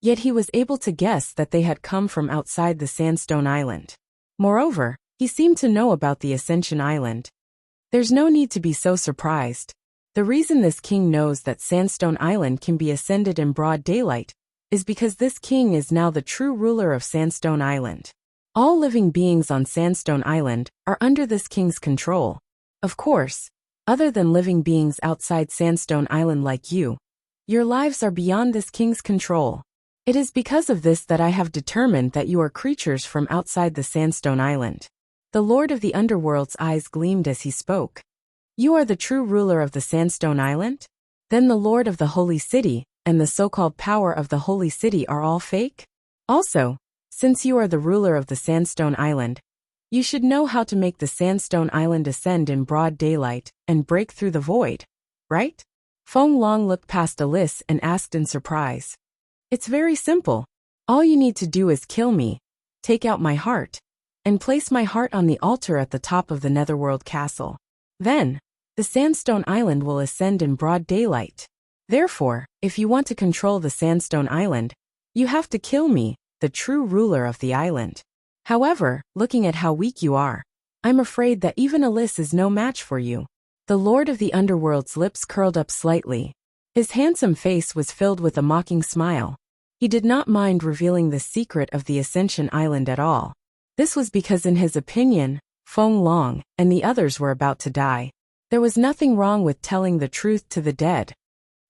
yet he was able to guess that they had come from outside the Sandstone Island. Moreover, he seemed to know about the Ascension Island. There's no need to be so surprised. The reason this king knows that Sandstone Island can be ascended in broad daylight is because this king is now the true ruler of Sandstone Island. All living beings on Sandstone Island are under this king's control. Of course, other than living beings outside Sandstone Island like you, your lives are beyond this king's control. It is because of this that I have determined that you are creatures from outside the Sandstone Island. The Lord of the Underworld's eyes gleamed as he spoke. You are the true ruler of the Sandstone Island? Then the Lord of the Holy City and the so-called power of the Holy City are all fake? Also, since you are the ruler of the Sandstone Island, you should know how to make the Sandstone Island ascend in broad daylight and break through the void, right? Feng Long looked past Alice and asked in surprise. It's very simple. All you need to do is kill me, take out my heart, and place my heart on the altar at the top of the Netherworld Castle. Then, the Sandstone Island will ascend in broad daylight. Therefore, if you want to control the Sandstone Island, you have to kill me, the true ruler of the island. However, looking at how weak you are, I'm afraid that even Alice is no match for you. The Lord of the Underworld's lips curled up slightly. His handsome face was filled with a mocking smile. He did not mind revealing the secret of the Ascension Island at all. This was because in his opinion, Feng Long and the others were about to die. There was nothing wrong with telling the truth to the dead.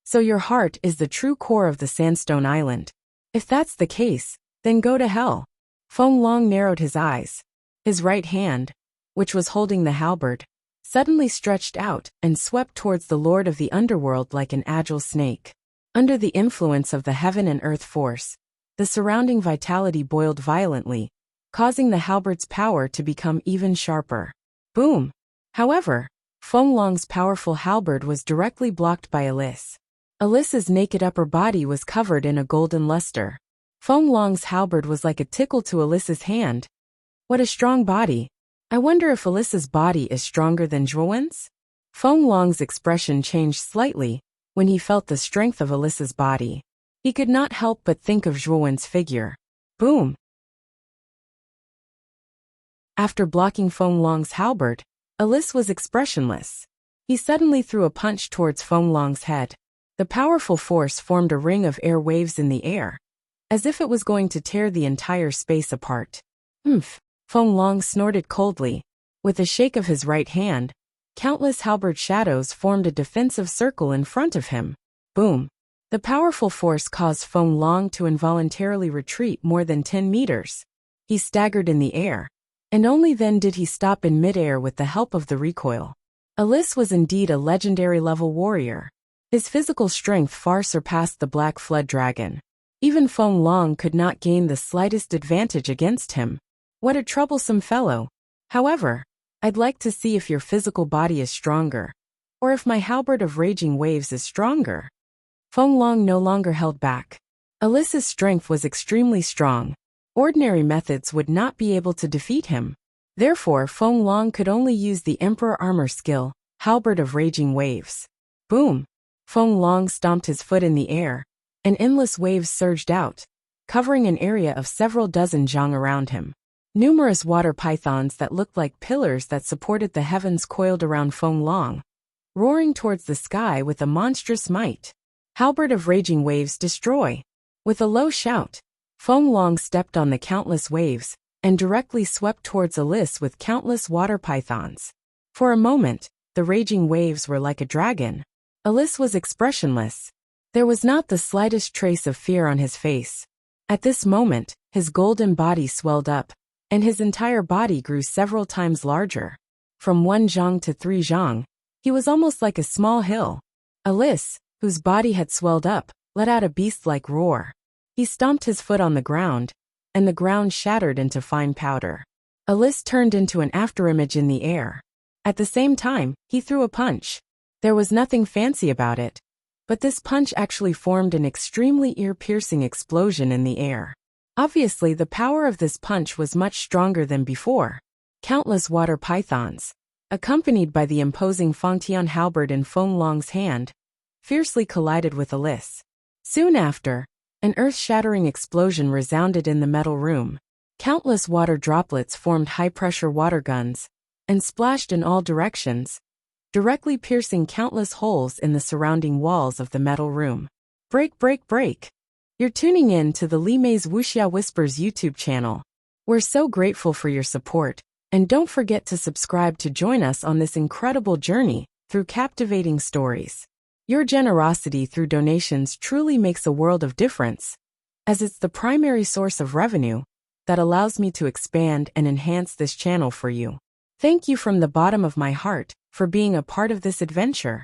So your heart is the true core of the Sandstone Island. If that's the case, then go to hell. Feng Long narrowed his eyes. His right hand, which was holding the halberd, suddenly stretched out and swept towards the Lord of the Underworld like an agile snake. Under the influence of the heaven and earth force, the surrounding vitality boiled violently, causing the halberd's power to become even sharper. Boom! However, Feng Long's powerful halberd was directly blocked by Alice. Alice's naked upper body was covered in a golden luster. Feng Long's halberd was like a tickle to Alice's hand. What a strong body! I wonder if Alice's body is stronger than Zhuowen's? Feng Long's expression changed slightly when he felt the strength of Alice's body. He could not help but think of Zhuowen's figure. Boom! After blocking Feng Long's halberd, Alice was expressionless. He suddenly threw a punch towards Feng Long's head. The powerful force formed a ring of air waves in the air, as if it was going to tear the entire space apart. Oomph! Feng Long snorted coldly. With a shake of his right hand, countless halberd shadows formed a defensive circle in front of him. Boom! The powerful force caused Feng Long to involuntarily retreat more than 10 meters. He staggered in the air, and only then did he stop in midair with the help of the recoil. Alice was indeed a legendary-level warrior. His physical strength far surpassed the Black Flood Dragon. Even Feng Long could not gain the slightest advantage against him. What a troublesome fellow. However, I'd like to see if your physical body is stronger, or if my halberd of raging waves is stronger. Feng Long no longer held back. Alice's strength was extremely strong. Ordinary methods would not be able to defeat him. Therefore, Feng Long could only use the Emperor Armor skill, Halberd of Raging Waves. Boom! Feng Long stomped his foot in the air, and endless waves surged out, covering an area of several dozen zhang around him. Numerous water pythons that looked like pillars that supported the heavens coiled around Feng Long, roaring towards the sky with a monstrous might. Halberd of Raging Waves destroy! With a low shout, Feng Long stepped on the countless waves and directly swept towards Alice with countless water pythons. For a moment, the raging waves were like a dragon. Alice was expressionless. There was not the slightest trace of fear on his face. At this moment, his golden body swelled up, and his entire body grew several times larger. From 1 zhang to 3 zhang, he was almost like a small hill. Alice, whose body had swelled up, let out a beast-like roar. He stomped his foot on the ground, and the ground shattered into fine powder. Alice turned into an afterimage in the air. At the same time, he threw a punch. There was nothing fancy about it, but this punch actually formed an extremely ear-piercing explosion in the air. Obviously, the power of this punch was much stronger than before. Countless water pythons, accompanied by the imposing Fangtian halberd in Feng Long's hand, fiercely collided with Alice. Soon after, an earth-shattering explosion resounded in the metal room. Countless water droplets formed high-pressure water guns and splashed in all directions, directly piercing countless holes in the surrounding walls of the metal room. Break, break, break! You're tuning in to the Li Mei's Wuxia Whispers YouTube channel. We're so grateful for your support, and don't forget to subscribe to join us on this incredible journey through captivating stories. Your generosity through donations truly makes a world of difference, as it's the primary source of revenue that allows me to expand and enhance this channel for you. Thank you from the bottom of my heart for being a part of this adventure.